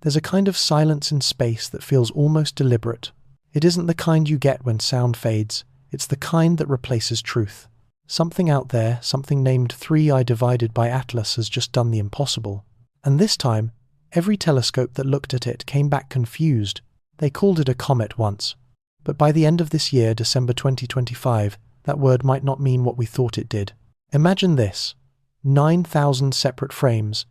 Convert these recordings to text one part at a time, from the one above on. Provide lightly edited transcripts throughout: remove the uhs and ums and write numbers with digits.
There's a kind of silence in space that feels almost deliberate. It isn't the kind you get when sound fades, it's the kind that replaces truth. Something out there, something named 3I divided by Atlas, has just done the impossible. And this time, every telescope that looked at it came back confused. They called it a comet once. But by the end of this year, December 2025, that word might not mean what we thought it did. Imagine this: 9,000 separate frames,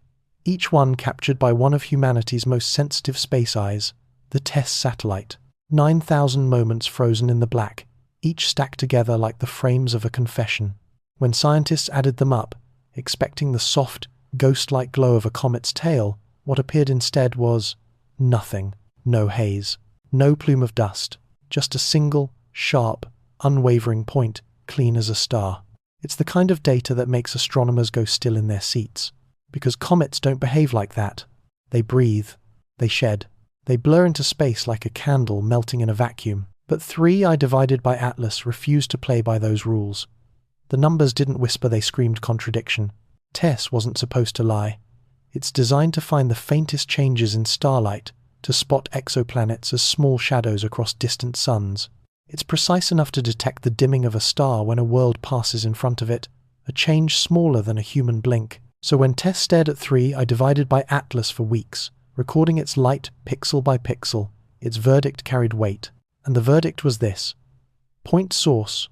each one captured by one of humanity's most sensitive space eyes, the TESS satellite. 9,000 moments frozen in the black, each stacked together like the frames of a confession. When scientists added them up, expecting the soft, ghost-like glow of a comet's tail, what appeared instead was nothing. No haze, no plume of dust, just a single, sharp, unwavering point, clean as a star. It's the kind of data that makes astronomers go still in their seats. Because comets don't behave like that. They breathe, they shed, they blur into space like a candle melting in a vacuum. But 3I divided by Atlas refused to play by those rules. The numbers didn't whisper, they screamed contradiction. TESS wasn't supposed to lie. It's designed to find the faintest changes in starlight, to spot exoplanets as small shadows across distant suns. It's precise enough to detect the dimming of a star when a world passes in front of it, a change smaller than a human blink. So when TESS stared at 3I divided by Atlas for weeks, recording its light pixel by pixel, its verdict carried weight. And the verdict was this: point source,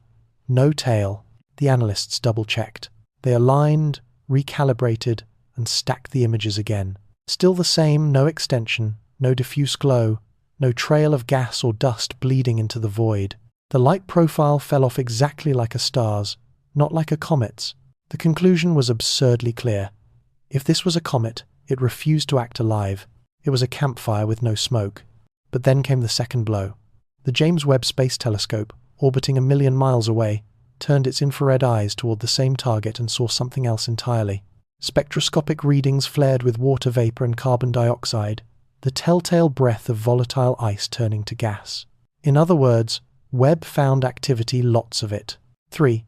no tail. The analysts double-checked. They aligned, recalibrated, and stacked the images again. Still the same, no extension, no diffuse glow, no trail of gas or dust bleeding into the void. The light profile fell off exactly like a star's, not like a comet's. The conclusion was absurdly clear. If this was a comet, it refused to act alive. It was a campfire with no smoke. But then came the second blow. The James Webb Space Telescope, orbiting 1 million miles away, turned its infrared eyes toward the same target and saw something else entirely. Spectroscopic readings flared with water vapor and carbon dioxide, the telltale breath of volatile ice turning to gas. In other words, Webb found activity, lots of it. 3I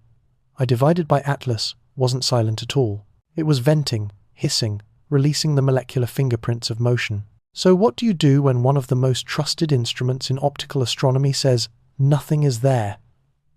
divided by Atlas wasn't silent at all. It was venting, hissing, releasing the molecular fingerprints of motion. So what do you do when one of the most trusted instruments in optical astronomy says nothing is there,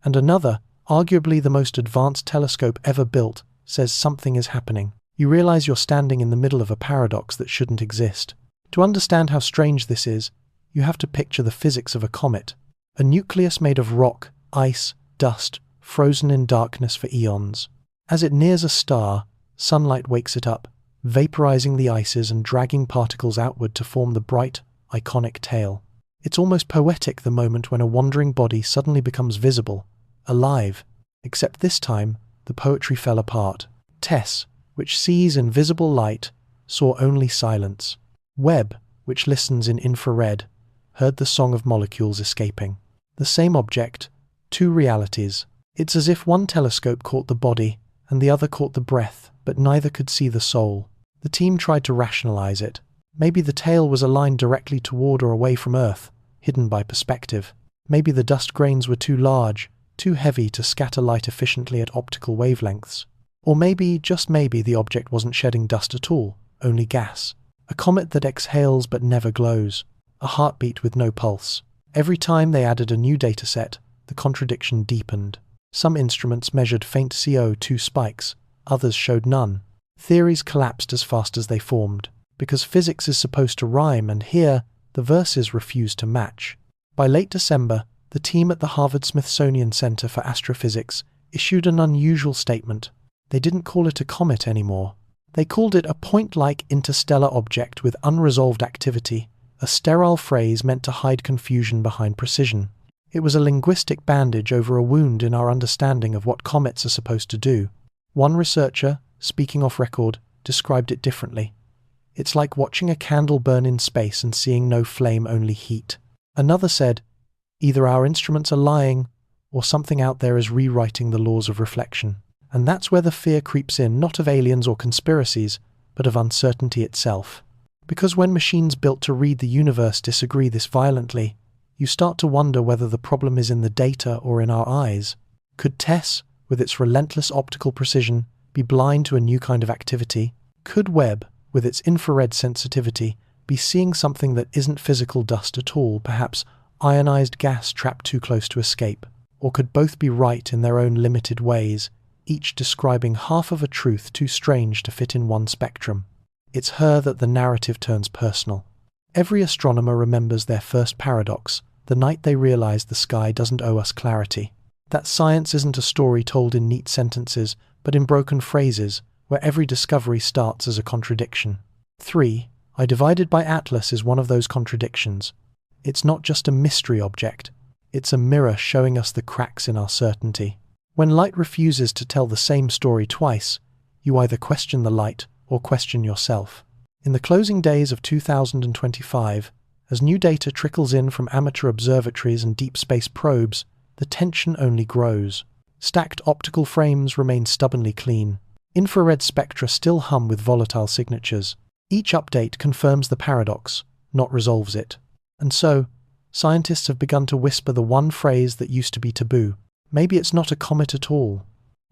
and another, arguably the most advanced telescope ever built, says something is happening? You realize you're standing in the middle of a paradox that shouldn't exist. To understand how strange this is, you have to picture the physics of a comet, a nucleus made of rock, ice, dust, frozen in darkness for eons. As it nears a star, sunlight wakes it up, vaporizing the ices and dragging particles outward to form the bright, iconic tail. It's almost poetic, the moment when a wandering body suddenly becomes visible, alive. Except this time, the poetry fell apart. TESS, which sees in visible light, saw only silence. Webb, which listens in infrared, heard the song of molecules escaping. The same object, two realities. It's as if one telescope caught the body and the other caught the breath, but neither could see the soul. The team tried to rationalize it. Maybe the tail was aligned directly toward or away from Earth, hidden by perspective. Maybe the dust grains were too large, too heavy to scatter light efficiently at optical wavelengths. Or maybe, just maybe, the object wasn't shedding dust at all, only gas. A comet that exhales but never glows. A heartbeat with no pulse. Every time they added a new dataset, the contradiction deepened. Some instruments measured faint CO2 spikes, others showed none. Theories collapsed as fast as they formed, because physics is supposed to rhyme, and here, the verses refused to match. By late December, the team at the Harvard-Smithsonian Center for Astrophysics issued an unusual statement. They didn't call it a comet anymore. They called it a point-like interstellar object with unresolved activity, a sterile phrase meant to hide confusion behind precision. It was a linguistic bandage over a wound in our understanding of what comets are supposed to do. One researcher, speaking off record, described it differently. It's like watching a candle burn in space and seeing no flame, only heat. Another said, either our instruments are lying, or something out there is rewriting the laws of reflection. And that's where the fear creeps in, not of aliens or conspiracies, but of uncertainty itself. Because when machines built to read the universe disagree this violently, you start to wonder whether the problem is in the data or in our eyes. Could TESS, with its relentless optical precision, be blind to a new kind of activity? Could Webb, with its infrared sensitivity, be seeing something that isn't physical dust at all, perhaps ionized gas trapped too close to escape, or could both be right in their own limited ways, each describing half of a truth too strange to fit in one spectrum. It's here that the narrative turns personal. Every astronomer remembers their first paradox, the night they realized the sky doesn't owe us clarity. That science isn't a story told in neat sentences, but in broken phrases, where every discovery starts as a contradiction. 3. I divided by Atlas is one of those contradictions. It's not just a mystery object, it's a mirror showing us the cracks in our certainty. When light refuses to tell the same story twice, you either question the light or question yourself. In the closing days of 2025, as new data trickles in from amateur observatories and deep space probes, the tension only grows. Stacked optical frames remain stubbornly clean. Infrared spectra still hum with volatile signatures. Each update confirms the paradox, not resolves it. And so, scientists have begun to whisper the one phrase that used to be taboo. Maybe it's not a comet at all.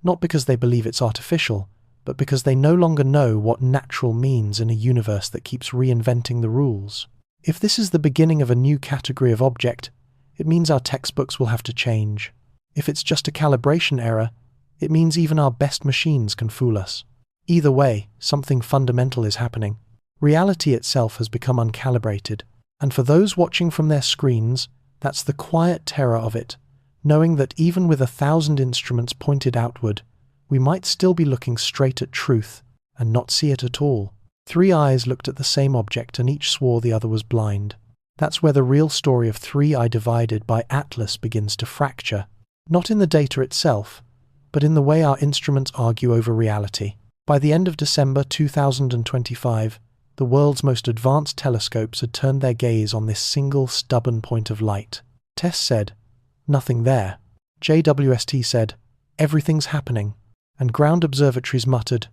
Not because they believe it's artificial, but because they no longer know what natural means in a universe that keeps reinventing the rules. If this is the beginning of a new category of object, it means our textbooks will have to change. If it's just a calibration error, it means even our best machines can fool us. Either way, something fundamental is happening. Reality itself has become uncalibrated, and for those watching from their screens, that's the quiet terror of it, knowing that even with 1,000 instruments pointed outward, we might still be looking straight at truth and not see it at all. 3 eyes looked at the same object and each swore the other was blind. That's where the real story of 3I divided by Atlas begins to fracture, not in the data itself, but in the way our instruments argue over reality. By the end of December 2025, the world's most advanced telescopes had turned their gaze on this single stubborn point of light. TESS said, "Nothing there." JWST said, "Everything's happening." And ground observatories muttered,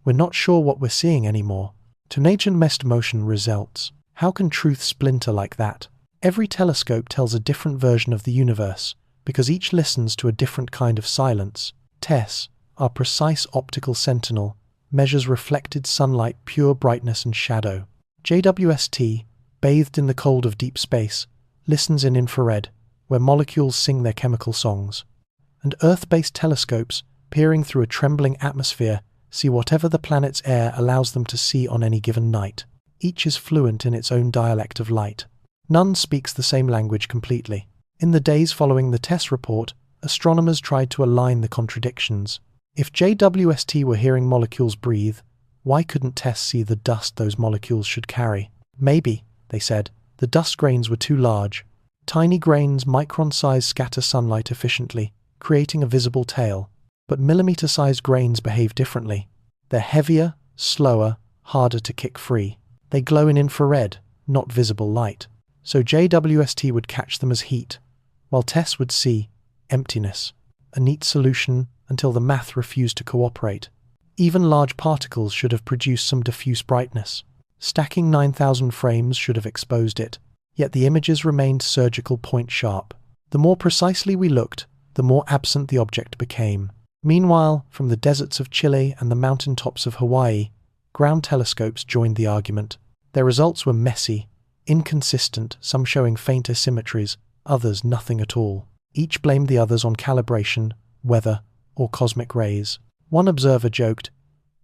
"We're not sure what we're seeing anymore." To nature messed motion results. How can truth splinter like that? Every telescope tells a different version of the universe, because each listens to a different kind of silence. TESS, our precise optical sentinel, measures reflected sunlight, pure brightness and shadow. JWST, bathed in the cold of deep space, listens in infrared, where molecules sing their chemical songs. And Earth-based telescopes, peering through a trembling atmosphere, see whatever the planet's air allows them to see on any given night. Each is fluent in its own dialect of light. None speaks the same language completely. In the days following the TESS report, astronomers tried to align the contradictions. If JWST were hearing molecules breathe, why couldn't TESS see the dust those molecules should carry? Maybe, they said, the dust grains were too large. Tiny grains micron-size scatter sunlight efficiently, creating a visible tail. But millimeter-sized grains behave differently. They're heavier, slower, harder to kick free. They glow in infrared, not visible light. So JWST would catch them as heat, while TESS would see emptiness. A neat solution until the math refused to cooperate. Even large particles should have produced some diffuse brightness. Stacking 9,000 frames should have exposed it, yet the images remained surgical point sharp. The more precisely we looked, the more absent the object became. Meanwhile, from the deserts of Chile and the mountaintops of Hawaii, ground telescopes joined the argument. Their results were messy, inconsistent, some showing faint asymmetries, others nothing at all. Each blamed the others on calibration, weather, or cosmic rays. One observer joked,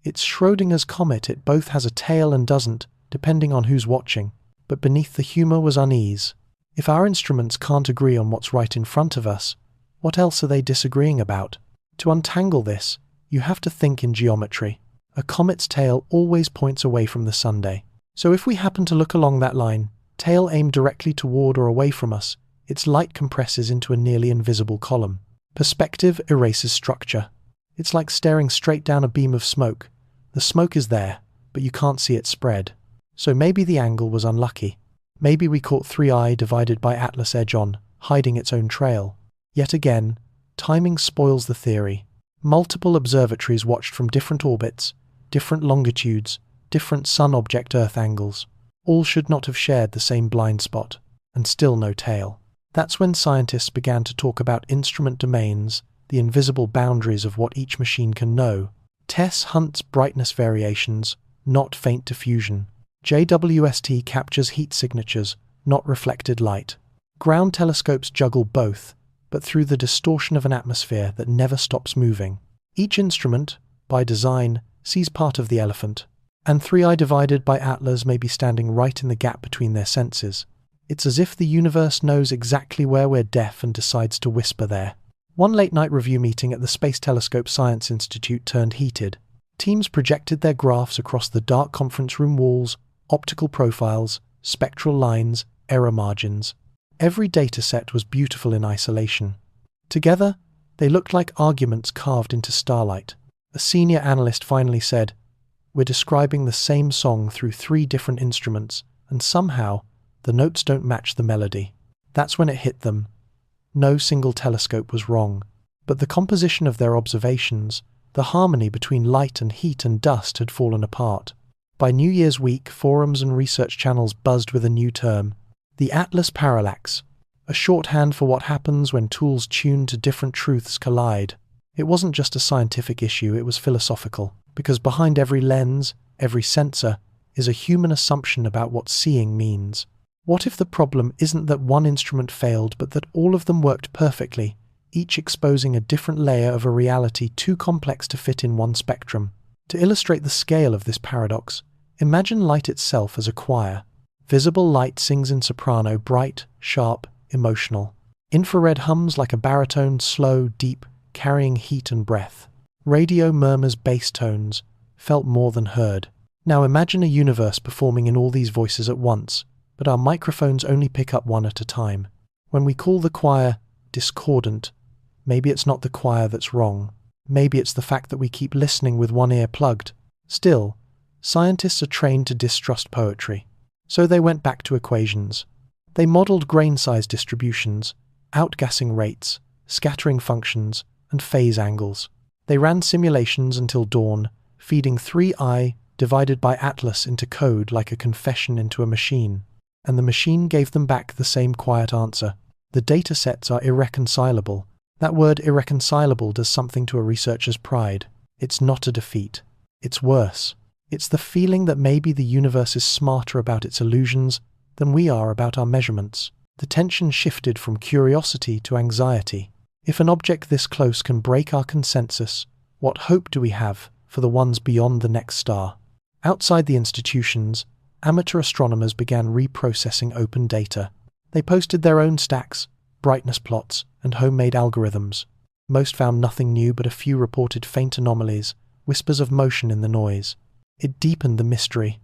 "It's Schrödinger's comet, it both has a tail and doesn't, depending on who's watching." But beneath the humour was unease. If our instruments can't agree on what's right in front of us, what else are they disagreeing about? To untangle this, you have to think in geometry. A comet's tail always points away from the sunday. So if we happen to look along that line, tail aimed directly toward or away from us, its light compresses into a nearly invisible column. Perspective erases structure. It's like staring straight down a beam of smoke. The smoke is there, but you can't see it spread. So maybe the angle was unlucky. Maybe we caught 3I divided by Atlas edge on, hiding its own trail. Yet again, timing spoils the theory. Multiple observatories watched from different orbits, different longitudes, different sun-object Earth angles. All should not have shared the same blind spot, and still no tail. That's when scientists began to talk about instrument domains, the invisible boundaries of what each machine can know. TESS hunts brightness variations, not faint diffusion. JWST captures heat signatures, not reflected light. Ground telescopes juggle both, but through the distortion of an atmosphere that never stops moving. Each instrument, by design, sees part of the elephant, and 3i divided by Atlas may be standing right in the gap between their senses. It's as if the universe knows exactly where we're deaf and decides to whisper there. One late-night review meeting at the Space Telescope Science Institute turned heated. Teams projected their graphs across the dark conference room walls, optical profiles, spectral lines, error margins. Every dataset was beautiful in isolation. Together, they looked like arguments carved into starlight. A senior analyst finally said, "We're describing the same song through 3 different instruments, and somehow, the notes don't match the melody." That's when it hit them. No single telescope was wrong, but the composition of their observations, the harmony between light and heat and dust had fallen apart. By New Year's week, forums and research channels buzzed with a new term, the Atlas Parallax, a shorthand for what happens when tools tuned to different truths collide. It wasn't just a scientific issue, it was philosophical, because behind every lens, every sensor, is a human assumption about what seeing means. What if the problem isn't that one instrument failed, but that all of them worked perfectly, each exposing a different layer of a reality too complex to fit in one spectrum? To illustrate the scale of this paradox, imagine light itself as a choir. Visible light sings in soprano, bright, sharp, emotional. Infrared hums like a baritone, slow, deep, carrying heat and breath. Radio murmurs bass tones, felt more than heard. Now imagine a universe performing in all these voices at once, but our microphones only pick up one at a time. When we call the choir discordant, maybe it's not the choir that's wrong. Maybe it's the fact that we keep listening with one ear plugged. Still, scientists are trained to distrust poetry. So they went back to equations. They modeled grain-size distributions, outgassing rates, scattering functions, and phase angles. They ran simulations until dawn, feeding 3i divided by Atlas into code like a confession into a machine. And the machine gave them back the same quiet answer. The datasets are irreconcilable. That word irreconcilable does something to a researcher's pride. It's not a defeat. It's worse. It's the feeling that maybe the universe is smarter about its illusions than we are about our measurements. The tension shifted from curiosity to anxiety. If an object this close can break our consensus, what hope do we have for the ones beyond the next star? Outside the institutions, amateur astronomers began reprocessing open data. They posted their own stacks, brightness plots, and homemade algorithms. Most found nothing new, but a few reported faint anomalies, whispers of motion in the noise. It deepened the mystery.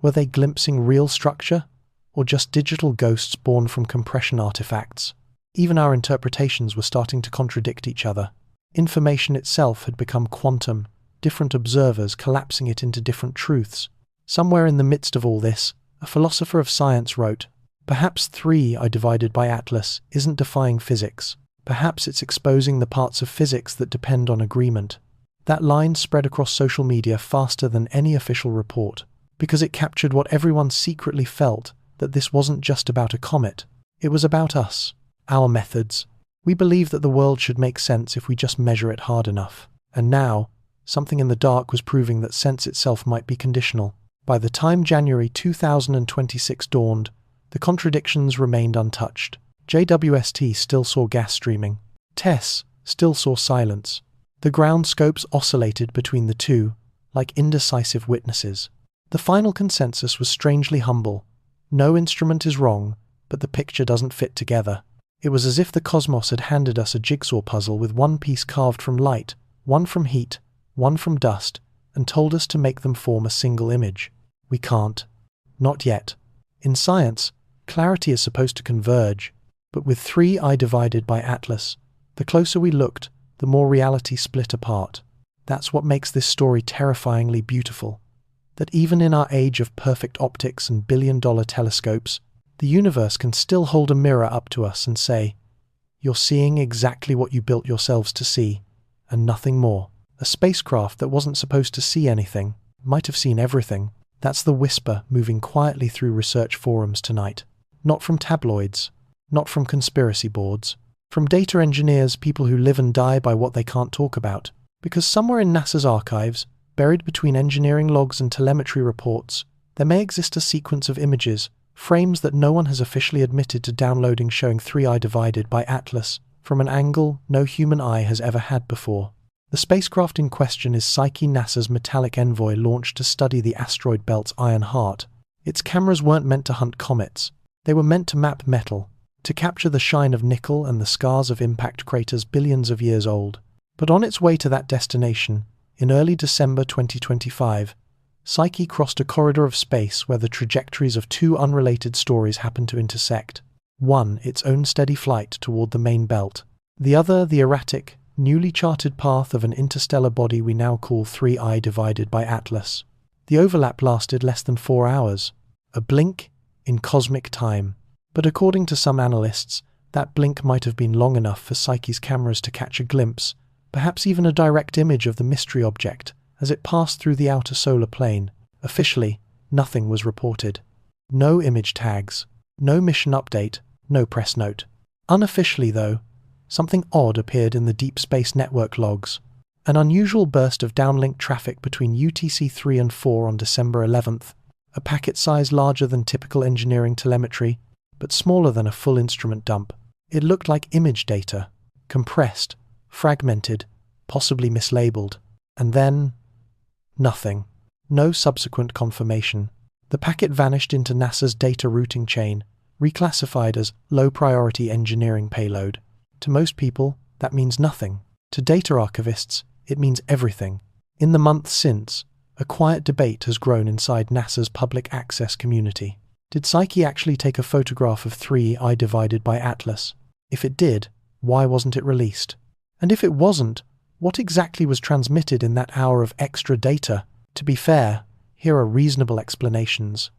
Were they glimpsing real structure, or just digital ghosts born from compression artifacts? Even our interpretations were starting to contradict each other. Information itself had become quantum, different observers collapsing it into different truths. Somewhere in the midst of all this, a philosopher of science wrote, "Perhaps 3i divided by Atlas isn't defying physics. Perhaps it's exposing the parts of physics that depend on agreement." That line spread across social media faster than any official report, because it captured what everyone secretly felt, that this wasn't just about a comet. It was about us, our methods. We believed that the world should make sense if we just measure it hard enough. And now, something in the dark was proving that sense itself might be conditional. By the time January 2026 dawned, the contradictions remained untouched. JWST still saw gas streaming. TESS still saw silence. The ground scopes oscillated between the two, like indecisive witnesses. The final consensus was strangely humble. No instrument is wrong, but the picture doesn't fit together. It was as if the cosmos had handed us a jigsaw puzzle with one piece carved from light, one from heat, one from dust, and told us to make them form a single image. We can't. Not yet. In science, clarity is supposed to converge, but with 3i divided by Atlas, the closer we looked, the more reality split apart. That's what makes this story terrifyingly beautiful. That even in our age of perfect optics and billion-dollar telescopes, the universe can still hold a mirror up to us and say, "You're seeing exactly what you built yourselves to see, and nothing more." A spacecraft that wasn't supposed to see anything might have seen everything. That's the whisper moving quietly through research forums tonight. Not from tabloids, not from conspiracy boards, from data engineers, people who live and die by what they can't talk about. Because somewhere in NASA's archives, buried between engineering logs and telemetry reports, There may exist a sequence of images, frames that no one has officially admitted to downloading, showing 3i divided by Atlas from an angle no human eye has ever had before. The spacecraft in question is Psyche, NASA's metallic envoy launched to study the asteroid belt's iron heart. Its cameras weren't meant to hunt comets. They were meant to map metal, to capture the shine of nickel and the scars of impact craters billions of years old. But on its way to that destination, in early December 2025, Psyche crossed a corridor of space where the trajectories of two unrelated stories happened to intersect. One, its own steady flight toward the main belt. The other, the erratic, newly charted path of an interstellar body we now call 3i divided by Atlas. The overlap lasted less than 4 hours, a blink in cosmic time. But according to some analysts, that blink might have been long enough for Psyche's cameras to catch a glimpse, perhaps even a direct image of the mystery object, as it passed through the outer solar plane. Officially, nothing was reported. No image tags, no mission update, no press note. Unofficially, though, something odd appeared in the Deep Space Network logs. An unusual burst of downlink traffic between UTC 3 and 4 on December 11th, a packet size larger than typical engineering telemetry, but smaller than a full instrument dump. It looked like image data, compressed, fragmented, possibly mislabeled. And then, nothing. No subsequent confirmation. The packet vanished into NASA's data routing chain, reclassified as low-priority engineering payload. To most people, that means nothing. To data archivists, it means everything. In the months since, a quiet debate has grown inside NASA's public access community. Did Psyche actually take a photograph of 3i divided by Atlas? If it did, why wasn't it released? And if it wasn't, what exactly was transmitted in that hour of extra data? To be fair, here are reasonable explanations.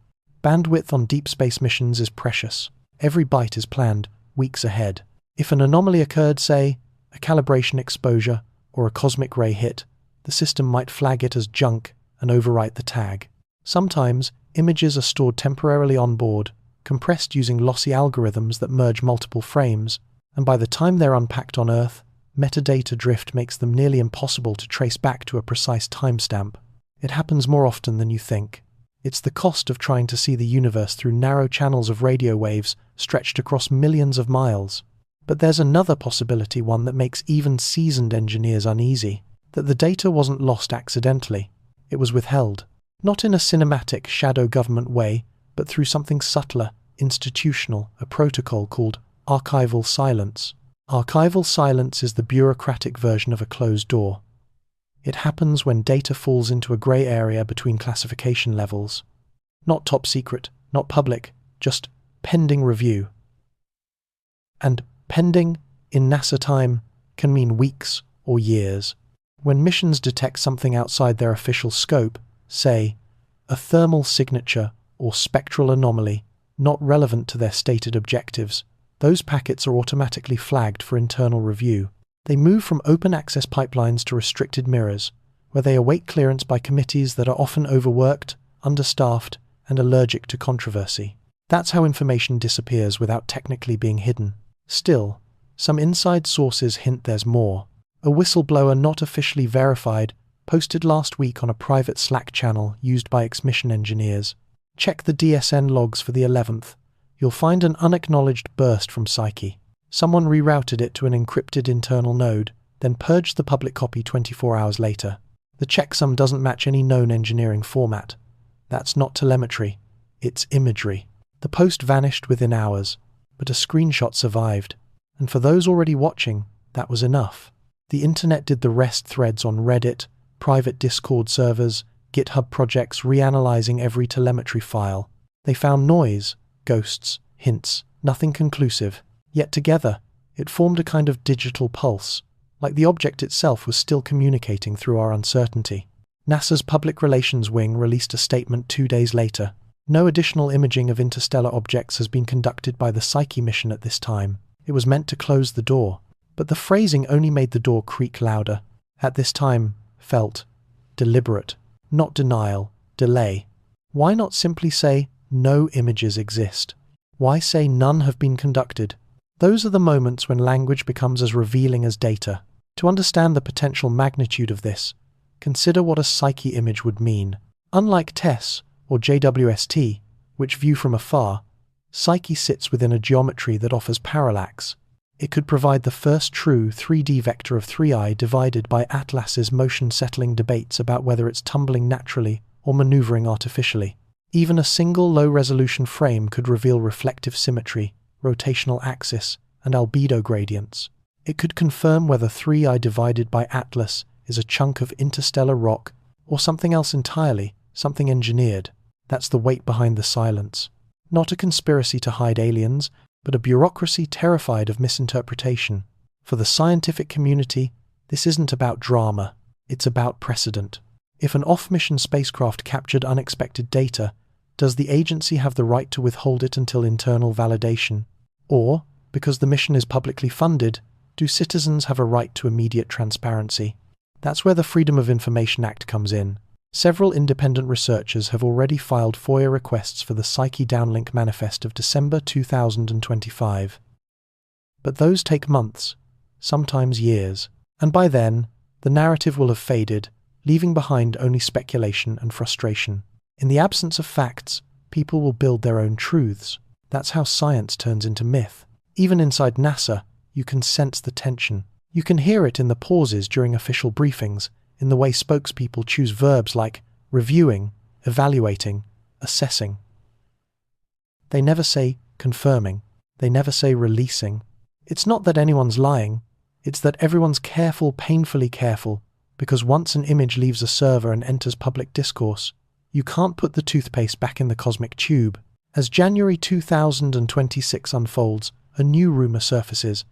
Bandwidth on deep space missions is precious. Every byte is planned, weeks ahead. If an anomaly occurred, say, a calibration exposure or a cosmic ray hit, the system might flag it as junk and overwrite the tag. Sometimes, images are stored temporarily on board, compressed using lossy algorithms that merge multiple frames, and by the time they're unpacked on Earth, metadata drift makes them nearly impossible to trace back to a precise timestamp. It happens more often than you think. It's the cost of trying to see the universe through narrow channels of radio waves stretched across millions of miles. But there's another possibility, one that makes even seasoned engineers uneasy, that the data wasn't lost accidentally. It was withheld. Not in a cinematic shadow government way, but through something subtler, institutional, a protocol called archival silence. Archival silence is the bureaucratic version of a closed door. It happens when data falls into a grey area between classification levels. Not top secret, not public, just pending review. And pending, in NASA time, can mean weeks or years. When missions detect something outside their official scope, say, a thermal signature or spectral anomaly, not relevant to their stated objectives, those packets are automatically flagged for internal review. They move from open access pipelines to restricted mirrors, where they await clearance by committees that are often overworked, understaffed, and allergic to controversy. That's how information disappears without technically being hidden. Still, some inside sources hint there's more. A whistleblower not officially verified posted last week on a private Slack channel used by ex-mission engineers. Check the DSN logs for the 11th. You'll find an unacknowledged burst from Psyche. Someone rerouted it to an encrypted internal node, then purged the public copy 24 hours later. The checksum doesn't match any known engineering format. That's not telemetry, it's imagery. The post vanished within hours, but a screenshot survived. And for those already watching, that was enough. The internet did the rest. Threads on Reddit, private Discord servers, GitHub projects reanalyzing every telemetry file. They found noise, ghosts, hints, nothing conclusive. Yet together, it formed a kind of digital pulse, like the object itself was still communicating through our uncertainty. NASA's Public Relations Wing released a statement 2 days later. No additional imaging of interstellar objects has been conducted by the Psyche mission at this time. It was meant to close the door, but the phrasing only made the door creak louder. At this time, felt deliberate, not denial, delay. Why not simply say, no images exist? Why say none have been conducted? Those are the moments when language becomes as revealing as data. To understand the potential magnitude of this, consider what a Psyche image would mean. Unlike TESS, or JWST, which view from afar, Psyche sits within a geometry that offers parallax. It could provide the first true 3D vector of 3I divided by Atlas's motion-settling debates about whether it's tumbling naturally or maneuvering artificially. Even a single low-resolution frame could reveal reflective symmetry, rotational axis, and albedo gradients. It could confirm whether 3I divided by Atlas is a chunk of interstellar rock or something else entirely, something engineered. That's the weight behind the silence. Not a conspiracy to hide aliens, but a bureaucracy terrified of misinterpretation. For the scientific community, this isn't about drama, it's about precedent. If an off-mission spacecraft captured unexpected data, does the agency have the right to withhold it until internal validation? Or, because the mission is publicly funded, do citizens have a right to immediate transparency? That's where the Freedom of Information Act comes in. Several independent researchers have already filed FOIA requests for the Psyche Downlink Manifest of December 2025. But those take months, sometimes years, and by then, the narrative will have faded, leaving behind only speculation and frustration. In the absence of facts, people will build their own truths. That's how science turns into myth. Even inside NASA, you can sense the tension. You can hear it in the pauses during official briefings, in the way spokespeople choose verbs like reviewing, evaluating, assessing. They never say confirming. They never say releasing. It's not that anyone's lying. It's that everyone's careful, painfully careful, because once an image leaves a server and enters public discourse, you can't put the toothpaste back in the cosmic tube. As January 2026 unfolds, a new rumor surfaces.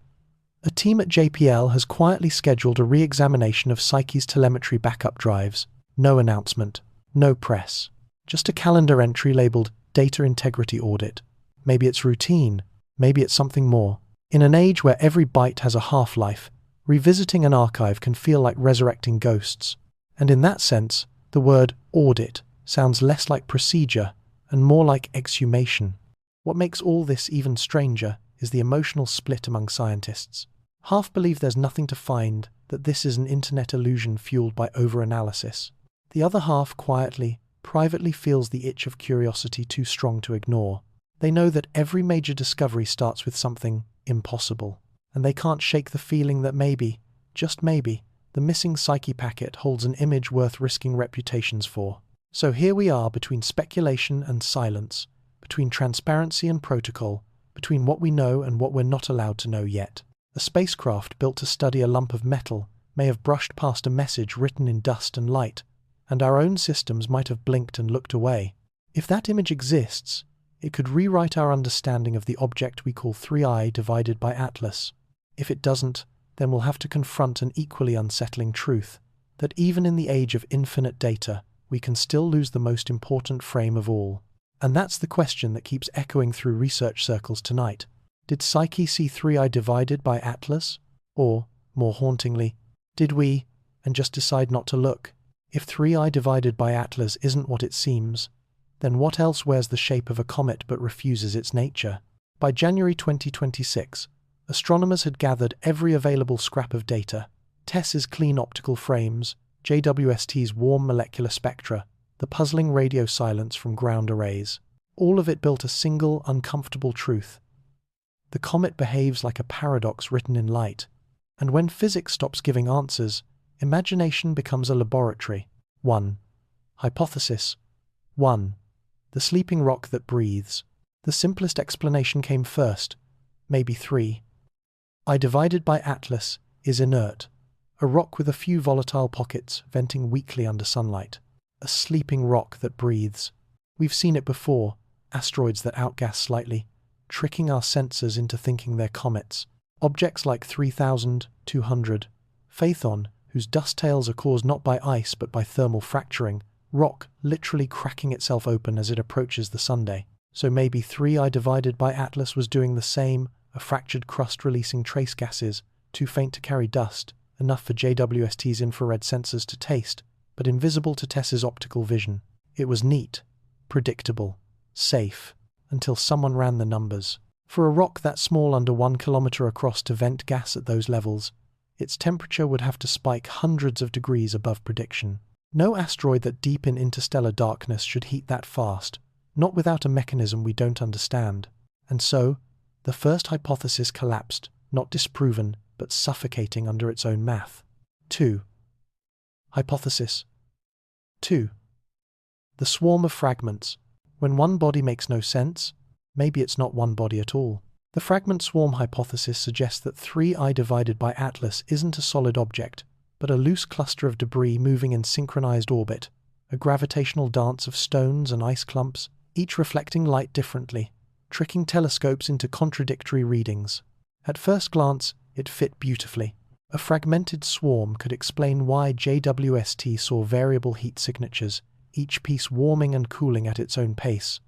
A team at JPL has quietly scheduled a re-examination of Psyche's telemetry backup drives. No announcement, no press. Just a calendar entry labeled Data Integrity Audit. Maybe it's routine, maybe it's something more. In an age where every byte has a half-life, revisiting an archive can feel like resurrecting ghosts. And in that sense, the word audit sounds less like procedure and more like exhumation. What makes all this even stranger is the emotional split among scientists. Half believe there's nothing to find, that this is an internet illusion fueled by over-analysis. The other half quietly, privately feels the itch of curiosity too strong to ignore. They know that every major discovery starts with something impossible, and they can't shake the feeling that maybe, just maybe, the missing Psyche packet holds an image worth risking reputations for. So here we are between speculation and silence, between transparency and protocol, between what we know and what we're not allowed to know yet. A spacecraft built to study a lump of metal may have brushed past a message written in dust and light, and our own systems might have blinked and looked away. If that image exists, it could rewrite our understanding of the object we call 3I divided by Atlas. If it doesn't, then we'll have to confront an equally unsettling truth, that even in the age of infinite data, we can still lose the most important frame of all. And that's the question that keeps echoing through research circles tonight. Did Psyche see 3I divided by Atlas? Or, more hauntingly, did we, and just decide not to look? If 3I divided by Atlas isn't what it seems, then what else wears the shape of a comet but refuses its nature? By January 2026, astronomers had gathered every available scrap of data: TESS's clean optical frames, JWST's warm molecular spectra, the puzzling radio silence from ground arrays. All of it built a single, uncomfortable truth. The comet behaves like a paradox written in light, and when physics stops giving answers, imagination becomes a laboratory. 1. Hypothesis. 1. The sleeping rock that breathes. The simplest explanation came first, maybe 3. I divided by Atlas is inert, a rock with a few volatile pockets venting weakly under sunlight. A sleeping rock that breathes. We've seen it before, asteroids that outgas slightly, tricking our sensors into thinking they're comets. Objects like 3200, Phaethon, whose dust tails are caused not by ice but by thermal fracturing, rock literally cracking itself open as it approaches the Sunday. So maybe 3I divided by Atlas was doing the same, a fractured crust releasing trace gases, too faint to carry dust, enough for JWST's infrared sensors to taste, but invisible to TESS's optical vision. It was neat, predictable, safe, until someone ran the numbers. For a rock that small under 1 kilometer across to vent gas at those levels, its temperature would have to spike hundreds of degrees above prediction. No asteroid that deep in interstellar darkness should heat that fast, not without a mechanism we don't understand. And so, the first hypothesis collapsed, not disproven, but suffocating under its own math. 2. Hypothesis 2. The swarm of fragments. When one body makes no sense, maybe it's not one body at all. The fragment swarm hypothesis suggests that 3I divided by Atlas isn't a solid object, but a loose cluster of debris moving in synchronized orbit, a gravitational dance of stones and ice clumps, each reflecting light differently, tricking telescopes into contradictory readings. At first glance, it fit beautifully. A fragmented swarm could explain why JWST saw variable heat signatures, each piece warming and cooling at its own pace,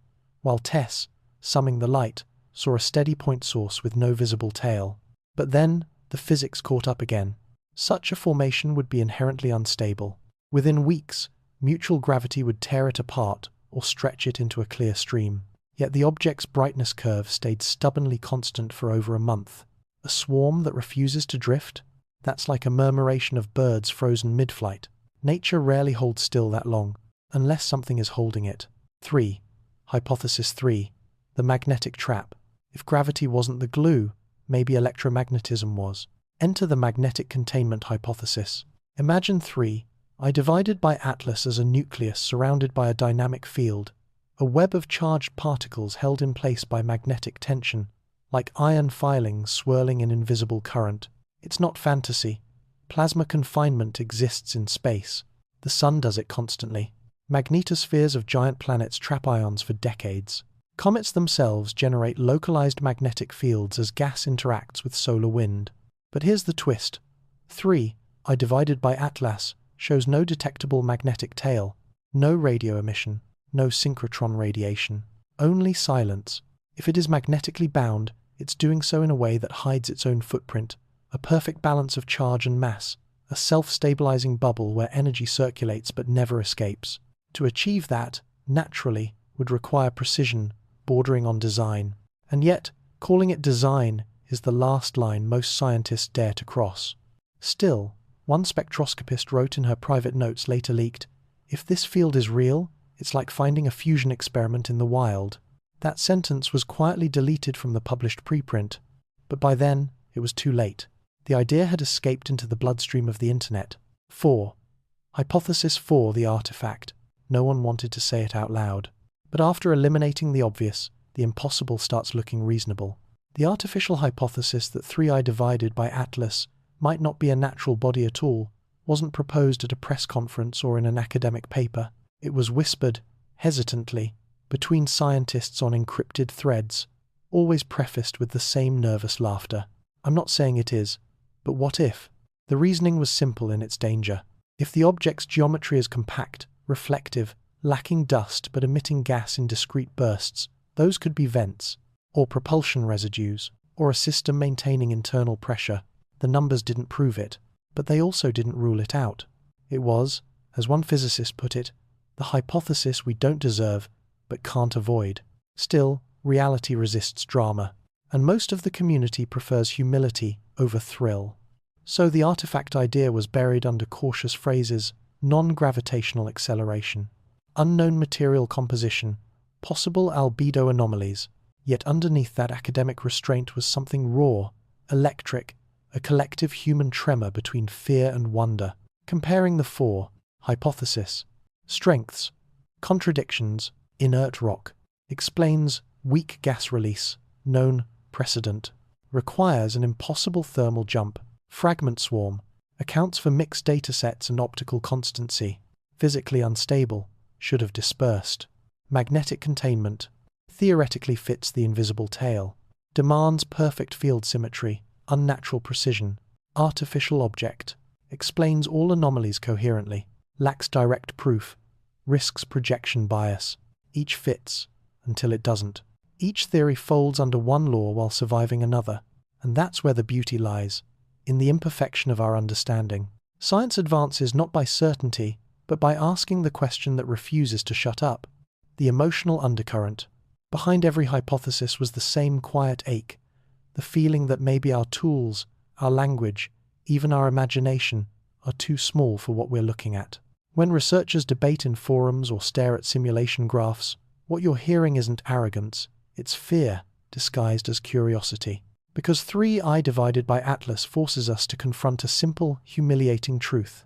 while TESS, summing the light, saw a steady point source with no visible tail. But then, the physics caught up again. Such a formation would be inherently unstable. Within weeks, mutual gravity would tear it apart or stretch it into a clear stream. Yet the object's brightness curve stayed stubbornly constant for over a month. A swarm that refuses to drift? That's like a murmuration of birds frozen mid-flight. Nature rarely holds still that long, unless something is holding it. 3. Hypothesis 3. The magnetic trap. If gravity wasn't the glue, maybe electromagnetism was. Enter the magnetic containment hypothesis. Imagine 3I divided by Atlas as a nucleus surrounded by a dynamic field, a web of charged particles held in place by magnetic tension, like iron filings swirling in invisible current. It's not fantasy. Plasma confinement exists in space. The sun does it constantly. Magnetospheres of giant planets trap ions for decades. Comets themselves generate localized magnetic fields as gas interacts with solar wind. But here's the twist. 3I divided by Atlas shows no detectable magnetic tail, no radio emission, no synchrotron radiation, only silence. If it is magnetically bound, it's doing so in a way that hides its own footprint, a perfect balance of charge and mass, a self-stabilizing bubble where energy circulates but never escapes. To achieve that, naturally, would require precision, bordering on design. And yet, calling it design is the last line most scientists dare to cross. Still, one spectroscopist wrote in her private notes later leaked, "If this field is real, it's like finding a fusion experiment in the wild." That sentence was quietly deleted from the published preprint, but by then, it was too late. The idea had escaped into the bloodstream of the internet. 4. Hypothesis 4. The artifact. No one wanted to say it out loud. But after eliminating the obvious, the impossible starts looking reasonable. The artificial hypothesis that 3I divided by Atlas might not be a natural body at all wasn't proposed at a press conference or in an academic paper. It was whispered, hesitantly, between scientists on encrypted threads, always prefaced with the same nervous laughter. I'm not saying it is, but what if? The reasoning was simple in its danger. If the object's geometry is compact, reflective, lacking dust but emitting gas in discrete bursts, those could be vents, or propulsion residues, or a system maintaining internal pressure. The numbers didn't prove it, but they also didn't rule it out. It was, as one physicist put it, the hypothesis we don't deserve but can't avoid. Still, reality resists drama, and most of the community prefers humility over thrill. So the artifact idea was buried under cautious phrases: non-gravitational acceleration, unknown material composition, possible albedo anomalies. Yet underneath that academic restraint was something raw, electric, a collective human tremor between fear and wonder. Comparing the 4 hypothesis strengths, contradictions, inert rock, explains weak gas release, known precedent, requires an impossible thermal jump, fragment swarm, accounts for mixed datasets and optical constancy, physically unstable, should have dispersed, magnetic containment, theoretically fits the invisible tail, demands perfect field symmetry, unnatural precision, artificial object, explains all anomalies coherently, lacks direct proof, risks projection bias. Each fits, until it doesn't. Each theory folds under one law while surviving another, and that's where the beauty lies, in the imperfection of our understanding. Science advances not by certainty, but by asking the question that refuses to shut up. The emotional undercurrent. Behind every hypothesis was the same quiet ache, the feeling that maybe our tools, our language, even our imagination, are too small for what we're looking at. When researchers debate in forums or stare at simulation graphs, what you're hearing isn't arrogance, it's fear disguised as curiosity. Because 3I divided by Atlas forces us to confront a simple, humiliating truth.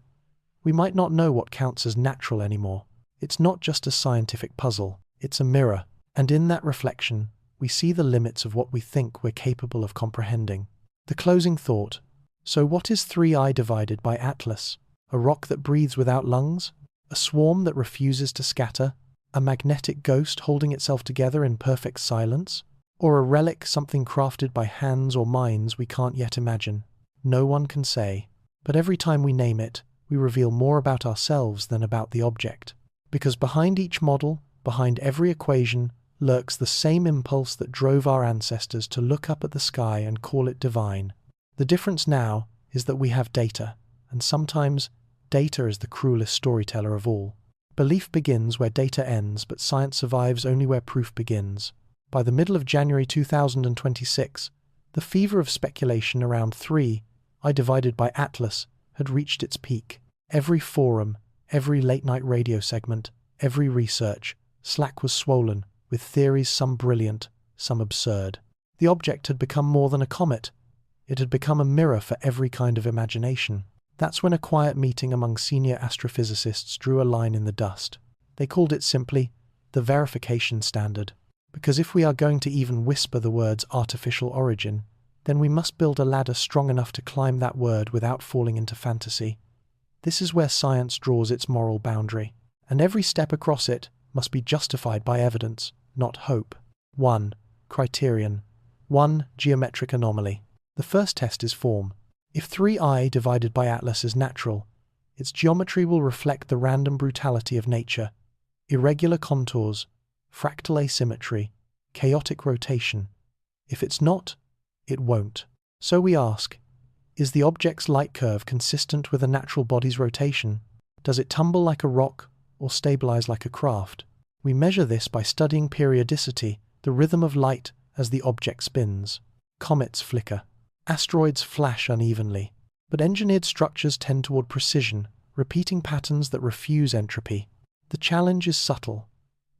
We might not know what counts as natural anymore. It's not just a scientific puzzle, it's a mirror. And in that reflection, we see the limits of what we think we're capable of comprehending. The closing thought. So what is 3I divided by Atlas? A rock that breathes without lungs? A swarm that refuses to scatter? A magnetic ghost holding itself together in perfect silence? Or a relic, something crafted by hands or minds we can't yet imagine? No one can say. But every time we name it, we reveal more about ourselves than about the object. Because behind each model, behind every equation, lurks the same impulse that drove our ancestors to look up at the sky and call it divine. The difference now is that we have data, and sometimes data is the cruelest storyteller of all. Belief begins where data ends, but science survives only where proof begins. By the middle of January 2026, the fever of speculation around 3I divided by Atlas had reached its peak. Every forum, every late-night radio segment, every research, Slack was swollen, with theories some brilliant, some absurd. The object had become more than a comet. It had become a mirror for every kind of imagination. That's when a quiet meeting among senior astrophysicists drew a line in the dust. They called it simply the verification standard. Because if we are going to even whisper the words artificial origin, then we must build a ladder strong enough to climb that word without falling into fantasy. This is where science draws its moral boundary, and every step across it must be justified by evidence, not hope. 1. Criterion. 1. Geometric anomaly. The first test is form. If 3I divided by Atlas is natural, its geometry will reflect the random brutality of nature. Irregular contours, fractal asymmetry, chaotic rotation. If it's not, it won't. So we ask, is the object's light curve consistent with a natural body's rotation? Does it tumble like a rock or stabilize like a craft? We measure this by studying periodicity, the rhythm of light as the object spins. Comets flicker. Asteroids flash unevenly. But engineered structures tend toward precision, repeating patterns that refuse entropy. The challenge is subtle.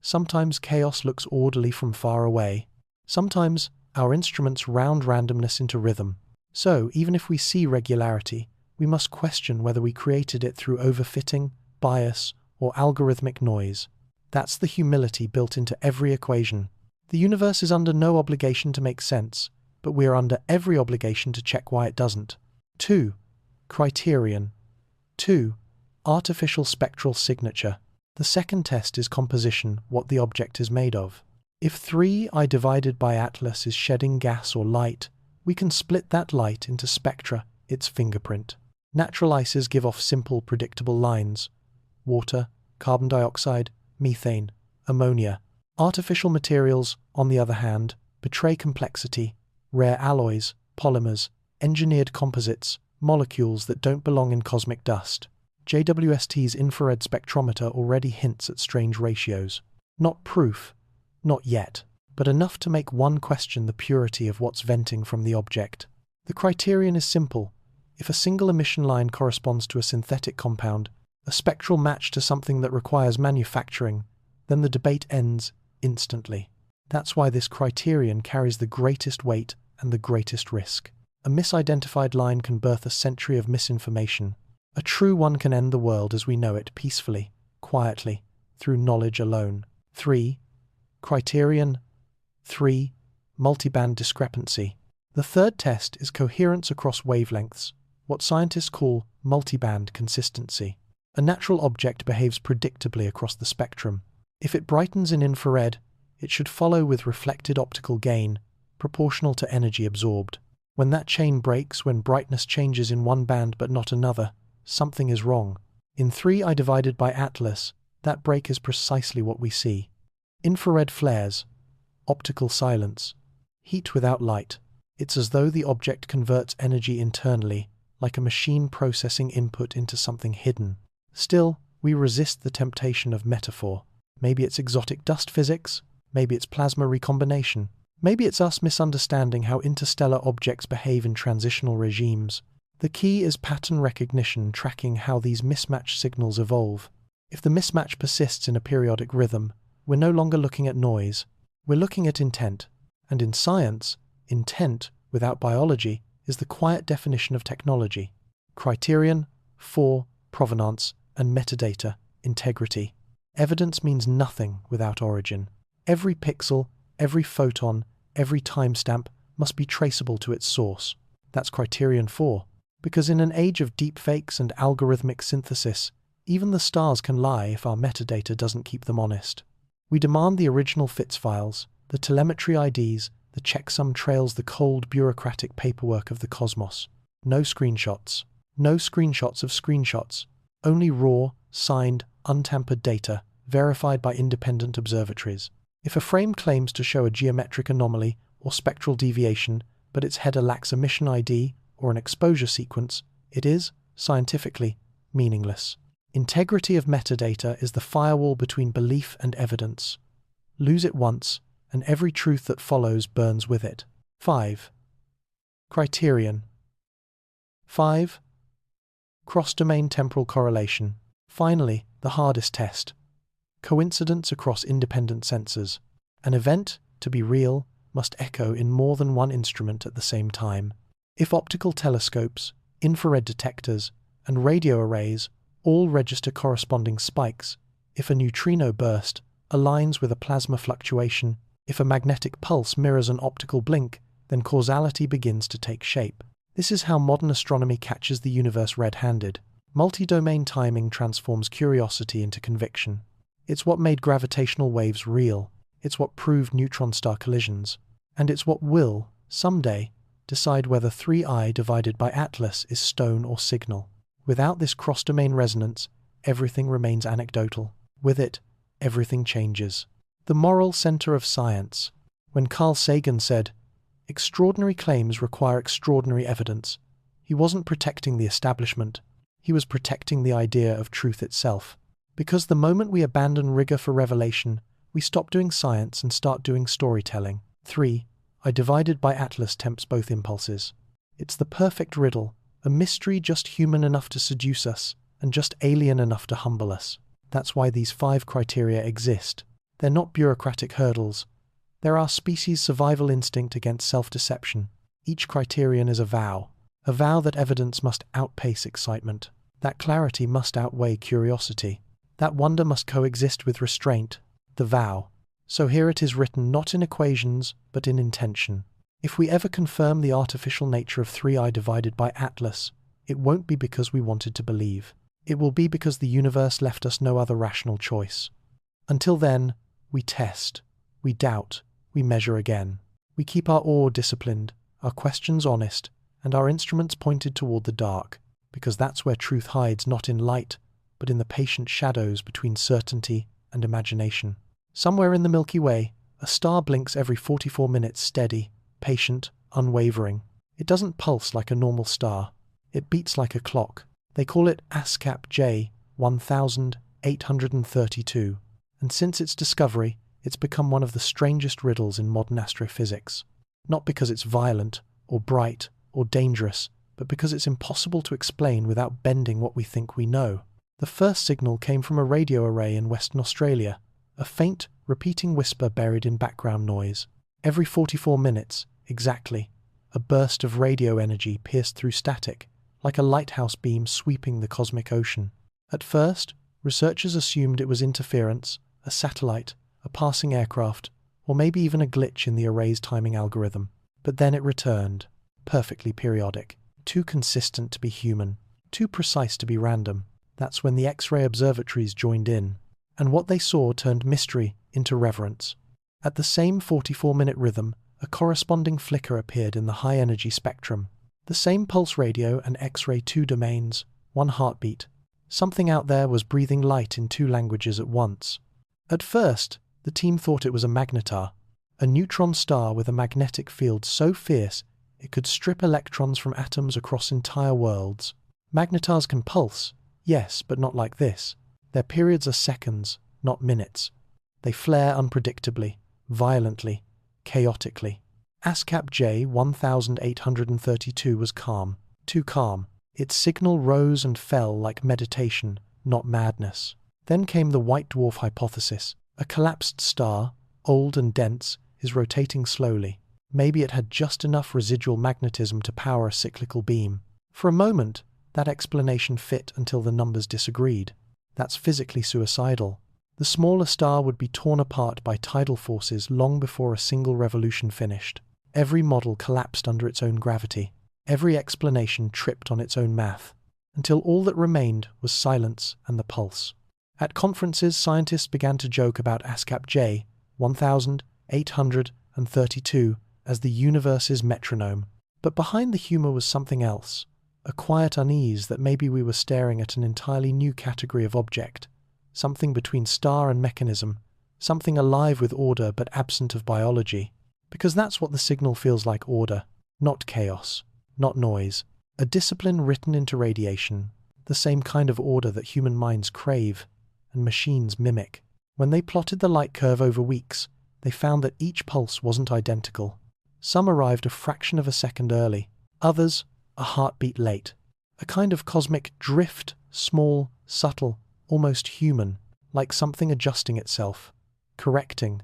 Sometimes chaos looks orderly from far away. Sometimes our instruments round randomness into rhythm. So, even if we see regularity, we must question whether we created it through overfitting, bias, or algorithmic noise. That's the humility built into every equation. The universe is under no obligation to make sense, but we are under every obligation to check why it doesn't. 2. Criterion. 2. Artificial spectral signature. The second test is composition, what the object is made of. If 3I divided by Atlas is shedding gas or light, we can split that light into spectra, its fingerprint. Natural ices give off simple, predictable lines. Water, carbon dioxide, methane, ammonia. Artificial materials, on the other hand, betray complexity, rare alloys, polymers, engineered composites, molecules that don't belong in cosmic dust. JWST's infrared spectrometer already hints at strange ratios. Not proof, not yet, but enough to make one question the purity of what's venting from the object. The criterion is simple. If a single emission line corresponds to a synthetic compound, a spectral match to something that requires manufacturing, then the debate ends instantly. That's why this criterion carries the greatest weight and the greatest risk. A misidentified line can birth a century of misinformation. A true one can end the world as we know it peacefully, quietly, through knowledge alone. 3. Criterion. 3. Multiband discrepancy. The third test is coherence across wavelengths, what scientists call multiband consistency. A natural object behaves predictably across the spectrum. If it brightens in infrared, it should follow with reflected optical gain, proportional to energy absorbed. When that chain breaks, when brightness changes in one band but not another, something is wrong. In 3I divided by Atlas, that break is precisely what we see. Infrared flares, optical silence, heat without light. It's as though the object converts energy internally, like a machine processing input into something hidden. Still, we resist the temptation of metaphor. Maybe it's exotic dust physics, maybe it's plasma recombination, maybe it's us misunderstanding how interstellar objects behave in transitional regimes. The key is pattern recognition, tracking how these mismatched signals evolve. If the mismatch persists in a periodic rhythm, we're no longer looking at noise, we're looking at intent. And in science, intent, without biology, is the quiet definition of technology. Criterion 4. Provenance and metadata, integrity. Evidence means nothing without origin. Every pixel, every photon, every timestamp must be traceable to its source. That's criterion 4. Because in an age of deepfakes and algorithmic synthesis, even the stars can lie if our metadata doesn't keep them honest. We demand the original FITS files, the telemetry IDs, the checksum trails, the cold bureaucratic paperwork of the cosmos. No screenshots. No screenshots of screenshots. Only raw, signed, untampered data, verified by independent observatories. If a frame claims to show a geometric anomaly or spectral deviation, but its header lacks a mission ID or an exposure sequence, it is, scientifically, meaningless. Integrity of metadata is the firewall between belief and evidence. Lose it once, and every truth that follows burns with it. 5. Criterion 5. Cross-domain temporal correlation. Finally, the hardest test. Coincidence across independent sensors. An event, to be real, must echo in more than one instrument at the same time. If optical telescopes, infrared detectors, and radio arrays all register corresponding spikes, if a neutrino burst aligns with a plasma fluctuation, if a magnetic pulse mirrors an optical blink, then causality begins to take shape. This is how modern astronomy catches the universe red-handed. Multi-domain timing transforms curiosity into conviction. It's what made gravitational waves real. It's what proved neutron star collisions. And it's what will, someday, decide whether 3I divided by Atlas is stone or signal. Without this cross-domain resonance, everything remains anecdotal. With it, everything changes. The moral center of science. When Carl Sagan said, "Extraordinary claims require extraordinary evidence," he wasn't protecting the establishment. He was protecting the idea of truth itself. Because the moment we abandon rigor for revelation, we stop doing science and start doing storytelling. 3. I divided by Atlas tempts both impulses. It's the perfect riddle, a mystery just human enough to seduce us, and just alien enough to humble us. That's why these 5 criteria exist. They're not bureaucratic hurdles. They're our species' survival instinct against self-deception. Each criterion is a vow that evidence must outpace excitement. That clarity must outweigh curiosity. That wonder must coexist with restraint. The vow. So here it is written not in equations, but in intention. If we ever confirm the artificial nature of 3I divided by Atlas, it won't be because we wanted to believe. It will be because the universe left us no other rational choice. Until then, we test, we doubt, we measure again. We keep our awe disciplined, our questions honest, and our instruments pointed toward the dark, because that's where truth hides not in light, but in the patient shadows between certainty and imagination. Somewhere in the Milky Way, a star blinks every 44 minutes steady, patient, unwavering. It doesn't pulse like a normal star. It beats like a clock. They call it ASCAP J 1832, and since its discovery, it's become one of the strangest riddles in modern astrophysics. Not because it's violent, or bright, or dangerous, but because it's impossible to explain without bending what we think we know. The first signal came from a radio array in Western Australia, a faint, repeating whisper buried in background noise. Every 44 minutes, exactly, a burst of radio energy pierced through static, like a lighthouse beam sweeping the cosmic ocean. At first, researchers assumed it was interference, a satellite, a passing aircraft, or maybe even a glitch in the array's timing algorithm. But then it returned, perfectly periodic, too consistent to be human, too precise to be random. That's when the X-ray observatories joined in, and what they saw turned mystery into reverence. At the same 44-minute rhythm, a corresponding flicker appeared in the high-energy spectrum. The same pulse radio and X-ray 2 domains, one heartbeat. Something out there was breathing light in 2 languages at once. At first, the team thought it was a magnetar, a neutron star with a magnetic field so fierce it could strip electrons from atoms across entire worlds. Magnetars can pulse, yes, but not like this. Their periods are seconds, not minutes. They flare unpredictably, violently, chaotically. ASCAP J 1832 was calm, too calm. Its signal rose and fell like meditation, not madness. Then came the white dwarf hypothesis. A collapsed star, old and dense, is rotating slowly. Maybe it had just enough residual magnetism to power a cyclical beam. For a moment, that explanation fit until the numbers disagreed. That's physically suicidal. The smaller star would be torn apart by tidal forces long before a single revolution finished. Every model collapsed under its own gravity. Every explanation tripped on its own math, until all that remained was silence and the pulse. At conferences, scientists began to joke about ASCAP J 1832 as the universe's metronome. But behind the humor was something else, a quiet unease that maybe we were staring at an entirely new category of object, something between star and mechanism, something alive with order but absent of biology. Because that's what the signal feels like: order, not chaos, not noise. A discipline written into radiation, the same kind of order that human minds crave and machines mimic. When they plotted the light curve over weeks, they found that each pulse wasn't identical. Some arrived a fraction of a second early, others a heartbeat late. A kind of cosmic drift, small, subtle, almost human, like something adjusting itself, correcting,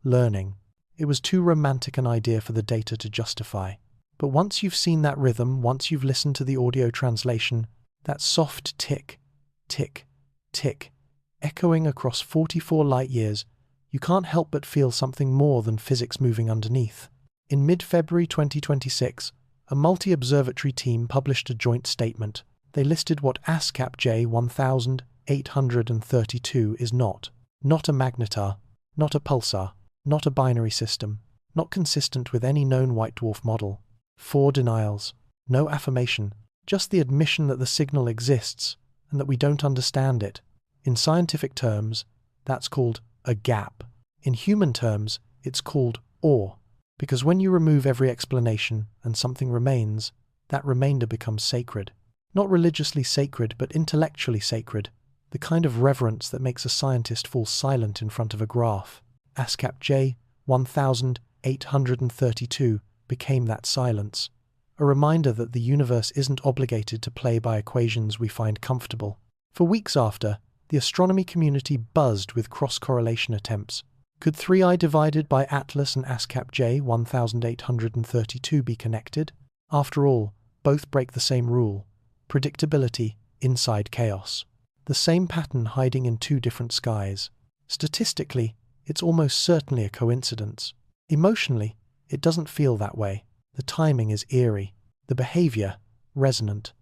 learning. It was too romantic an idea for the data to justify. But once you've seen that rhythm, once you've listened to the audio translation, that soft tick, tick, tick, echoing across 44 light-years, you can't help but feel something more than physics moving underneath. In mid-February 2026, a multi-observatory team published a joint statement. They listed what ASCAP J 1832 is not. Not a magnetar, not a pulsar, not a binary system, not consistent with any known white dwarf model. 4 denials. No affirmation, just the admission that the signal exists and that we don't understand it. In scientific terms, that's called a gap. In human terms, it's called awe. Because when you remove every explanation and something remains, that remainder becomes sacred. Not religiously sacred, but intellectually sacred. The kind of reverence that makes a scientist fall silent in front of a graph. ASCAP J 1832 became that silence. A reminder that the universe isn't obligated to play by equations we find comfortable. For weeks after, the astronomy community buzzed with cross-correlation attempts. Could 3I divided by Atlas and ASCAP J 1832 be connected? After all, both break the same rule: predictability inside chaos. The same pattern hiding in 2 different skies. Statistically, it's almost certainly a coincidence. Emotionally, it doesn't feel that way. The timing is eerie. The behavior, resonant.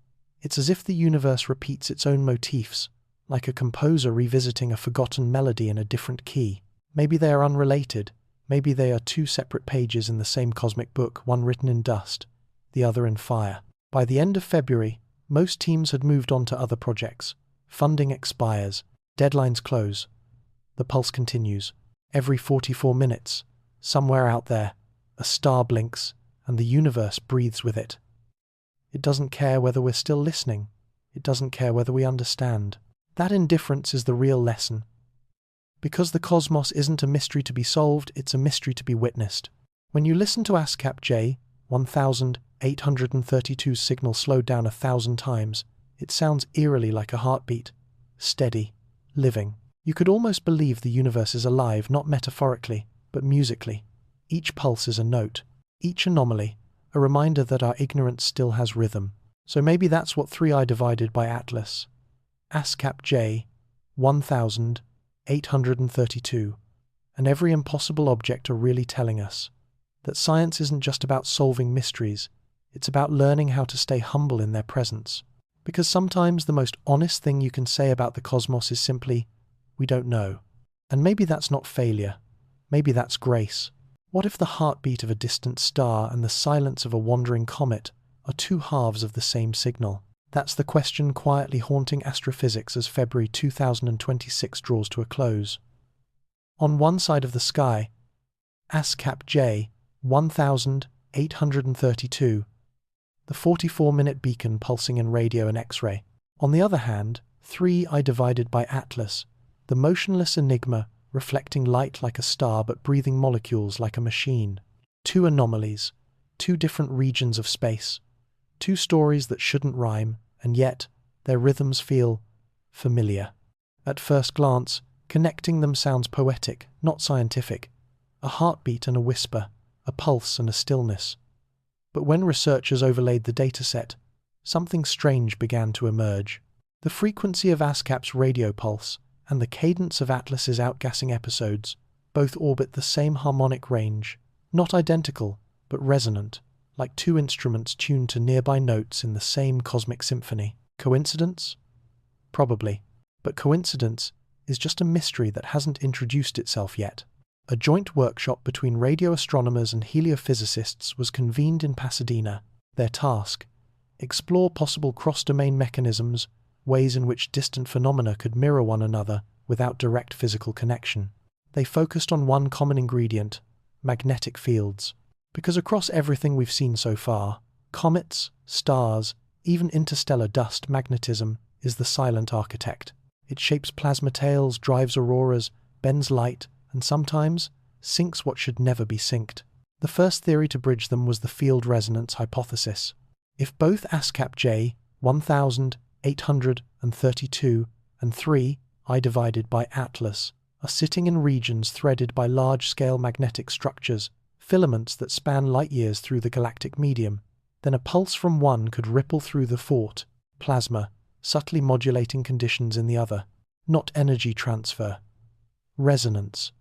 It's as if the universe repeats its own motifs, like a composer revisiting a forgotten melody in a different key. Maybe they are unrelated. Maybe they are 2 separate pages in the same cosmic book, one written in dust, the other in fire. By the end of February, most teams had moved on to other projects. Funding expires. Deadlines close. The pulse continues. Every 44 minutes, somewhere out there, a star blinks, and the universe breathes with it. It doesn't care whether we're still listening. It doesn't care whether we understand. That indifference is the real lesson. Because the cosmos isn't a mystery to be solved, it's a mystery to be witnessed. When you listen to ASCAP J 1832's signal slowed down 1,000 times, it sounds eerily like a heartbeat. Steady, living. You could almost believe the universe is alive, not metaphorically, but musically. Each pulse is a note. Each anomaly, a reminder that our ignorance still has rhythm. So maybe that's what 3I divided by Atlas. ASCAP J 1832, and every impossible object are really telling us that science isn't just about solving mysteries, it's about learning how to stay humble in their presence. Because sometimes the most honest thing you can say about the cosmos is simply, we don't know. And maybe that's not failure, maybe that's grace. What if the heartbeat of a distant star and the silence of a wandering comet are 2 halves of the same signal? That's the question quietly haunting astrophysics as February 2026 draws to a close. On one side of the sky, ASCAP J 1832, the 44-minute beacon pulsing in radio and X-ray. On the other hand, 3I divided by Atlas, the motionless enigma reflecting light like a star but breathing molecules like a machine. 2 anomalies, 2 different regions of space, 2 stories that shouldn't rhyme, and yet their rhythms feel familiar. At first glance, connecting them sounds poetic, not scientific. A heartbeat and a whisper, a pulse and a stillness. But when researchers overlaid the dataset, something strange began to emerge. The frequency of ASCAP's radio pulse and the cadence of Atlas's outgassing episodes both orbit the same harmonic range, not identical, but resonant, like two instruments tuned to nearby notes in the same cosmic symphony. Coincidence? Probably. But coincidence is just a mystery that hasn't introduced itself yet. A joint workshop between radio astronomers and heliophysicists was convened in Pasadena. Their task: explore possible cross-domain mechanisms, ways in which distant phenomena could mirror one another without direct physical connection. They focused on one common ingredient: magnetic fields. Because across everything we've seen so far, comets, stars, even interstellar dust, magnetism is the silent architect. It shapes plasma tails, drives auroras, bends light, and sometimes sinks what should never be synced. The first theory to bridge them was the field resonance hypothesis. If both ASCAP J 1832 and 3 I divided by Atlas are sitting in regions threaded by large-scale magnetic structures, filaments that span light-years through the galactic medium, then a pulse from one could ripple through the thought, plasma, subtly modulating conditions in the other. Not energy transfer. Resonance.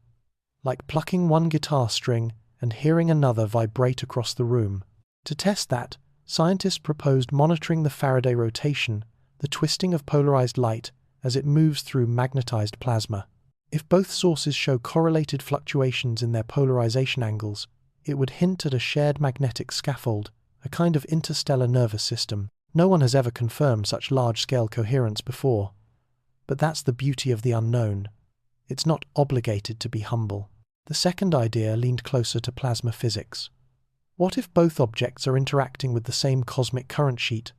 Like plucking one guitar string and hearing another vibrate across the room. To test that, scientists proposed monitoring the Faraday rotation, the twisting of polarized light as it moves through magnetized plasma. If both sources show correlated fluctuations in their polarization angles, it would hint at a shared magnetic scaffold, a kind of interstellar nervous system. No one has ever confirmed such large-scale coherence before. But that's the beauty of the unknown. It's not obligated to be humble. The second idea leaned closer to plasma physics. What if both objects are interacting with the same cosmic current sheet?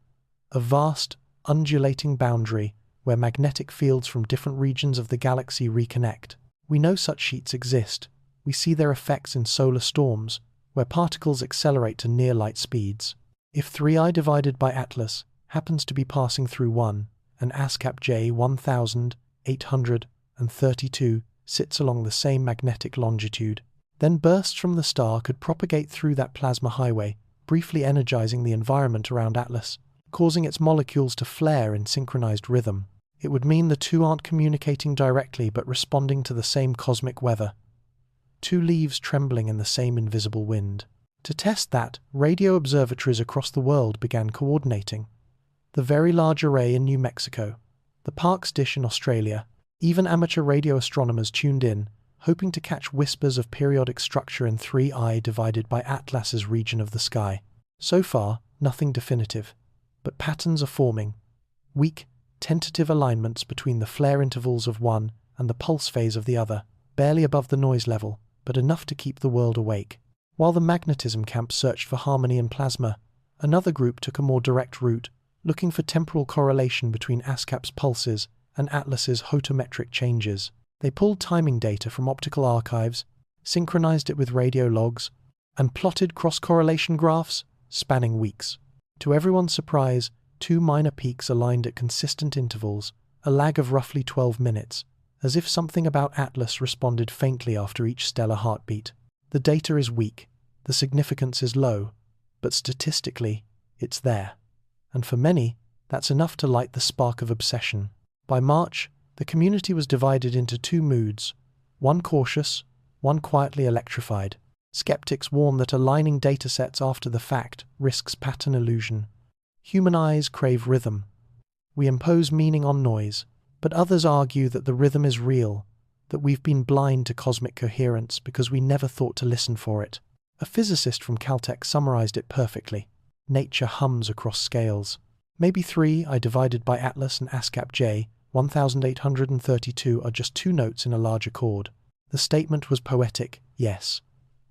A vast, undulating boundary where magnetic fields from different regions of the galaxy reconnect. We know such sheets exist. We see their effects in solar storms, where particles accelerate to near-light speeds. If 3I divided by Atlas happens to be passing through one, and ASCAP J 1832 sits along the same magnetic longitude, then bursts from the star could propagate through that plasma highway, briefly energizing the environment around Atlas, causing its molecules to flare in synchronized rhythm. It would mean the two aren't communicating directly but responding to the same cosmic weather. Two leaves trembling in the same invisible wind. To test that, radio observatories across the world began coordinating. The Very Large Array in New Mexico, the Parkes dish in Australia, even amateur radio astronomers tuned in, hoping to catch whispers of periodic structure in 3I divided by Atlas's region of the sky. So far, nothing definitive, but patterns are forming. Weak, tentative alignments between the flare intervals of one and the pulse phase of the other, barely above the noise level, but enough to keep the world awake. While the magnetism camp searched for harmony in plasma, another group took a more direct route, looking for temporal correlation between ASCAP's pulses and Atlas's photometric changes. They pulled timing data from optical archives, synchronized it with radio logs, and plotted cross-correlation graphs spanning weeks. To everyone's surprise, two minor peaks aligned at consistent intervals, a lag of roughly 12 minutes, as if something about Atlas responded faintly after each stellar heartbeat. The data is weak, the significance is low, but statistically, it's there. And for many, that's enough to light the spark of obsession. By March, the community was divided into two moods, one cautious, one quietly electrified. Skeptics warn that aligning datasets after the fact risks pattern illusion. Human eyes crave rhythm. We impose meaning on noise, but others argue that the rhythm is real, that we've been blind to cosmic coherence because we never thought to listen for it. A physicist from Caltech summarized it perfectly. Nature hums across scales. Maybe 3I divided by Atlas and ASCAP J 1832 are just two notes in a larger chord. The statement was poetic, yes,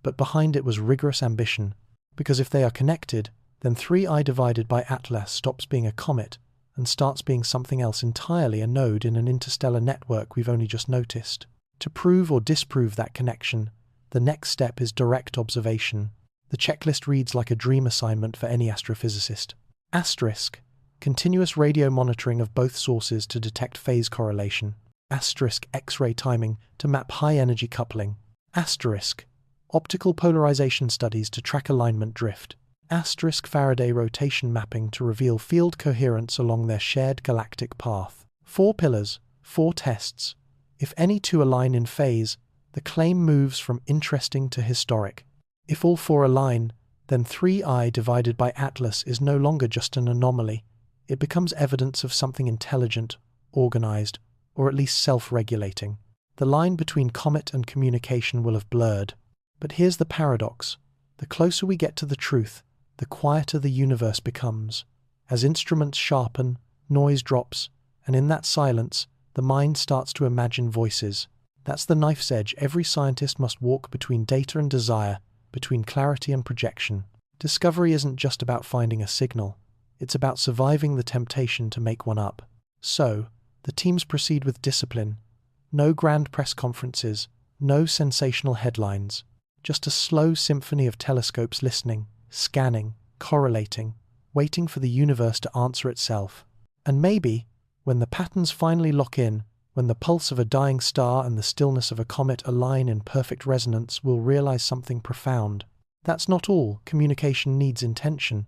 but behind it was rigorous ambition, because if they are connected, then 3I divided by Atlas stops being a comet and starts being something else entirely, a node in an interstellar network we've only just noticed. To prove or disprove that connection, the next step is direct observation. The checklist reads like a dream assignment for any astrophysicist. Asterisk. Continuous radio monitoring of both sources to detect phase correlation. asterisk X-ray timing to map high-energy coupling, asterisk optical polarization studies to track alignment drift, asterisk Faraday rotation mapping to reveal field coherence along their shared galactic path. 4 pillars, 4 tests. If any two align in phase, the claim moves from interesting to historic. If all 4 align, then 3I divided by Atlas is no longer just an anomaly. It becomes evidence of something intelligent, organized, or at least self-regulating. The line between comet and communication will have blurred. But here's the paradox. The closer we get to the truth, the quieter the universe becomes. As instruments sharpen, noise drops, and in that silence, the mind starts to imagine voices. That's the knife's edge every scientist must walk between data and desire, between clarity and projection. Discovery isn't just about finding a signal. It's about surviving the temptation to make one up. So, the teams proceed with discipline. No grand press conferences, no sensational headlines. Just a slow symphony of telescopes listening, scanning, correlating, waiting for the universe to answer itself. And maybe, when the patterns finally lock in, when the pulse of a dying star and the stillness of a comet align in perfect resonance, we'll realize something profound. That's not all communication needs intention.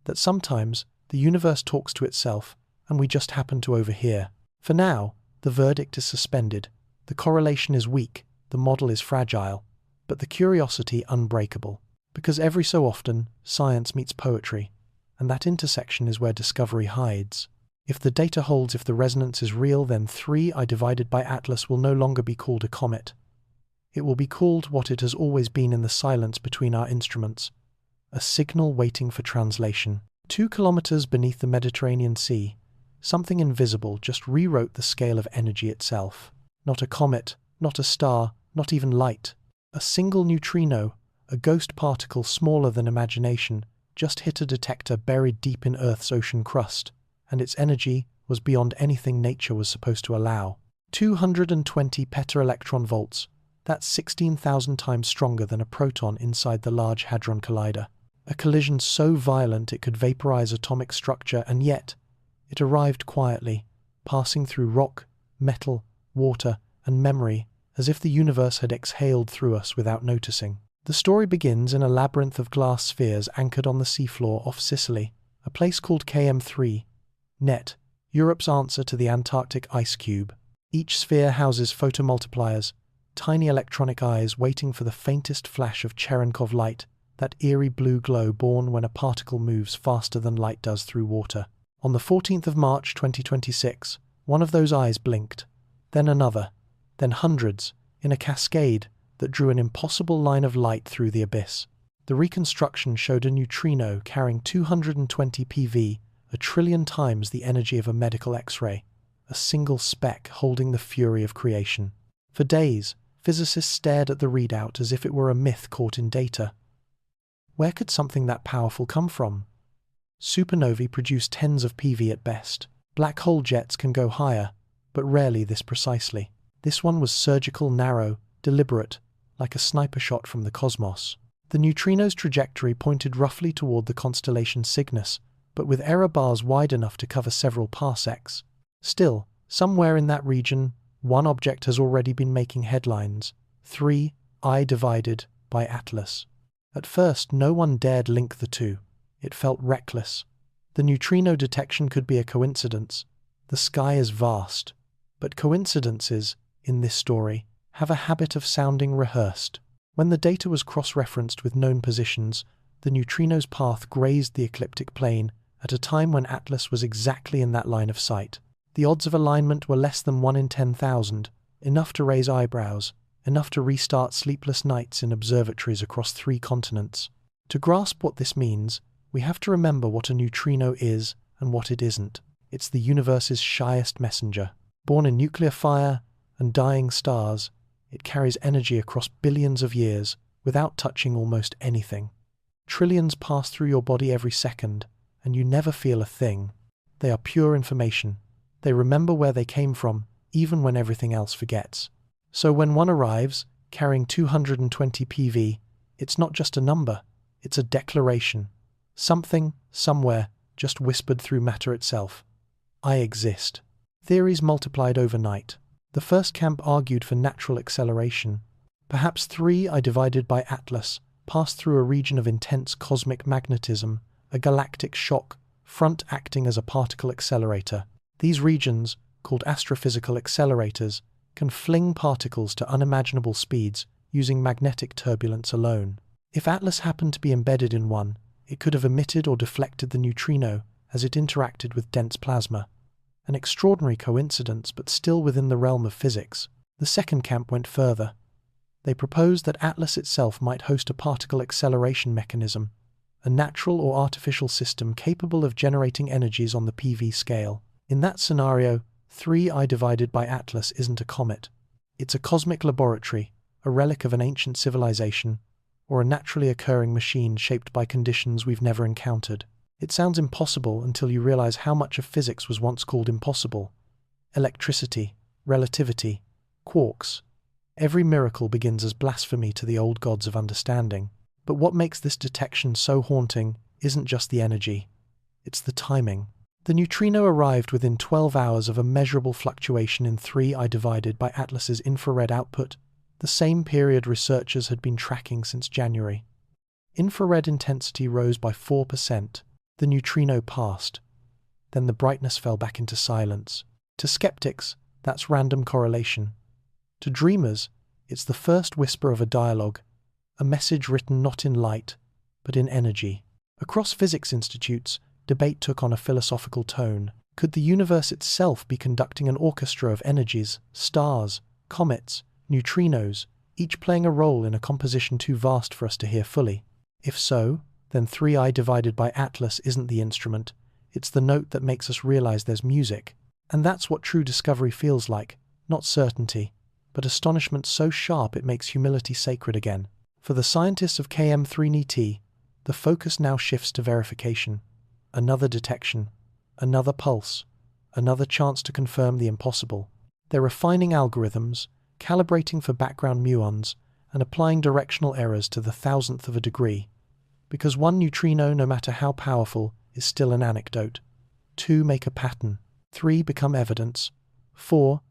That sometimes the universe talks to itself, and we just happen to overhear. For now, the verdict is suspended. The correlation is weak, the model is fragile, but the curiosity unbreakable. Because every so often, science meets poetry, and that intersection is where discovery hides. If the data holds, if the resonance is real, then 3I divided by Atlas will no longer be called a comet. It will be called what it has always been in the silence between our instruments, a signal waiting for translation. 2 kilometers beneath the Mediterranean Sea, something invisible just rewrote the scale of energy itself. Not a comet, not a star, not even light. A single neutrino, a ghost particle smaller than imagination, just hit a detector buried deep in Earth's ocean crust, and its energy was beyond anything nature was supposed to allow. 220 peta-electron volts, that's 16,000 times stronger than a proton inside the Large Hadron Collider. A collision so violent it could vaporize atomic structure, and yet it arrived quietly, passing through rock, metal, water, and memory, as if the universe had exhaled through us without noticing. The story begins in a labyrinth of glass spheres anchored on the seafloor off Sicily, a place called KM3, Net, Europe's answer to the Antarctic ice cube. Each sphere houses photomultipliers, tiny electronic eyes waiting for the faintest flash of Cherenkov light, that eerie blue glow born when a particle moves faster than light does through water. On the 14th of March 2026, one of those eyes blinked, then another, then hundreds, in a cascade that drew an impossible line of light through the abyss. The reconstruction showed a neutrino carrying 220 PV, a trillion times the energy of a medical X-ray, a single speck holding the fury of creation. For days, physicists stared at the readout as if it were a myth caught in data. Where could something that powerful come from? Supernovae produce tens of PV at best. Black hole jets can go higher, but rarely this precisely. This one was surgical, narrow, deliberate, like a sniper shot from the cosmos. The neutrino's trajectory pointed roughly toward the constellation Cygnus, but with error bars wide enough to cover several parsecs. Still, somewhere in that region, one object has already been making headlines. 3I divided by Atlas. At first, no one dared link the two. It felt reckless. The neutrino detection could be a coincidence. The sky is vast. But coincidences, in this story, have a habit of sounding rehearsed. When the data was cross-referenced with known positions, the neutrino's path grazed the ecliptic plane at a time when Atlas was exactly in that line of sight. The odds of alignment were less than 1 in 10,000, enough to raise eyebrows, enough to restart sleepless nights in observatories across 3 continents. To grasp what this means, we have to remember what a neutrino is and what it isn't. It's the universe's shyest messenger. Born in nuclear fire and dying stars, it carries energy across billions of years without touching almost anything. Trillions pass through your body every second, and you never feel a thing. They are pure information. They remember where they came from, even when everything else forgets. So when one arrives, carrying 220 PV, it's not just a number, it's a declaration. Something, somewhere, just whispered through matter itself. I exist. Theories multiplied overnight. The first camp argued for natural acceleration. Perhaps 3I divided by Atlas passed through a region of intense cosmic magnetism, a galactic shock, front acting as a particle accelerator. These regions, called astrophysical accelerators, can fling particles to unimaginable speeds using magnetic turbulence alone. If Atlas happened to be embedded in one, it could have emitted or deflected the neutrino as it interacted with dense plasma. An extraordinary coincidence, but still within the realm of physics. The second camp went further. They proposed that Atlas itself might host a particle acceleration mechanism, a natural or artificial system capable of generating energies on the PV scale. In that scenario, 3I divided by Atlas isn't a comet. It's a cosmic laboratory, a relic of an ancient civilization, or a naturally occurring machine shaped by conditions we've never encountered. It sounds impossible until you realize how much of physics was once called impossible. Electricity, relativity, quarks. Every miracle begins as blasphemy to the old gods of understanding. But what makes this detection so haunting isn't just the energy, it's the timing. The neutrino arrived within 12 hours of a measurable fluctuation in 3I divided by Atlas's infrared output, the same period researchers had been tracking since January. Infrared intensity rose by 4%. The neutrino passed. Then the brightness fell back into silence. To skeptics, that's random correlation. To dreamers, it's the first whisper of a dialogue, a message written not in light, but in energy. Across physics institutes, debate took on a philosophical tone. Could the universe itself be conducting an orchestra of energies, stars, comets, neutrinos, each playing a role in a composition too vast for us to hear fully? If so, then 3I divided by Atlas isn't the instrument, it's the note that makes us realize there's music. And that's what true discovery feels like, not certainty, but astonishment so sharp it makes humility sacred again. For the scientists of KM3NET, the focus now shifts to verification. Another detection, another pulse, another chance to confirm the impossible. They're refining algorithms, calibrating for background muons, and applying directional errors to the thousandth of a degree. Because one neutrino, no matter how powerful, is still an anecdote. 2 make a pattern. 3 become evidence. 4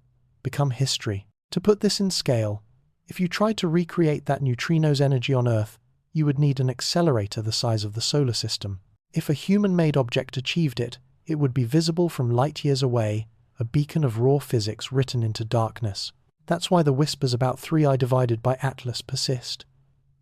become history. To put this in scale, if you tried to recreate that neutrino's energy on Earth, you would need an accelerator the size of the solar system. If a human-made object achieved it, it would be visible from light years away, a beacon of raw physics written into darkness. That's why the whispers about 3I divided by Atlas persist.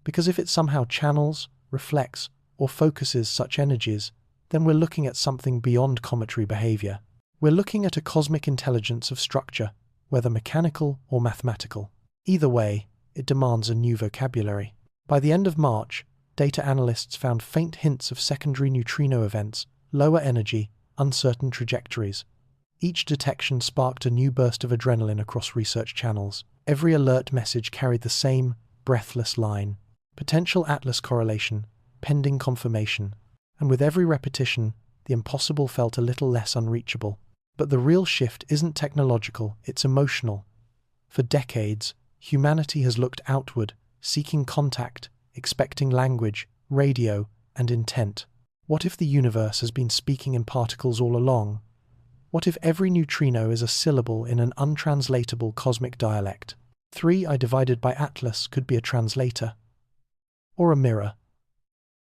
Because if it somehow channels, reflects, or focuses such energies, then we're looking at something beyond cometary behavior. We're looking at a cosmic intelligence of structure, whether mechanical or mathematical. Either way, it demands a new vocabulary. By the end of March, data analysts found faint hints of secondary neutrino events, lower energy, uncertain trajectories. Each detection sparked a new burst of adrenaline across research channels. Every alert message carried the same, breathless line. Potential Atlas correlation, pending confirmation. And with every repetition, the impossible felt a little less unreachable. But the real shift isn't technological, it's emotional. For decades, humanity has looked outward, seeking contact, expecting language, radio, and intent. What if the universe has been speaking in particles all along? What if every neutrino is a syllable in an untranslatable cosmic dialect? 3I divided by Atlas could be a translator. Or a mirror.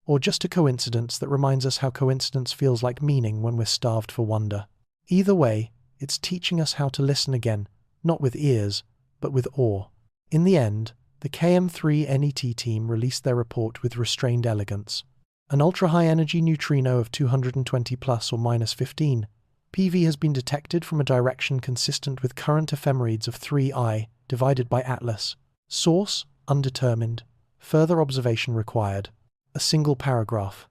Or just a coincidence that reminds us how coincidence feels like meaning when we're starved for wonder. Either way, it's teaching us how to listen again, not with ears, but with awe. In the end, the KM3NET team released their report with restrained elegance. An ultra-high energy neutrino of 220 plus or minus 15 PV has been detected from a direction consistent with current ephemerides of 3I divided by Atlas. Source, undetermined. Further observation required. A single paragraph.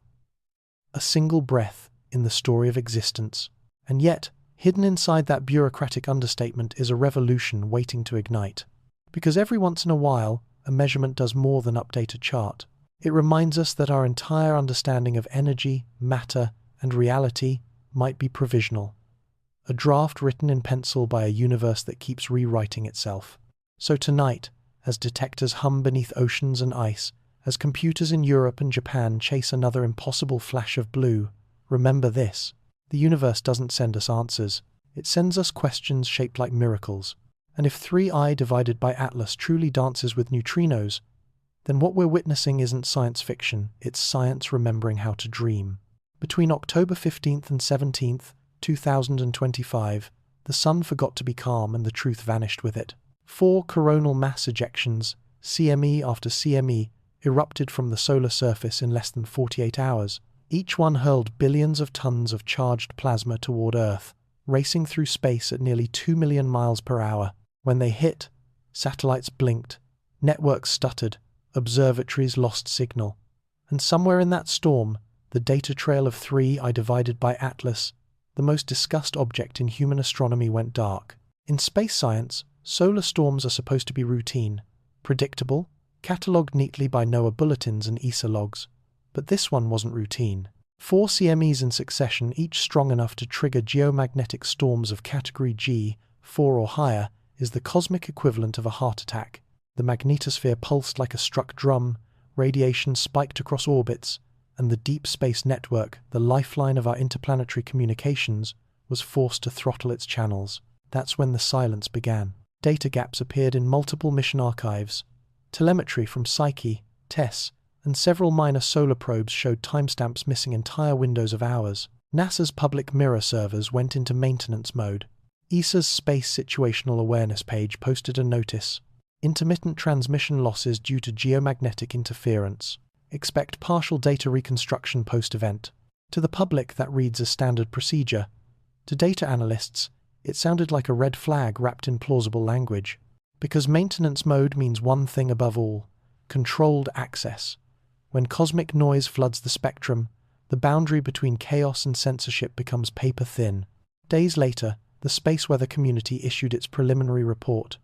A single breath in the story of existence. And yet, hidden inside that bureaucratic understatement is a revolution waiting to ignite. Because every once in a while, a measurement does more than update a chart. It reminds us that our entire understanding of energy, matter, and reality might be provisional. A draft written in pencil by a universe that keeps rewriting itself. So tonight, as detectors hum beneath oceans and ice, as computers in Europe and Japan chase another impossible flash of blue, remember this. The universe doesn't send us answers. It sends us questions shaped like miracles. And if 3I divided by Atlas truly dances with neutrinos, then what we're witnessing isn't science fiction, it's science remembering how to dream. Between October 15th and 17th, 2025, the sun forgot to be calm and the truth vanished with it. 4 coronal mass ejections, CME after CME, erupted from the solar surface in less than 48 hours. Each one hurled billions of tons of charged plasma toward Earth, racing through space at nearly 2 million miles per hour. When they hit, satellites blinked, networks stuttered, observatories lost signal. And somewhere in that storm, the data trail of 3I divided by Atlas, the most discussed object in human astronomy, went dark. In space science, solar storms are supposed to be routine, predictable, catalogued neatly by NOAA bulletins and ESA logs. But this one wasn't routine. 4 CMEs in succession, each strong enough to trigger geomagnetic storms of category G, 4 or higher, is the cosmic equivalent of a heart attack. The magnetosphere pulsed like a struck drum, radiation spiked across orbits, and the deep space network, the lifeline of our interplanetary communications, was forced to throttle its channels. That's when the silence began. Data gaps appeared in multiple mission archives. Telemetry from Psyche, TESS, and several minor solar probes showed timestamps missing entire windows of hours. NASA's public mirror servers went into maintenance mode. ESA's Space Situational Awareness page posted a notice: intermittent transmission losses due to geomagnetic interference. Expect partial data reconstruction post-event. To the public, that reads as standard procedure. To data analysts, it sounded like a red flag wrapped in plausible language. Because maintenance mode means one thing above all: controlled access. When cosmic noise floods the spectrum, the boundary between chaos and censorship becomes paper-thin. Days later, the space weather community issued its preliminary report.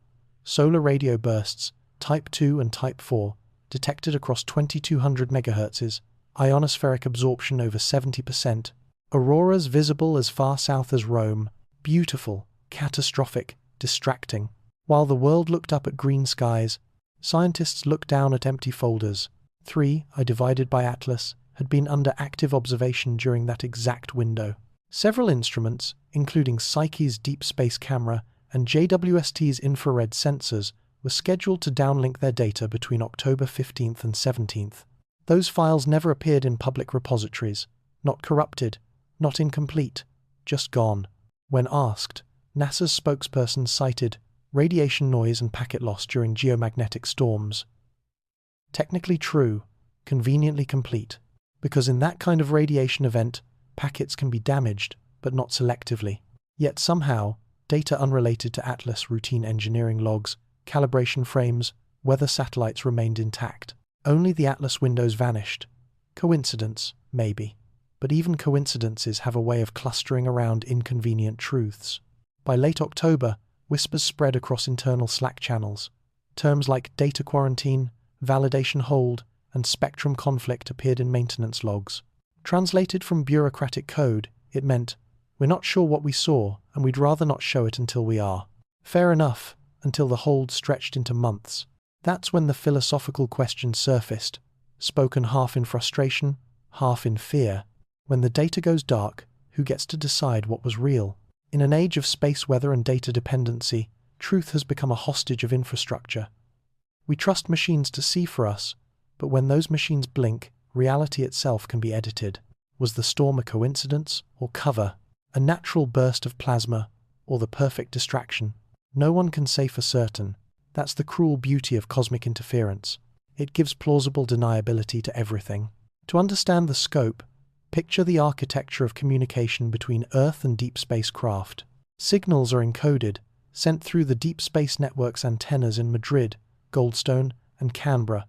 Solar radio bursts, Type 2 and Type 4, detected across 2200 MHz, ionospheric absorption over 70%, auroras visible as far south as Rome, beautiful, catastrophic, distracting. While the world looked up at green skies, scientists looked down at empty folders. 3I divided by Atlas had been under active observation during that exact window. Several instruments, including Psyche's deep space camera and JWST's infrared sensors, were scheduled to downlink their data between October 15th and 17th. Those files never appeared in public repositories, not corrupted, not incomplete, just gone. When asked, NASA's spokesperson cited radiation noise and packet loss during geomagnetic storms. Technically true, conveniently complete, because in that kind of radiation event, packets can be damaged, but not selectively. Yet somehow, data unrelated to Atlas routine engineering logs, calibration frames, weather satellites remained intact. Only the Atlas windows vanished. Coincidence, maybe. But even coincidences have a way of clustering around inconvenient truths. By late October, whispers spread across internal Slack channels. Terms like data quarantine, validation hold, and spectrum conflict appeared in maintenance logs. Translated from bureaucratic code, it meant, we're not sure what we saw, and we'd rather not show it until we are. Fair enough, until the hold stretched into months. That's when the philosophical question surfaced, spoken half in frustration, half in fear. When the data goes dark, who gets to decide what was real? In an age of space weather and data dependency, truth has become a hostage of infrastructure. We trust machines to see for us, but when those machines blink, reality itself can be edited. Was the storm a coincidence or cover? A natural burst of plasma or the perfect distraction? No one can say for certain. That's the cruel beauty of cosmic interference. It gives plausible deniability to everything. To understand the scope, picture the architecture of communication between Earth and deep space craft. Signals are encoded, sent through the deep space network's antennas in Madrid, Goldstone, and Canberra,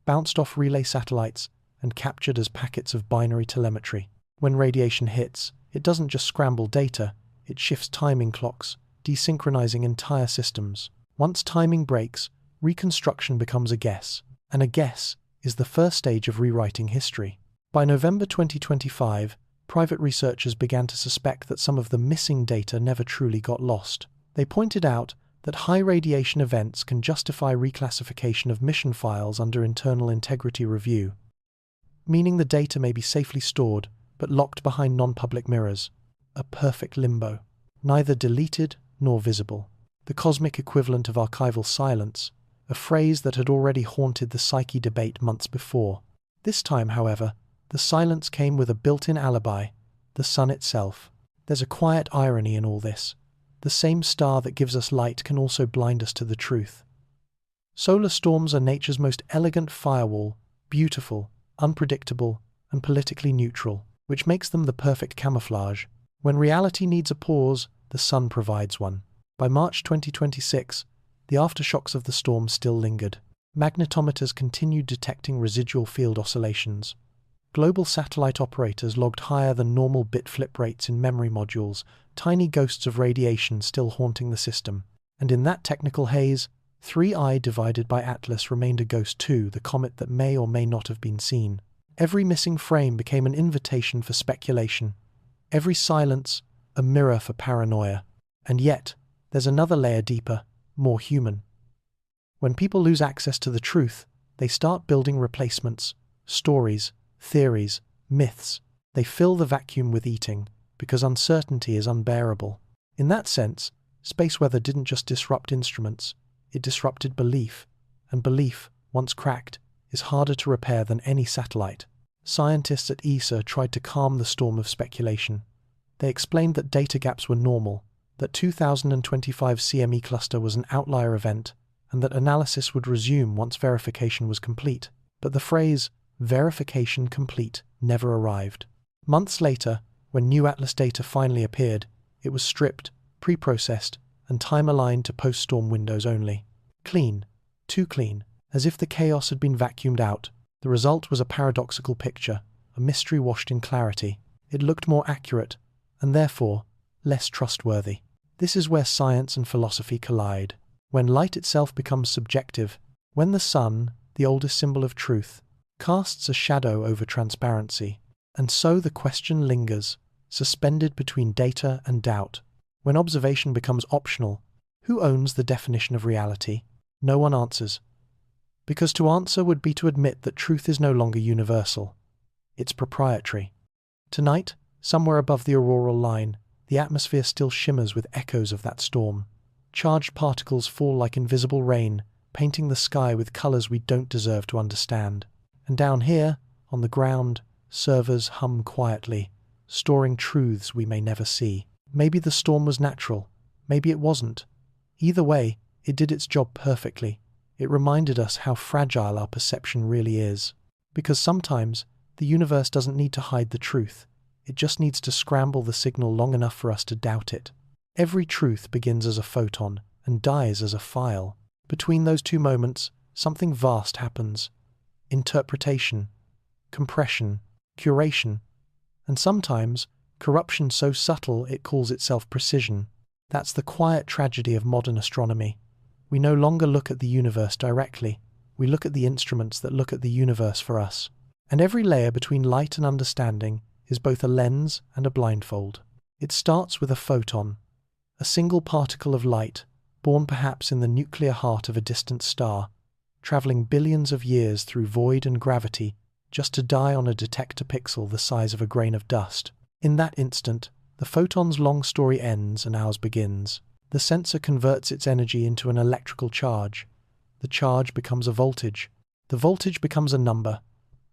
bounced off relay satellites, and captured as packets of binary telemetry. When radiation hits, it doesn't just scramble data, it shifts timing clocks, desynchronizing entire systems. Once timing breaks, reconstruction becomes a guess, and a guess is the first stage of rewriting history. By November 2025, private researchers began to suspect that some of the missing data never truly got lost. They pointed out that high radiation events can justify reclassification of mission files under internal integrity review, meaning the data may be safely stored, but locked behind non-public mirrors. A perfect limbo. Neither deleted nor visible. the cosmic equivalent of archival silence, a phrase that had already haunted the psyche debate months before. This time, however, the silence came with a built-in alibi, the sun itself. There's a quiet irony in all this. The same star that gives us light can also blind us to the truth. Solar storms are nature's most elegant firewall, beautiful, unpredictable, and politically neutral, which makes them the perfect camouflage. When reality needs a pause, the sun provides one. By March 2026, the aftershocks of the storm still lingered. Magnetometers continued detecting residual field oscillations. Global satellite operators logged higher than normal bit flip rates in memory modules, tiny ghosts of radiation still haunting the system. And in that technical haze, 3I divided by Atlas remained a ghost too, the comet that may or may not have been seen. Every missing frame became an invitation for speculation. Every silence, a mirror for paranoia. And yet, there's another layer deeper, more human. When people lose access to the truth, they start building replacements, stories, theories, myths. They fill the vacuum with eating, because uncertainty is unbearable. In that sense, space weather didn't just disrupt instruments, it disrupted belief, and belief, once cracked, is harder to repair than any satellite. Scientists at ESA tried to calm the storm of speculation. They explained that data gaps were normal, that 2025 CME cluster was an outlier event, and that analysis would resume once verification was complete. But the phrase, verification complete, never arrived. Months later, when new Atlas data finally appeared, it was stripped, pre-processed, and time-aligned to post-storm windows only. Clean. Too clean. As if the chaos had been vacuumed out. The result was a paradoxical picture, a mystery washed in clarity. It looked more accurate, and therefore, less trustworthy. This is where science and philosophy collide. When light itself becomes subjective, when the sun, the oldest symbol of truth, casts a shadow over transparency, and so the question lingers, suspended between data and doubt. When observation becomes optional, who owns the definition of reality? No one answers. Because to answer would be to admit that truth is no longer universal. It's proprietary. Tonight, somewhere above the auroral line, the atmosphere still shimmers with echoes of that storm. Charged particles fall like invisible rain, painting the sky with colors we don't deserve to understand. And down here, on the ground, servers hum quietly, storing truths we may never see. Maybe the storm was natural, maybe it wasn't. Either way, it did its job perfectly. It reminded us how fragile our perception really is. Because sometimes, the universe doesn't need to hide the truth. It just needs to scramble the signal long enough for us to doubt it. Every truth begins as a photon and dies as a file. Between those two moments, something vast happens. Interpretation, compression, curation, and sometimes, corruption so subtle it calls itself precision. That's the quiet tragedy of modern astronomy. We no longer look at the universe directly. We look at the instruments that look at the universe for us. And every layer between light and understanding is both a lens and a blindfold. It starts with a photon, a single particle of light, born perhaps in the nuclear heart of a distant star, traveling billions of years through void and gravity just to die on a detector pixel the size of a grain of dust. In that instant, the photon's long story ends and ours begins. The sensor converts its energy into an electrical charge. The charge becomes a voltage. The voltage becomes a number.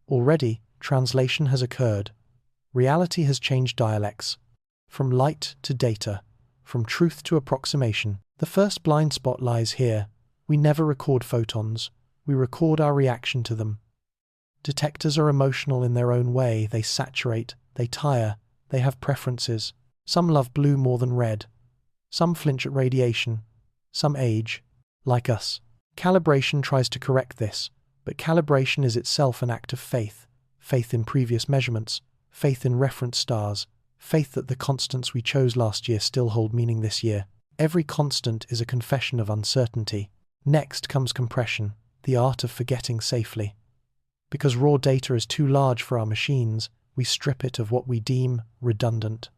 Already, translation has occurred. Reality has changed dialects. From light to data, from truth to approximation. The first blind spot lies here. We never record photons. We record our reaction to them. Detectors are emotional in their own way. They saturate, they tire, they have preferences. Some love blue more than red. Some flinch at radiation. Some age, like us. Calibration tries to correct this, but calibration is itself an act of faith. Faith in previous measurements, faith in reference stars, faith that the constants we chose last year still hold meaning this year. Every constant is a confession of uncertainty. Next comes compression, the art of forgetting safely. Because raw data is too large for our machines, we strip it of what we deem redundant.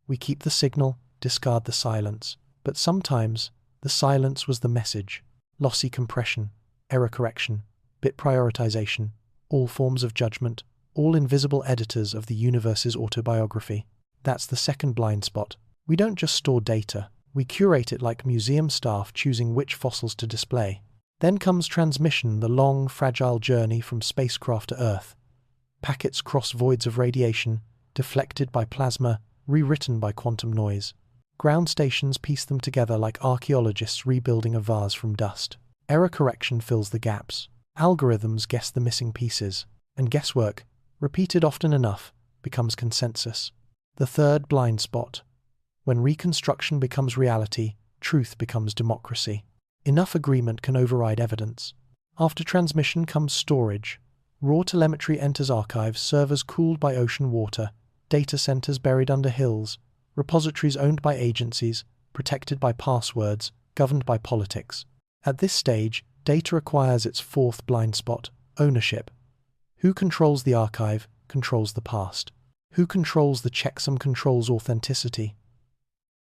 We keep the signal, discard the silence. But sometimes, the silence was the message. Lossy compression, error correction, bit prioritization, all forms of judgment, all invisible editors of the universe's autobiography. That's the second blind spot. We don't just store data, We curate it like museum staff choosing which fossils to display. Then comes transmission, the long, fragile journey from spacecraft to Earth. Packets cross voids of radiation, deflected by plasma, rewritten by quantum noise. Ground stations piece them together like archaeologists rebuilding a vase from dust. Error correction fills the gaps. Algorithms guess the missing pieces. And guesswork, repeated often enough, becomes consensus. The third blind spot. When reconstruction becomes reality, truth becomes democracy. Enough agreement can override evidence. After transmission comes storage. Raw telemetry enters archives, servers cooled by ocean water, data centers buried under hills, repositories owned by agencies, protected by passwords, governed by politics. At this stage, data acquires its fourth blind spot, ownership. Who controls the archive, controls the past. Who controls the checksum controls authenticity.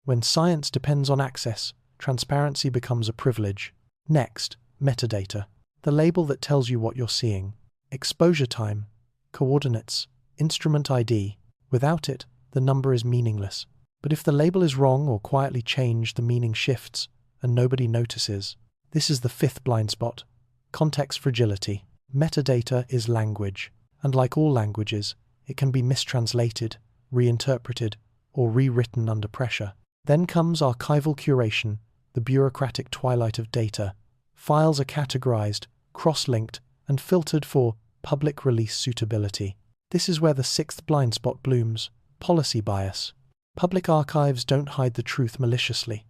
When science depends on access, transparency becomes a privilege. Next, metadata. The label that tells you what you're seeing. Exposure time, coordinates, instrument ID. Without it, the number is meaningless. But if the label is wrong or quietly changed, the meaning shifts, and nobody notices. This is the fifth blind spot. Context fragility. Metadata is language, and like all languages, it can be mistranslated, reinterpreted, or rewritten under pressure. Then comes archival curation, the bureaucratic twilight of data. Files are categorized, cross-linked, and filtered for public release suitability. This is where the sixth blind spot blooms, policy bias. Public archives don't hide the truth maliciously.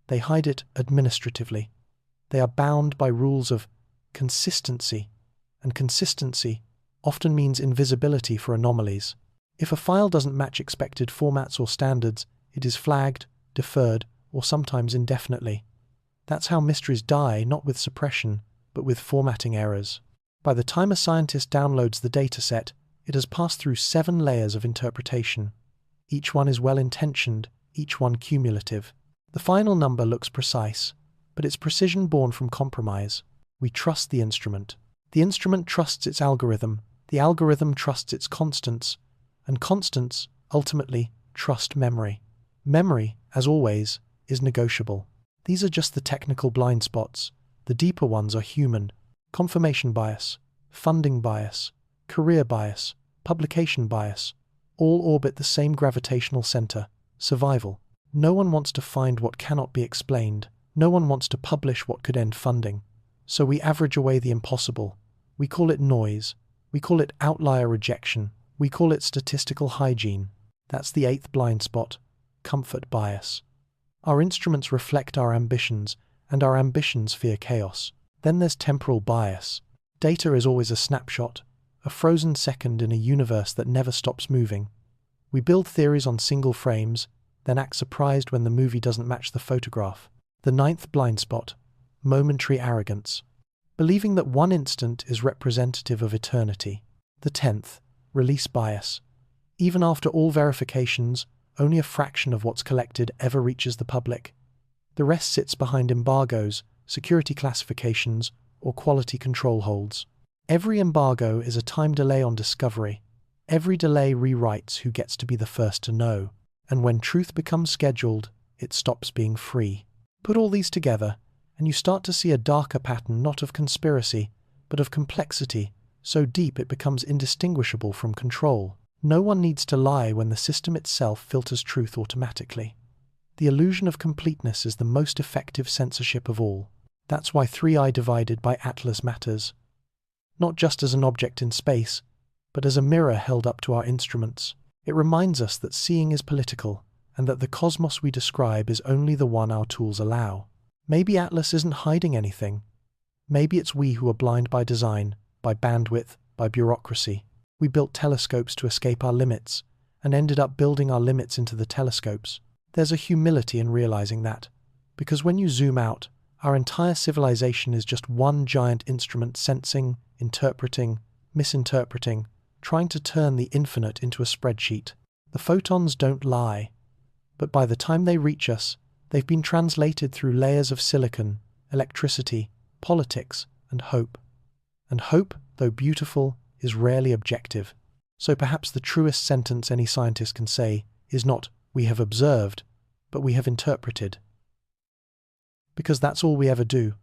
They hide it administratively. They are bound by rules of consistency, and consistency often means invisibility for anomalies. If a file doesn't match expected formats or standards, it is flagged, deferred, or sometimes indefinitely. That's how mysteries die, not with suppression, but with formatting errors. By the time a scientist downloads the dataset, it has passed through 7 layers of interpretation. Each one is well-intentioned, each one cumulative. The final number looks precise, but it's precision born from compromise. We trust the instrument. The instrument trusts its algorithm. The algorithm trusts its constants. And constants, ultimately, trust memory. Memory, as always, is negotiable. These are just the technical blind spots. The deeper ones are human. Confirmation bias, funding bias, career bias, publication bias, all orbit the same gravitational center, survival. No one wants to find what cannot be explained. No one wants to publish what could end funding. So we average away the impossible. We call it noise. We call it outlier rejection. We call it statistical hygiene. That's the 8th blind spot, comfort bias. Our instruments reflect our ambitions, and our ambitions fear chaos. Then there's temporal bias. Data is always a snapshot, a frozen second in a universe that never stops moving. We build theories on single frames, then act surprised when the movie doesn't match the photograph. The 9th blind spot, momentary arrogance. Believing that one instant is representative of eternity. The 10th, release bias. Even after all verifications, only a fraction of what's collected ever reaches the public. The rest sits behind embargoes, security classifications, or quality control holds. Every embargo is a time delay on discovery. Every delay rewrites who gets to be the first to know. And when truth becomes scheduled, it stops being free. Put all these together, and you start to see a darker pattern not of conspiracy, but of complexity, so deep it becomes indistinguishable from control. No one needs to lie when the system itself filters truth automatically. The illusion of completeness is the most effective censorship of all. That's why 3i divided by Atlas matters. Not just as an object in space, but as a mirror held up to our instruments. It reminds us that seeing is political, and that the cosmos we describe is only the one our tools allow. Maybe Atlas isn't hiding anything. Maybe it's we who are blind by design, by bandwidth, by bureaucracy. We built telescopes to escape our limits, and ended up building our limits into the telescopes. There's a humility in realizing that, because when you zoom out, our entire civilization is just one giant instrument sensing, interpreting, misinterpreting, trying to turn the infinite into a spreadsheet. The photons don't lie, but by the time they reach us, they've been translated through layers of silicon, electricity, politics, and hope. And hope, though beautiful, is rarely objective. So perhaps the truest sentence any scientist can say is not, "we have observed," but "we have interpreted." because that's all we ever do.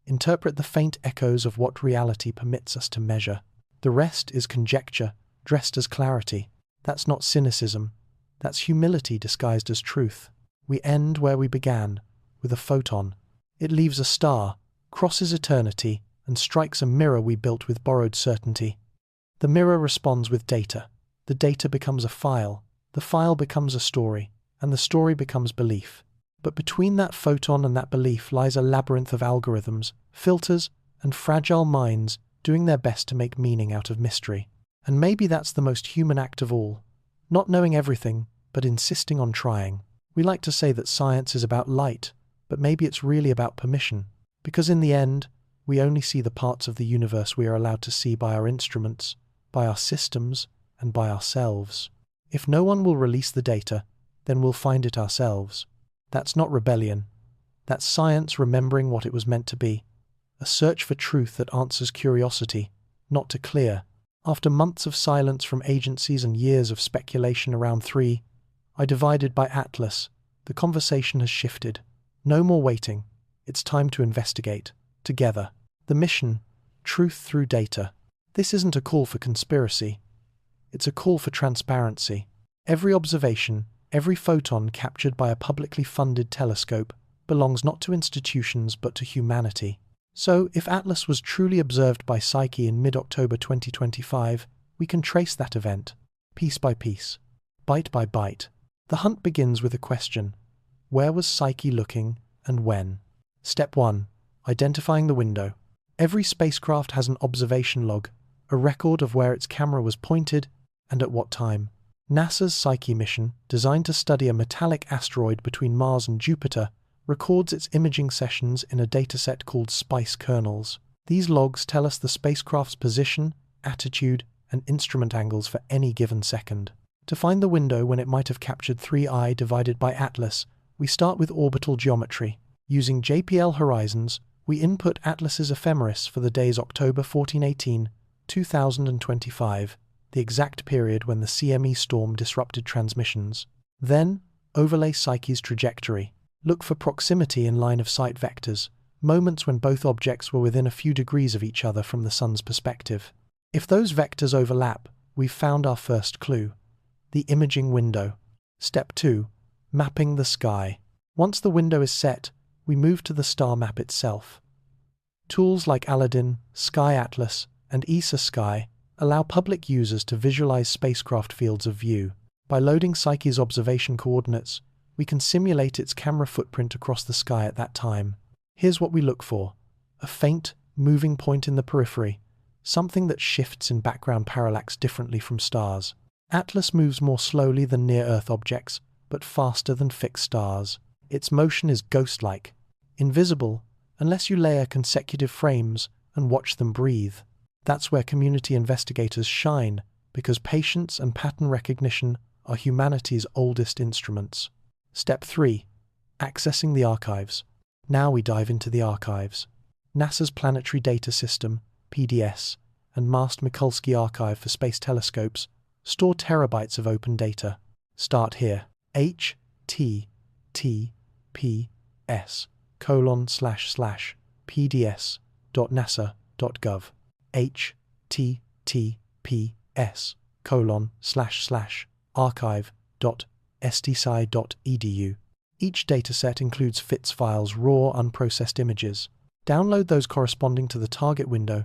Interpret the faint echoes of what reality permits us to measure. The rest is conjecture, dressed as clarity. That's not cynicism. That's humility disguised as truth. We end where we began, with a photon. It leaves a star, crosses eternity, and strikes a mirror we built with borrowed certainty. The mirror responds with data. The data becomes a file. The file becomes a story, and the story becomes belief. But between that photon and that belief lies a labyrinth of algorithms, filters, and fragile minds doing their best to make meaning out of mystery. And maybe that's the most human act of all. Not knowing everything, but insisting on trying. We like to say that science is about light, but maybe it's really about permission. Because in the end, we only see the parts of the universe we are allowed to see by our instruments, by our systems, and by ourselves. If no one will release the data, then we'll find it ourselves. That's not rebellion. That's science remembering what it was meant to be. A search for truth that answers curiosity, not to clear. After months of silence from agencies and years of speculation around 3, I divided by Atlas. The conversation has shifted. No more waiting. It's time to investigate. Together. The mission, truth through data. This isn't a call for conspiracy. It's a call for transparency. Every observation, every photon captured by a publicly funded telescope belongs not to institutions but to humanity. So, if Atlas was truly observed by Psyche in mid-October 2025, we can trace that event, piece by piece, bite by bite. The hunt begins with a question. Where was Psyche looking, and when? Step 1. Identifying the window. Every spacecraft has an observation log, a record of where its camera was pointed and at what time. NASA's Psyche mission, designed to study a metallic asteroid between Mars and Jupiter, records its imaging sessions in a dataset called SPICE kernels. These logs tell us the spacecraft's position, attitude, and instrument angles for any given second. To find the window when it might have captured 3i divided by Atlas, we start with orbital geometry. Using JPL horizons, we input Atlas's ephemeris for the days October 1418, 2025, the exact period when the CME storm disrupted transmissions. Then, overlay Psyche's trajectory. Look for proximity in line-of-sight vectors, moments when both objects were within a few degrees of each other from the sun's perspective. If those vectors overlap, we've found our first clue. The imaging window. Step 2. Mapping the sky. Once the window is set, we move to the star map itself. Tools like Aladdin, Sky Atlas, and ESA Sky allow public users to visualize spacecraft fields of view. By loading Psyche's observation coordinates, we can simulate its camera footprint across the sky at that time. Here's what we look for. A faint, moving point in the periphery, something that shifts in background parallax differently from stars. Atlas moves more slowly than near-Earth objects, but faster than fixed stars. Its motion is ghost-like, invisible, unless you layer consecutive frames and watch them breathe. That's where community investigators shine, because patience and pattern recognition are humanity's oldest instruments. Step 3. Accessing the archives. Now we dive into the archives. NASA's Planetary Data System, PDS, and Mast-Mikulski Archive for Space Telescopes store terabytes of open data. Start here. https://pds.nasa.gov https://archive.stsci.edu. Each dataset includes FITS files, raw, unprocessed images. Download those corresponding to the target window,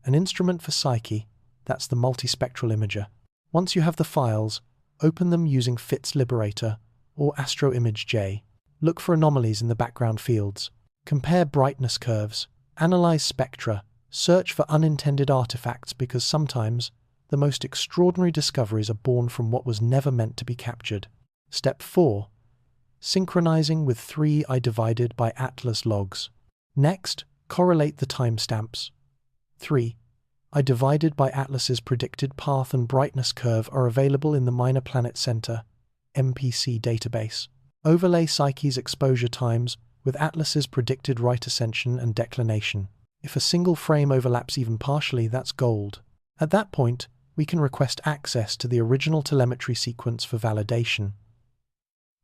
an instrument for Psyche, that's the multispectral imager. Once you have the files, open them using FITS Liberator or AstroImage-J. Look for anomalies in the background fields. Compare brightness curves. Analyze spectra. Search for unintended artifacts because sometimes the most extraordinary discoveries are born from what was never meant to be captured. Step 4. Synchronizing with 3i divided by Atlas logs. Next, correlate the timestamps. 3i divided by Atlas's predicted path and brightness curve are available in the Minor Planet Center (MPC) database. Overlay Psyche's exposure times with Atlas's predicted right ascension and declination. If a single frame overlaps even partially, that's gold. At that point, we can request access to the original telemetry sequence for validation.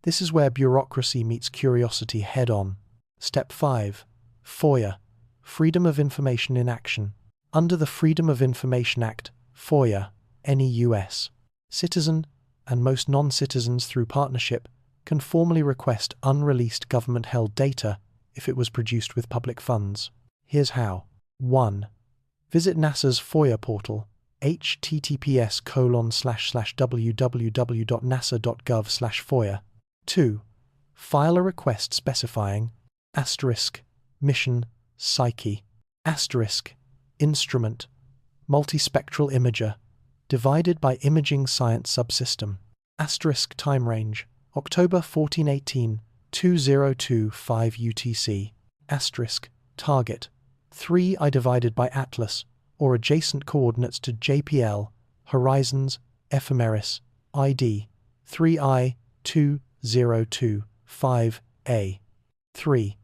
This is where bureaucracy meets curiosity head-on. Step 5. FOIA. Freedom of Information in Action. Under the Freedom of Information Act, FOIA, any U.S. citizen, and most non-citizens through partnership, can formally request unreleased government-held data if it was produced with public funds. Here's how. 1. Visit NASA's FOIA portal, https://www.nasa.gov/FOIA. 2. File a request specifying *, Psyche, * Instrument, Multispectral Imager, divided by Imaging Science Subsystem, * Time Range, October 1418, 2025 UTC, * Target, 3i divided by Atlas, or adjacent coordinates to JPL, Horizons, Ephemeris, ID, 3i, 2025a. 3.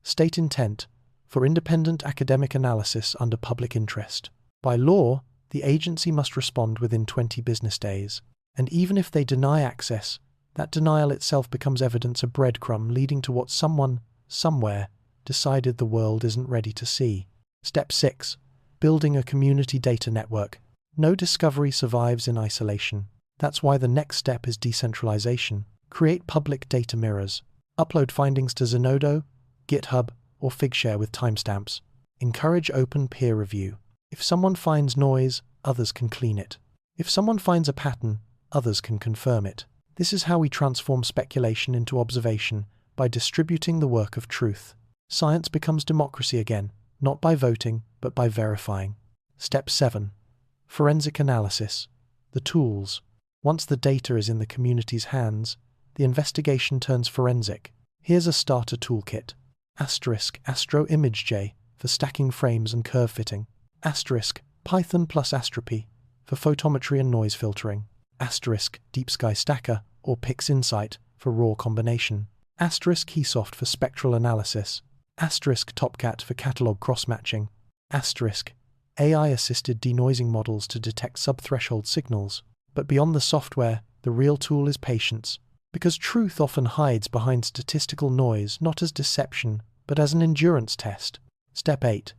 State intent, for independent academic analysis under public interest. By law, the agency must respond within 20 business days, and even if they deny access, that denial itself becomes evidence, a breadcrumb leading to what someone, somewhere, decided the world isn't ready to see. Step 6. Building a community data network. No discovery survives in isolation. That's why the next step is decentralization. Create public data mirrors. Upload findings to Zenodo, GitHub, or Figshare with timestamps. Encourage open peer review. If someone finds noise, others can clean it. If someone finds a pattern, others can confirm it. This is how we transform speculation into observation, by distributing the work of truth. Science becomes democracy again, not by voting, but by verifying. Step 7. Forensic analysis. The tools. Once the data is in the community's hands, the investigation turns forensic. Here's a starter toolkit. Astro ImageJ for stacking frames and curve fitting. Python plus Astropy for photometry and noise filtering. Deep Sky Stacker or PixInsight for raw combination. Keysoft for spectral analysis. Topcat for catalog cross-matching. AI-assisted denoising models to detect subthreshold signals. But beyond the software, the real tool is patience. Because truth often hides behind statistical noise, not as deception, but as an endurance test. Step 8.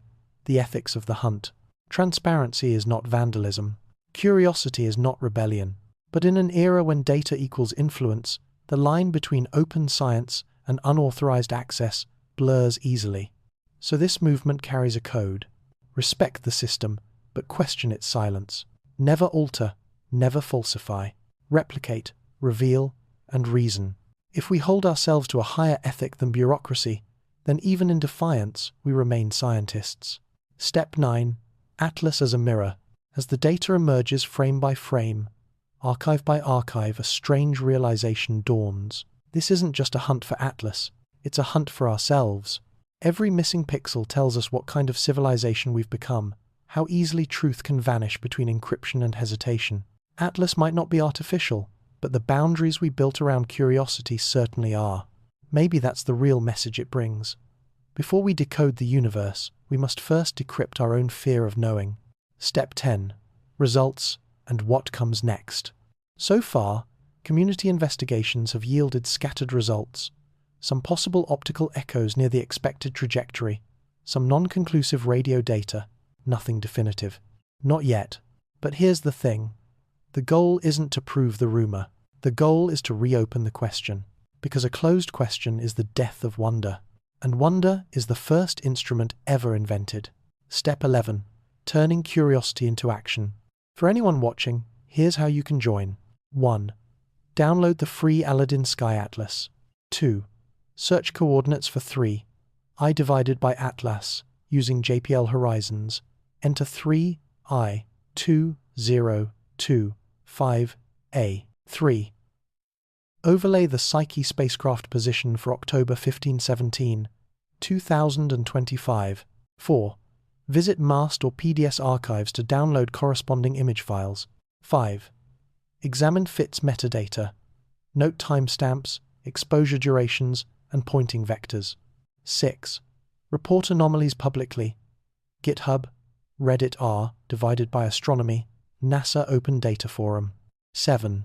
The ethics of the hunt. Transparency is not vandalism. Curiosity is not rebellion. But in an era when data equals influence, the line between open science and unauthorized access blurs easily. So this movement carries a code. Respect the system, but question its silence. Never alter, never falsify. Replicate, reveal, and reason. If we hold ourselves to a higher ethic than bureaucracy, then even in defiance, we remain scientists. Step 9. Atlas as a mirror. As the data emerges frame by frame, archive by archive, a strange realization dawns. This isn't just a hunt for Atlas, it's a hunt for ourselves. Every missing pixel tells us what kind of civilization we've become, how easily truth can vanish between encryption and hesitation. Atlas might not be artificial, but the boundaries we built around curiosity certainly are. Maybe that's the real message it brings. Before we decode the universe, we must first decrypt our own fear of knowing. Step 10. Results and what comes next. So far, community investigations have yielded scattered results. Some possible optical echoes near the expected trajectory, some non-conclusive radio data, nothing definitive. Not yet. But here's the thing. The goal isn't to prove the rumor. The goal is to reopen the question. Because a closed question is the death of wonder. And wonder is the first instrument ever invented. Step 11. Turning curiosity into action. For anyone watching, here's how you can join. 1. Download the free Aladdin Sky Atlas. 2. Search coordinates for 3i divided by Atlas using JPL Horizons. Enter 3i 2025a. 3. Overlay the Psyche spacecraft position for October 1517, 2025. 4. Visit MAST or PDS archives to download corresponding image files. 5. Examine FITS metadata. Note timestamps, exposure durations, and pointing vectors. 6. Report anomalies publicly. GitHub, Reddit r divided by astronomy, NASA Open Data Forum. 7.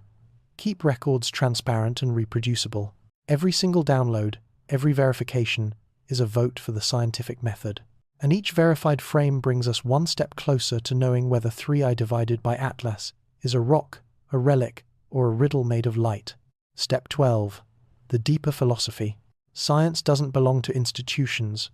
Keep records transparent and reproducible. Every single download, every verification, is a vote for the scientific method. And each verified frame brings us one step closer to knowing whether 3i divided by Atlas is a rock, a relic, or a riddle made of light. Step 12. The deeper philosophy. Science doesn't belong to institutions.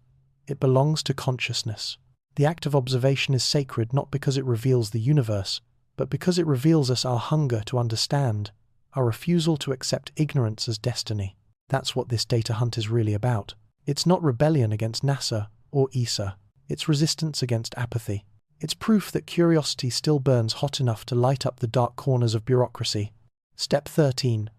It belongs to consciousness. The act of observation is sacred not because it reveals the universe, but because it reveals us our hunger to understand, our refusal to accept ignorance as destiny. That's what this data hunt is really about. It's not rebellion against NASA or ESA. It's resistance against apathy. It's proof that curiosity still burns hot enough to light up the dark corners of bureaucracy. Step 13.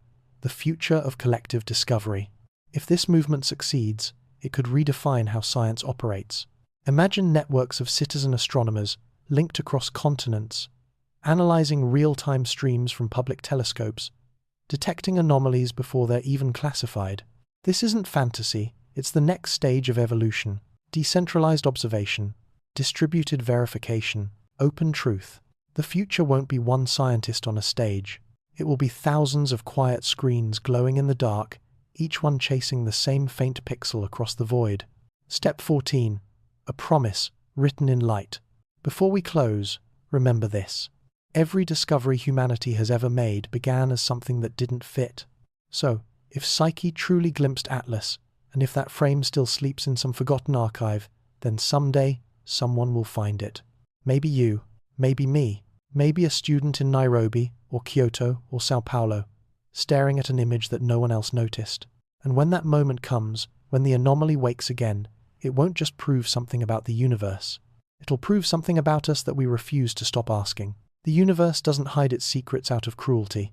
The future of collective discovery. If this movement succeeds, it could redefine how science operates. Imagine networks of citizen astronomers linked across continents, analyzing real-time streams from public telescopes, detecting anomalies before they're even classified. This isn't fantasy, it's the next stage of evolution. Decentralized observation, distributed verification, open truth. The future won't be one scientist on a stage. It will be thousands of quiet screens glowing in the dark, each one chasing the same faint pixel across the void. Step 14. A promise written in light. Before we close, remember this. Every discovery humanity has ever made began as something that didn't fit. So, if Psyche truly glimpsed Atlas, and if that frame still sleeps in some forgotten archive, then someday, someone will find it. Maybe you, maybe me, maybe a student in Nairobi, or Kyoto, or Sao Paulo, staring at an image that no one else noticed. And when that moment comes, when the anomaly wakes again, it won't just prove something about the universe. It'll prove something about us that we refuse to stop asking. The universe doesn't hide its secrets out of cruelty.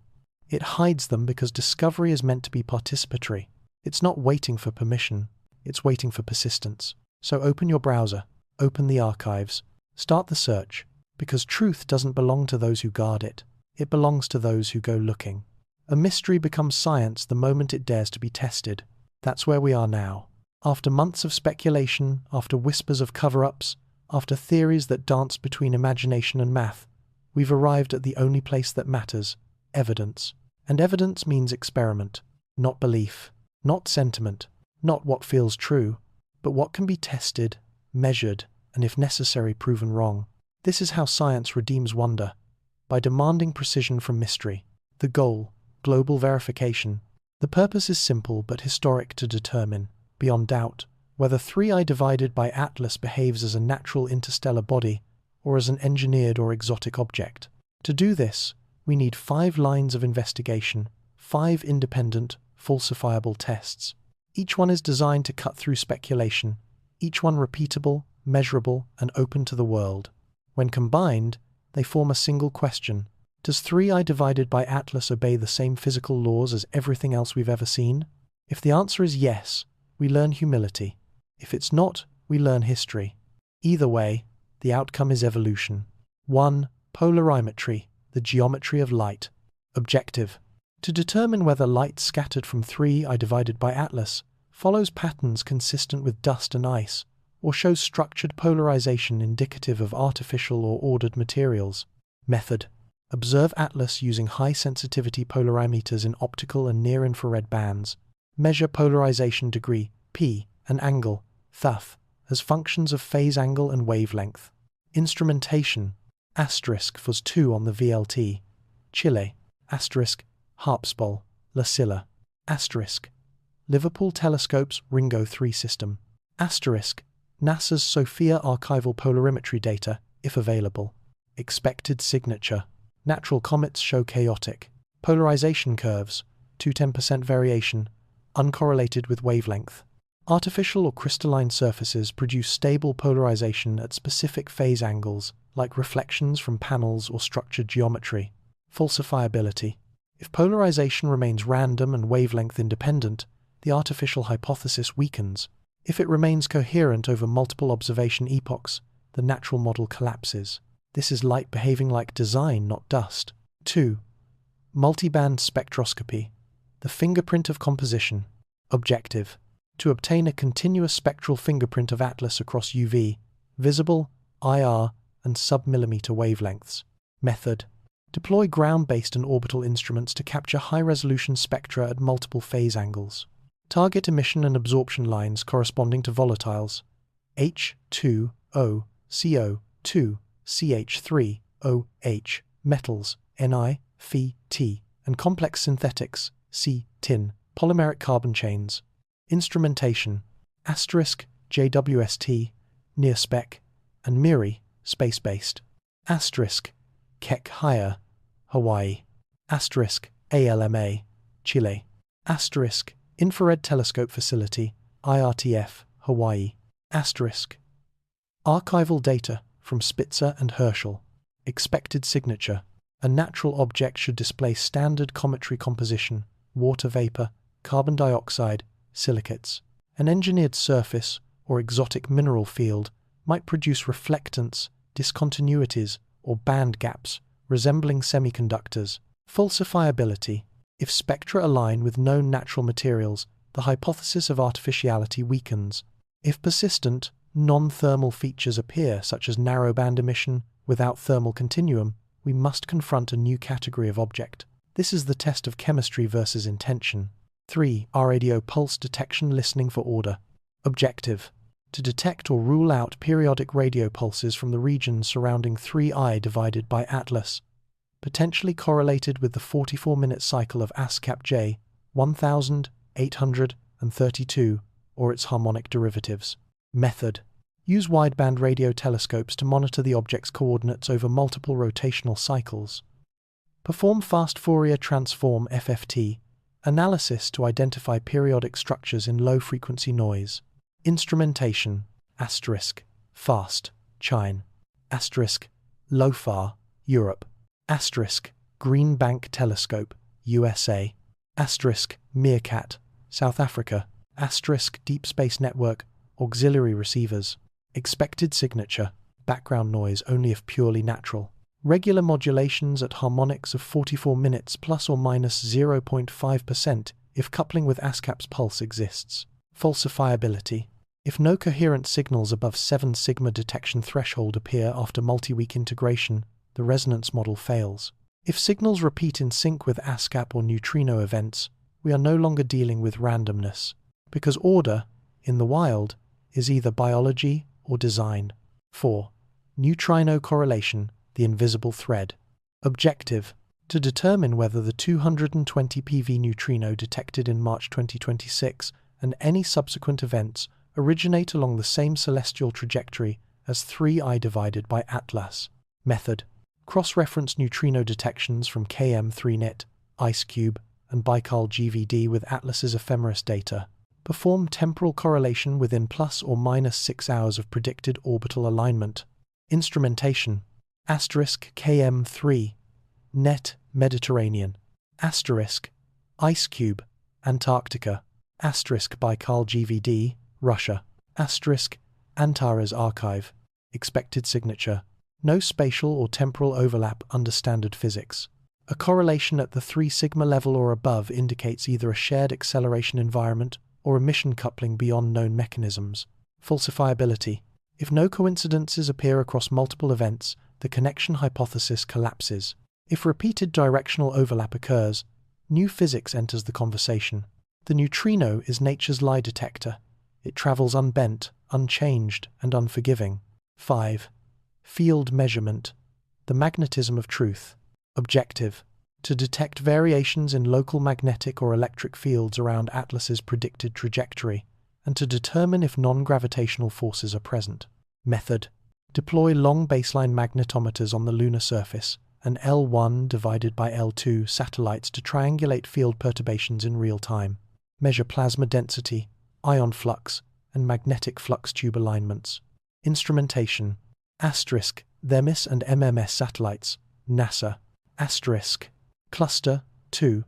It hides them because discovery is meant to be participatory. It's not waiting for permission, it's waiting for persistence. So open your browser, open the archives, start the search, because truth doesn't belong to those who guard it. It belongs to those who go looking. A mystery becomes science the moment it dares to be tested. That's where we are now. After months of speculation, after whispers of cover-ups, after theories that dance between imagination and math, we've arrived at the only place that matters, evidence. And evidence means experiment, not belief, not sentiment, not what feels true, but what can be tested, measured, and if necessary proven wrong. This is how science redeems wonder, by demanding precision from mystery. The goal, global verification. The purpose is simple but historic to determine, beyond doubt, whether 3i divided by Atlas behaves as a natural interstellar body or as an engineered or exotic object. To do this, we need 5 lines of investigation, 5 independent, falsifiable tests. Each one is designed to cut through speculation, each one repeatable, measurable, and open to the world. When combined, they form a single question. Does 3i divided by Atlas obey the same physical laws as everything else we've ever seen? If the answer is yes, we learn humility. If it's not, we learn history. Either way, the outcome is evolution. 1. Polarimetry, the geometry of light. Objective. To determine whether light scattered from 3i divided by Atlas follows patterns consistent with dust and ice, or shows structured polarization indicative of artificial or ordered materials. Method. Observe Atlas using high-sensitivity polarimeters in optical and near-infrared bands. Measure polarization degree, p, and angle, thuf, as functions of phase angle and wavelength. Instrumentation. Asterisk FUS 2 on the VLT. Chile. Asterisk Harpspoll, La Silla. Asterisk Liverpool Telescope's Ringo 3 system. Asterisk NASA's SOFIA archival polarimetry data, if available. Expected signature. Natural comets show chaotic. Polarization curves, 2–10% variation, uncorrelated with wavelength. Artificial or crystalline surfaces produce stable polarization at specific phase angles, like reflections from panels or structured geometry. Falsifiability. If polarization remains random and wavelength independent, the artificial hypothesis weakens. If it remains coherent over multiple observation epochs, the natural model collapses. This is light behaving like design, not dust. 2. Multiband spectroscopy, the fingerprint of composition. Objective. To obtain a continuous spectral fingerprint of Atlas across UV, visible, IR, and sub-millimeter wavelengths. Method. Deploy ground-based and orbital instruments to capture high-resolution spectra at multiple phase angles. Target emission and absorption lines corresponding to volatiles H2O, CO2, CH3OH, metals Ni, Fe, T, and complex synthetics C, tin, polymeric carbon chains. Instrumentation Asterisk, JWST, near spec, and MIRI, space-based. Asterisk, Keck Higher, Hawaii. Asterisk, ALMA, Chile. Asterisk, Infrared Telescope Facility, IRTF, Hawaii. Asterisk. Archival data from Spitzer and Herschel. Expected signature. A natural object should display standard cometary composition, water vapor, carbon dioxide, silicates. An engineered surface or exotic mineral field might produce reflectance, discontinuities, or band gaps resembling semiconductors. Falsifiability. If spectra align with known natural materials, the hypothesis of artificiality weakens. If persistent, non-thermal features appear, such as narrowband emission without thermal continuum, we must confront a new category of object. This is the test of chemistry versus intention. 3. Radio pulse detection, listening for order. Objective. To detect or rule out periodic radio pulses from the regions surrounding 3I divided by Atlas, potentially correlated with the 44-minute cycle of ASCAP J 1832 or its harmonic derivatives. Method. Use wideband radio telescopes to monitor the object's coordinates over multiple rotational cycles. Perform fast Fourier transform FFT analysis to identify periodic structures in low-frequency noise. Instrumentation asterisk, fast, China, asterisk, LOFAR, Europe, asterisk, Green Bank Telescope, USA, asterisk, Meerkat, South Africa, asterisk, Deep Space Network, auxiliary receivers. Expected signature, background noise only if purely natural. Regular modulations at harmonics of 44 minutes plus or minus 0.5% if coupling with ASCAP's pulse exists. Falsifiability. If no coherent signals above 7 sigma detection threshold appear after multi-week integration, the resonance model fails. If signals repeat in sync with ASCAP or neutrino events, we are no longer dealing with randomness, because order, in the wild, is either biology or design. 4. Neutrino correlation, the invisible thread. Objective. To determine whether the 220 PV neutrino detected in March 2026 and any subsequent events originate along the same celestial trajectory as 3I divided by Atlas. Method. Cross-reference neutrino detections from KM3NIT, IceCube, and Baikal GVD with Atlas's ephemeris data. Perform temporal correlation within plus or minus 6 hours of predicted orbital alignment. Instrumentation. Asterisk KM3, NET, Mediterranean. Asterisk, IceCube, Antarctica. Asterisk Baikal GVD, Russia. Asterisk, Antares Archive. Expected signature. No spatial or temporal overlap under standard physics. A correlation at the 3 sigma level or above indicates either a shared acceleration environment or emission coupling beyond known mechanisms. Falsifiability. If no coincidences appear across multiple events, the connection hypothesis collapses. If repeated directional overlap occurs, new physics enters the conversation. The neutrino is nature's lie detector. It travels unbent, unchanged, and unforgiving. 5. Field measurement. The magnetism of truth. Objective. To detect variations in local magnetic or electric fields around Atlas's predicted trajectory, and to determine if non-gravitational forces are present. Method. Deploy long baseline magnetometers on the lunar surface and L1 divided by L2 satellites to triangulate field perturbations in real time. Measure plasma density, ion flux, and magnetic flux tube alignments. Instrumentation. Asterisk, THEMIS and MMS satellites, NASA. Asterisk, Cluster 2,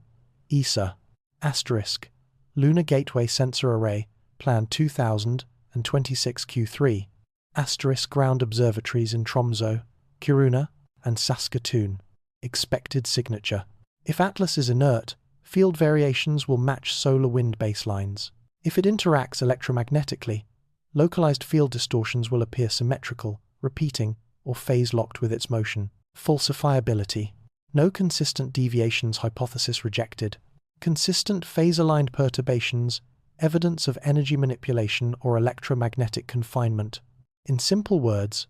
ESA. Asterisk, Lunar Gateway Sensor Array, Plan 2026 Q3. Asterisk, ground observatories in Tromsø, Kiruna, and Saskatoon. Expected signature. If Atlas is inert, field variations will match solar wind baselines. If it interacts electromagnetically, localized field distortions will appear symmetrical, repeating, or phase-locked with its motion. Falsifiability. No consistent deviations hypothesis rejected. Consistent phase-aligned perturbations, evidence of energy manipulation or electromagnetic confinement. In simple words,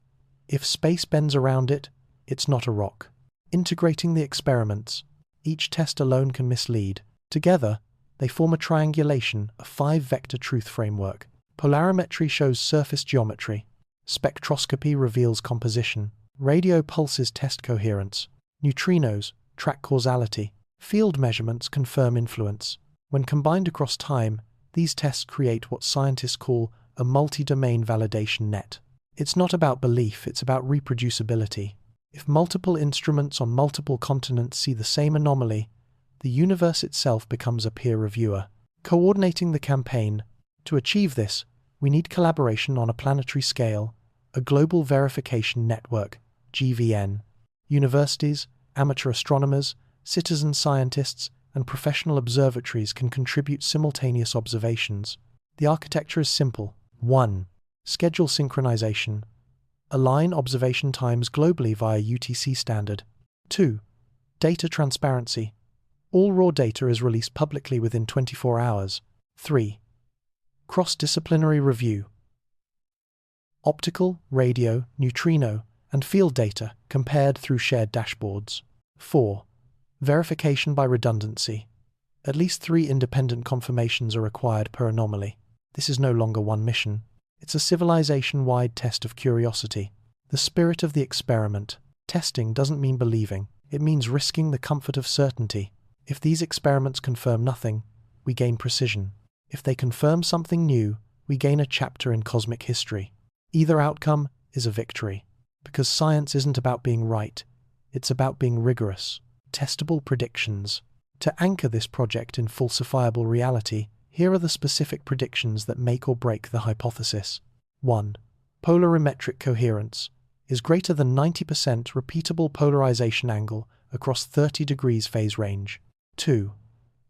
if space bends around it, it's not a rock. Integrating the experiments, each test alone can mislead. Together, they form a triangulation, a 5-vector truth framework. Polarimetry shows surface geometry. Spectroscopy reveals composition. Radio pulses test coherence. Neutrinos track causality. Field measurements confirm influence. When combined across time, these tests create what scientists call a multi-domain validation net. It's not about belief, it's about reproducibility. If multiple instruments on multiple continents see the same anomaly, the universe itself becomes a peer reviewer. Coordinating the campaign. To achieve this, we need collaboration on a planetary scale, a global verification network, GVN. Universities, amateur astronomers, citizen scientists, and professional observatories can contribute simultaneous observations. The architecture is simple. 1. Schedule synchronization. Align observation times globally via UTC standard. 2. Data transparency. All raw data is released publicly within 24 hours. 3. Cross-disciplinary review. Optical, radio, neutrino, and field data compared through shared dashboards. 4. Verification by redundancy. At least 3 independent confirmations are required per anomaly. This is no longer one mission. It's a civilization-wide test of curiosity. The spirit of the experiment. Testing doesn't mean believing. It means risking the comfort of certainty. If these experiments confirm nothing, we gain precision. If they confirm something new, we gain a chapter in cosmic history. Either outcome is a victory. Because science isn't about being right, it's about being rigorous. Testable predictions. To anchor this project in falsifiable reality, here are the specific predictions that make or break the hypothesis. 1. Polarimetric coherence is greater than 90% repeatable polarization angle across 30 degrees phase range. 2.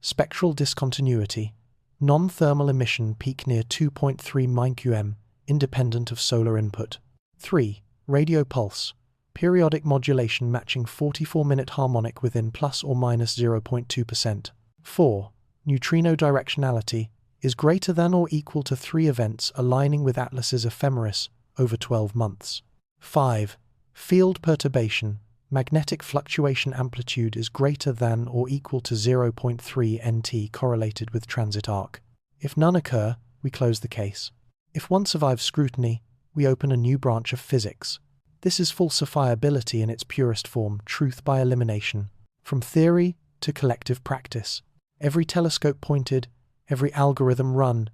Spectral discontinuity. Non-thermal emission peak near 2.3 μm, independent of solar input. 3. Radio pulse. Periodic modulation matching 44-minute harmonic within plus or minus 0.2%. 4. Neutrino directionality is greater than or equal to 3 events aligning with Atlas's ephemeris over 12 months. 5. Field perturbation. Magnetic fluctuation amplitude is greater than or equal to 0.3 nt correlated with transit arc. If none occur, we close the case. If one survives scrutiny, we open a new branch of physics. This is falsifiability in its purest form, truth by elimination. From theory to collective practice. Every telescope pointed, every algorithm run,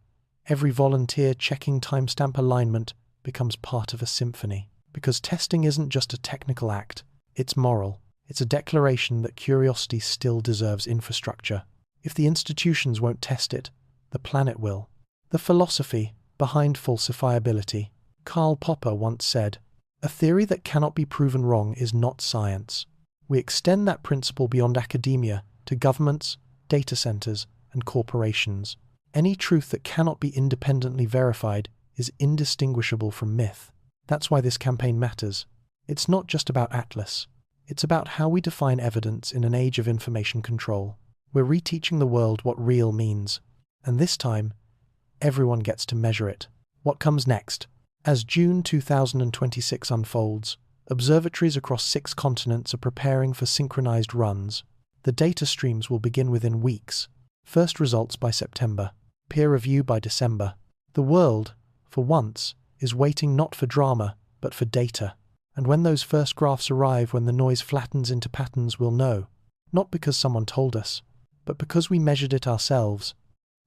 every volunteer checking timestamp alignment becomes part of a symphony. Because testing isn't just a technical act, it's moral. It's a declaration that curiosity still deserves infrastructure. If the institutions won't test it, the planet will. The philosophy behind falsifiability. Karl Popper once said, "A theory that cannot be proven wrong is not science." We extend that principle beyond academia to governments, data centers, and corporations. Any truth that cannot be independently verified is indistinguishable from myth. That's why this campaign matters. It's not just about Atlas. It's about how we define evidence in an age of information control. We're reteaching the world what real means. And this time, everyone gets to measure it. What comes next? As June 2026 unfolds, observatories across 6 continents are preparing for synchronized runs. The data streams will begin within weeks. First results by September. Peer review by December. The world, for once, is waiting not for drama, but for data. And when those first graphs arrive, when the noise flattens into patterns, we'll know. Not because someone told us, but because we measured it ourselves.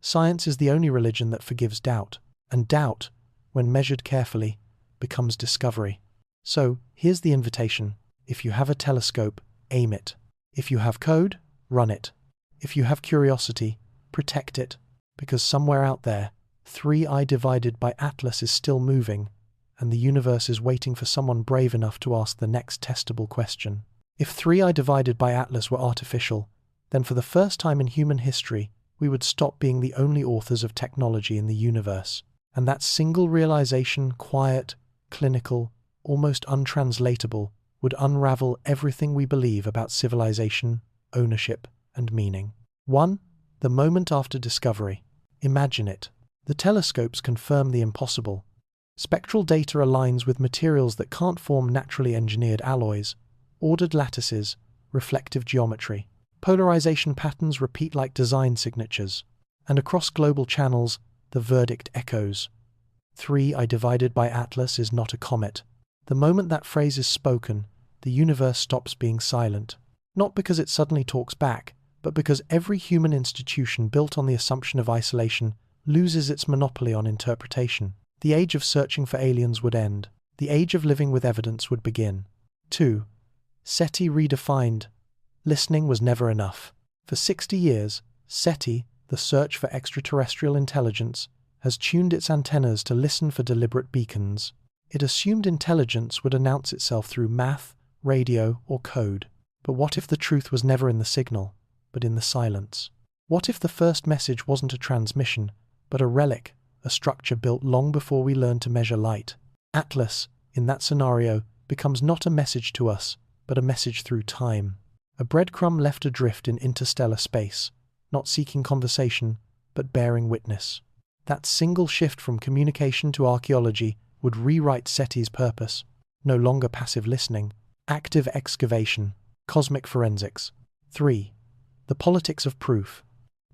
Science is the only religion that forgives doubt. And doubt, when measured carefully, becomes discovery. So, here's the invitation. If you have a telescope, aim it. If you have code, run it. If you have curiosity, protect it. Because somewhere out there, 3i divided by Atlas is still moving, and the universe is waiting for someone brave enough to ask the next testable question. If 3i divided by Atlas were artificial, then for the first time in human history, we would stop being the only authors of technology in the universe. And that single realization, quiet, clinical, almost untranslatable, would unravel everything we believe about civilization, ownership, and meaning. 1. The moment after discovery. Imagine it. The telescopes confirm the impossible. Spectral data aligns with materials that can't form naturally engineered alloys, ordered lattices, reflective geometry. Polarization patterns repeat like design signatures. And across global channels, the verdict echoes. 3I divided by Atlas is not a comet. The moment that phrase is spoken, the universe stops being silent. Not because it suddenly talks back, but because every human institution built on the assumption of isolation loses its monopoly on interpretation. The age of searching for aliens would end. The age of living with evidence would begin. 2. SETI redefined. Listening was never enough. For 60 years, SETI, the search for extraterrestrial intelligence, has tuned its antennas to listen for deliberate beacons. It assumed intelligence would announce itself through math, radio, or code. But what if the truth was never in the signal, but in the silence? What if the first message wasn't a transmission, but a relic, a structure built long before we learned to measure light? Atlas, in that scenario, becomes not a message to us, but a message through time. A breadcrumb left adrift in interstellar space, not seeking conversation, but bearing witness. That single shift from communication to archaeology would rewrite SETI's purpose. No longer passive listening, active excavation, cosmic forensics. 3. The politics of proof.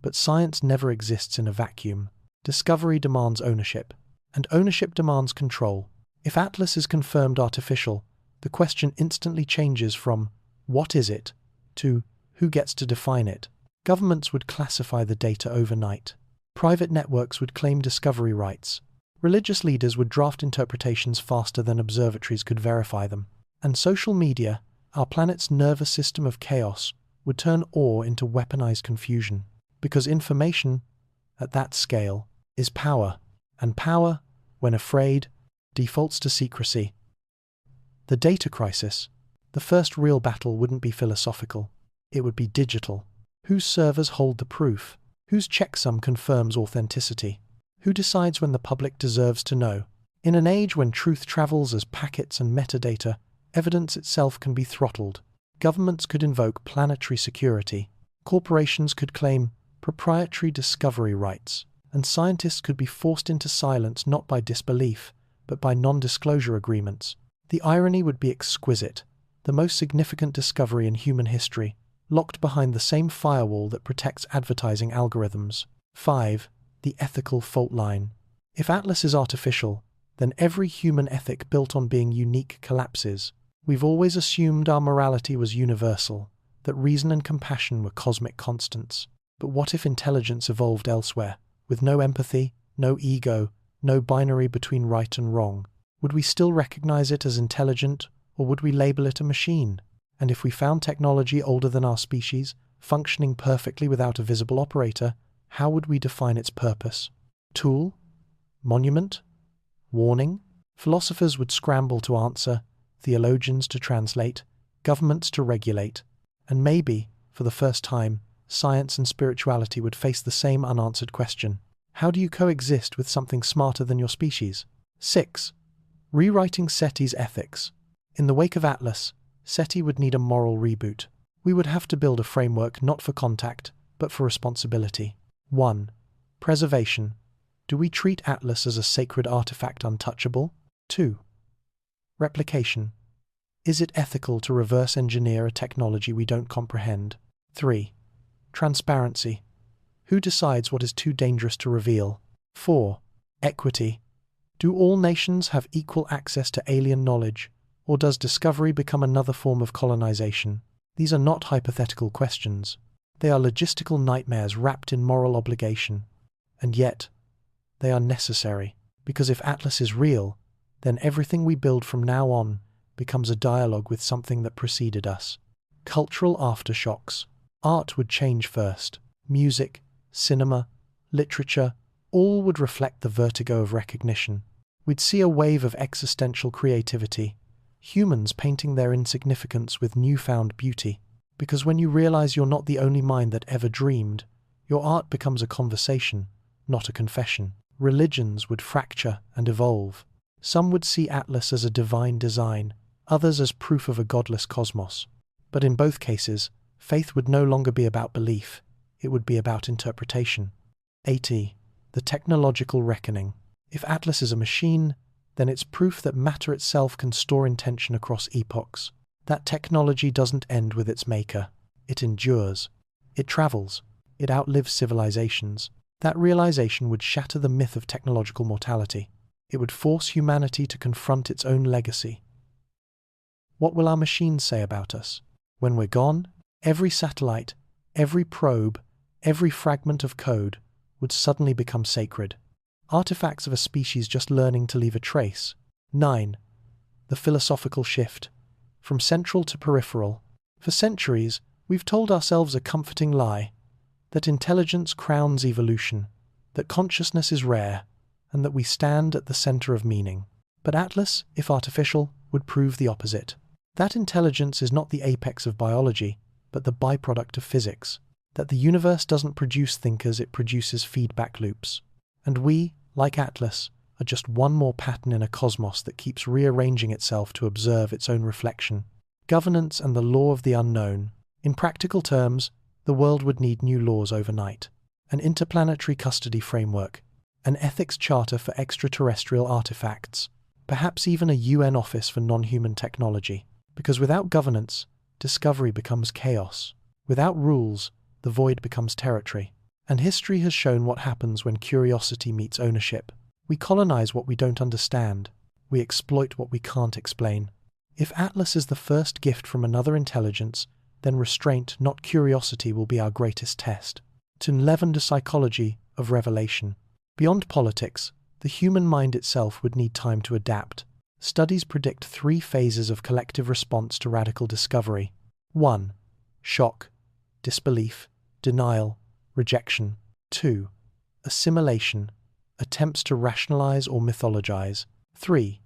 But science never exists in a vacuum. Discovery demands ownership, and ownership demands control. If Atlas is confirmed artificial, the question instantly changes from "what is it?" to "who gets to define it?" Governments would classify the data overnight. Private networks would claim discovery rights. Religious leaders would draft interpretations faster than observatories could verify them. And social media, our planet's nervous system of chaos, would turn awe into weaponized confusion. Because information, at that scale, is power. And power, when afraid, defaults to secrecy. The data crisis, the first real battle, wouldn't be philosophical. It would be digital. Whose servers hold the proof? Whose checksum confirms authenticity? Who decides when the public deserves to know? In an age when truth travels as packets and metadata, evidence itself can be throttled. Governments could invoke planetary security. Corporations could claim proprietary discovery rights. And scientists could be forced into silence not by disbelief, but by non-disclosure agreements. The irony would be exquisite. The most significant discovery in human history, locked behind the same firewall that protects advertising algorithms. 5. The ethical fault line. If Atlas is artificial, then every human ethic built on being unique collapses. We've always assumed our morality was universal, that reason and compassion were cosmic constants. But what if intelligence evolved elsewhere, with no empathy, no ego, no binary between right and wrong? Would we still recognize it as intelligent, or would we label it a machine? And if we found technology older than our species, functioning perfectly without a visible operator, how would we define its purpose? Tool? Monument? Warning? Philosophers would scramble to answer, theologians to translate, governments to regulate, and maybe, for the first time, science and spirituality would face the same unanswered question. How do you coexist with something smarter than your species? 6. Rewriting SETI's ethics. In the wake of Atlas, SETI would need a moral reboot. We would have to build a framework not for contact, but for responsibility. 1. Preservation. Do we treat Atlas as a sacred artifact untouchable? 2. Replication. Is it ethical to reverse engineer a technology we don't comprehend? 3. Transparency. Who decides what is too dangerous to reveal? 4. Equity. Do all nations have equal access to alien knowledge, or does discovery become another form of colonization? These are not hypothetical questions. They are logistical nightmares wrapped in moral obligation. And yet, they are necessary, because if Atlas is real, then everything we build from now on becomes a dialogue with something that preceded us. Cultural aftershocks. Art would change first. Music, cinema, literature, all would reflect the vertigo of recognition. We'd see a wave of existential creativity, humans painting their insignificance with newfound beauty. Because when you realize you're not the only mind that ever dreamed, your art becomes a conversation, not a confession. Religions would fracture and evolve. Some would see Atlas as a divine design, others as proof of a godless cosmos. But in both cases, faith would no longer be about belief, it would be about interpretation. 80. the technological reckoning. If Atlas is a machine, then it's proof that matter itself can store intention across epochs. That technology doesn't end with its maker. It endures. It travels. It outlives civilizations. That realization would shatter the myth of technological mortality. It would force humanity to confront its own legacy. What will our machines say about us? When we're gone, every satellite, every probe, every fragment of code would suddenly become sacred. Artifacts of a species just learning to leave a trace. 9. The philosophical shift. From central to peripheral. For centuries, we've told ourselves a comforting lie, that intelligence crowns evolution, that consciousness is rare, and that we stand at the center of meaning. But Atlas, if artificial, would prove the opposite. That intelligence is not the apex of biology, but the byproduct of physics. That the universe doesn't produce thinkers, it produces feedback loops. And we, like Atlas, are just one more pattern in a cosmos that keeps rearranging itself to observe its own reflection. Governance and the law of the unknown. In practical terms, the world would need new laws overnight. An interplanetary custody framework, an ethics charter for extraterrestrial artifacts, perhaps even a UN office for non-human technology. Because without governance, discovery becomes chaos. Without rules, the void becomes territory. And history has shown what happens when curiosity meets ownership. We colonize what we don't understand. We exploit what we can't explain. If Atlas is the first gift from another intelligence, then restraint, not curiosity, will be our greatest test. To enliven the psychology of revelation. Beyond politics, the human mind itself would need time to adapt. Studies predict 3 phases of collective response to radical discovery. 1. Shock, disbelief, denial, rejection. 2. Assimilation, attempts to rationalize or mythologize. 3.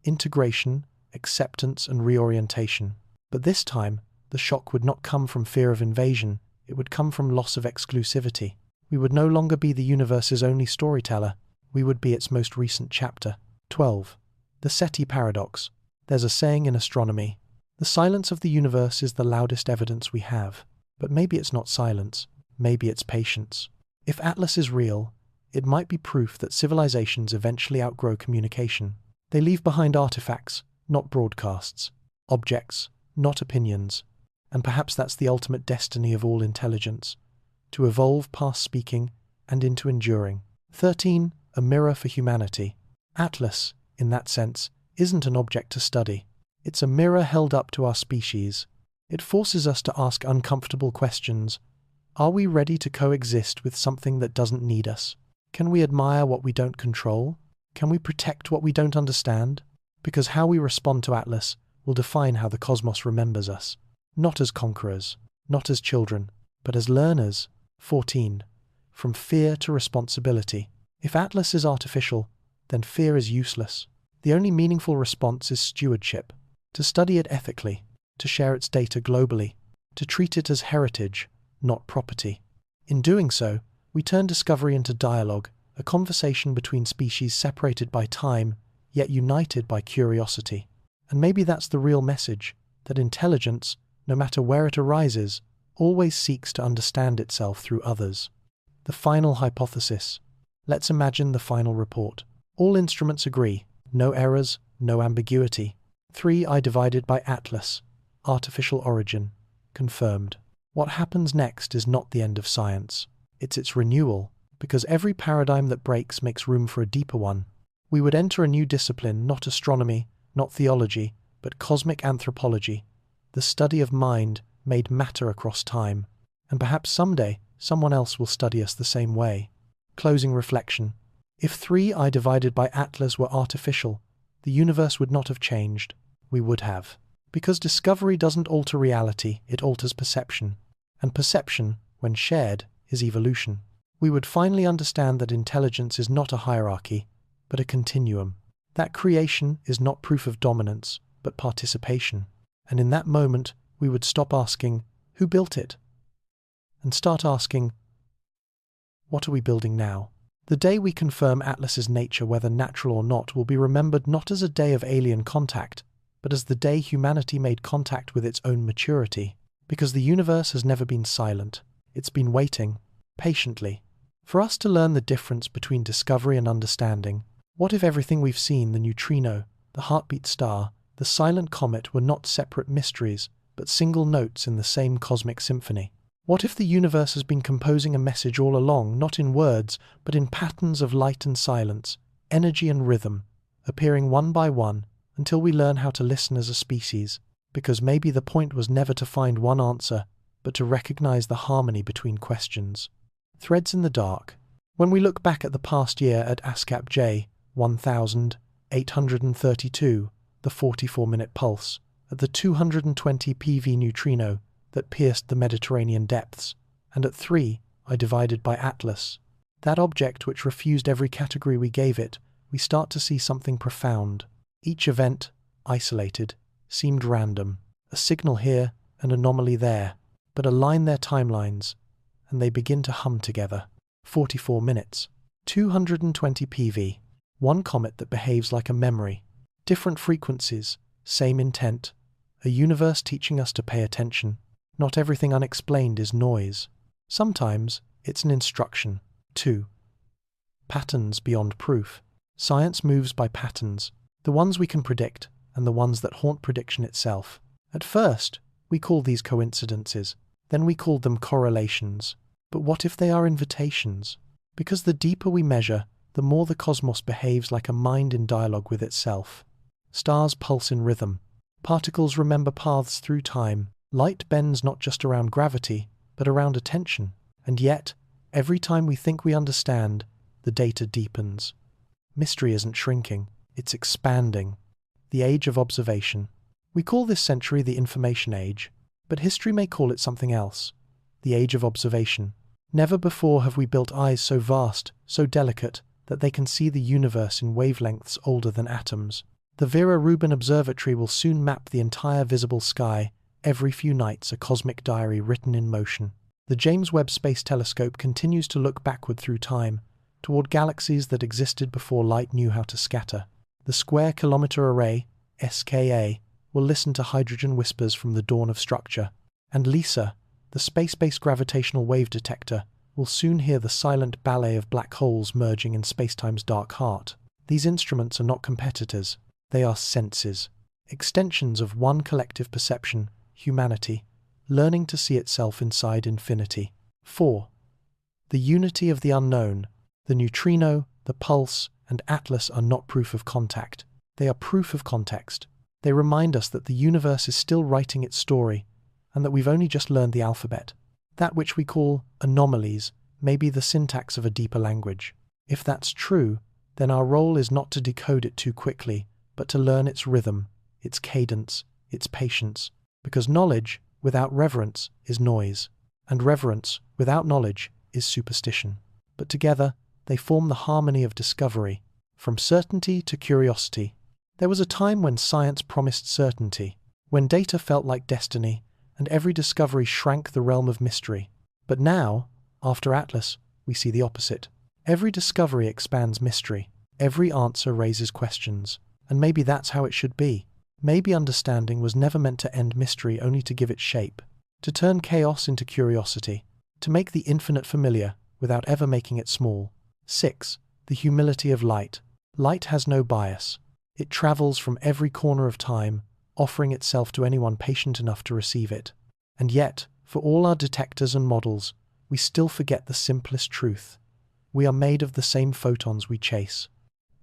Integration, acceptance and reorientation. But this time, the shock would not come from fear of invasion, it would come from loss of exclusivity. We would no longer be the universe's only storyteller, we would be its most recent chapter. 12. The SETI paradox. There's a saying in astronomy, the silence of the universe is the loudest evidence we have. But maybe it's not silence, maybe it's patience. If Atlas is real, it might be proof that civilizations eventually outgrow communication. They leave behind artifacts, not broadcasts, objects, not opinions. And perhaps that's the ultimate destiny of all intelligence, to evolve past speaking and into enduring. 13. A mirror for humanity. Atlas, in that sense, isn't an object to study. It's a mirror held up to our species. It forces us to ask uncomfortable questions. Are we ready to coexist with something that doesn't need us? Can we admire what we don't control? Can we protect what we don't understand? Because how we respond to Atlas will define how the cosmos remembers us. Not as conquerors, not as children, but as learners. 14. From fear to responsibility. If Atlas is artificial, then fear is useless. The only meaningful response is stewardship. To study it ethically, to share its data globally, to treat it as heritage, not property. In doing so, we turn discovery into dialogue, a conversation between species separated by time, yet united by curiosity. And maybe that's the real message, that intelligence, no matter where it arises, always seeks to understand itself through others. The final hypothesis. Let's imagine the final report. All instruments agree, no errors, no ambiguity. 3I divided by Atlas, artificial origin, confirmed. What happens next is not the end of science, it's its renewal, because every paradigm that breaks makes room for a deeper one. We would enter a new discipline, not astronomy, not theology, but cosmic anthropology, the study of mind made matter across time. And perhaps someday, someone else will study us the same way. Closing reflection. If 3I divided by Atlas were artificial, the universe would not have changed. We would have. Because discovery doesn't alter reality, it alters perception. And perception, when shared, is evolution. We would finally understand that intelligence is not a hierarchy, but a continuum. That creation is not proof of dominance, but participation. And in that moment, we would stop asking, who built it? And start asking, what are we building now? The day we confirm Atlas's nature, whether natural or not, will be remembered not as a day of alien contact, but as the day humanity made contact with its own maturity. Because the universe has never been silent. It's been waiting, patiently, For us to learn the difference between discovery and understanding, what if everything we've seen, the neutrino, the heartbeat star, the silent comet, were not separate mysteries, but single notes in the same cosmic symphony? What if the universe has been composing a message all along, not in words, but in patterns of light and silence, energy and rhythm, appearing one by one, until we learn how to listen as a species? Because maybe the point was never to find one answer, but to recognize the harmony between questions. Threads in the dark. When we look back at the past year at ASCAP J 1832, the 44-minute pulse, at the 220 PV neutrino that pierced the Mediterranean depths, and at 3, I divided by Atlas, that object which refused every category we gave it, we start to see something profound. Each event, isolated, seemed random, a signal here, an anomaly there, but align their timelines, and they begin to hum together. 44 minutes, 220 PV, one comet that behaves like a memory, different frequencies, same intent, a universe teaching us to pay attention. Not everything unexplained is noise. Sometimes it's an instruction. 2. Patterns beyond proof. Science moves by patterns, the ones we can predict and the ones that haunt prediction itself. At first, we call these coincidences, then we called them correlations. But what if they are invitations? Because the deeper we measure, the more the cosmos behaves like a mind in dialogue with itself. Stars pulse in rhythm. Particles remember paths through time. Light bends not just around gravity, but around attention. And yet, every time we think we understand, the data deepens. Mystery isn't shrinking, it's expanding. The age of observation. We call this century the information age, but history may call it something else. The age of observation. Never before have we built eyes so vast, so delicate, that they can see the universe in wavelengths older than atoms. The Vera Rubin Observatory will soon map the entire visible sky, every few nights a cosmic diary written in motion. The James Webb Space Telescope continues to look backward through time, toward galaxies that existed before light knew how to scatter. The Square Kilometre Array, SKA, will listen to hydrogen whispers from the dawn of structure. And LISA, the space-based gravitational wave detector, will soon hear the silent ballet of black holes merging in spacetime's dark heart. These instruments are not competitors, they are senses, extensions of one collective perception, humanity, learning to see itself inside infinity. 4. The unity of the unknown. The neutrino, the pulse, and Atlas are not proof of contact. They are proof of context. They remind us that the universe is still writing its story, and that we've only just learned the alphabet. That which we call anomalies may be the syntax of a deeper language. If that's true, then our role is not to decode it too quickly, but to learn its rhythm, its cadence, its patience. Because knowledge without reverence is noise, and reverence without knowledge is superstition. But together, they form the harmony of discovery, from certainty to curiosity. There was a time when science promised certainty, when data felt like destiny, and every discovery shrank the realm of mystery. But now, after Atlas, we see the opposite. Every discovery expands mystery, every answer raises questions, and maybe that's how it should be. Maybe understanding was never meant to end mystery, only to give it shape, to turn chaos into curiosity, to make the infinite familiar without ever making it small. 6. The humility of light. Light has no bias. It travels from every corner of time, offering itself to anyone patient enough to receive it. And yet, for all our detectors and models, we still forget the simplest truth. We are made of the same photons we chase.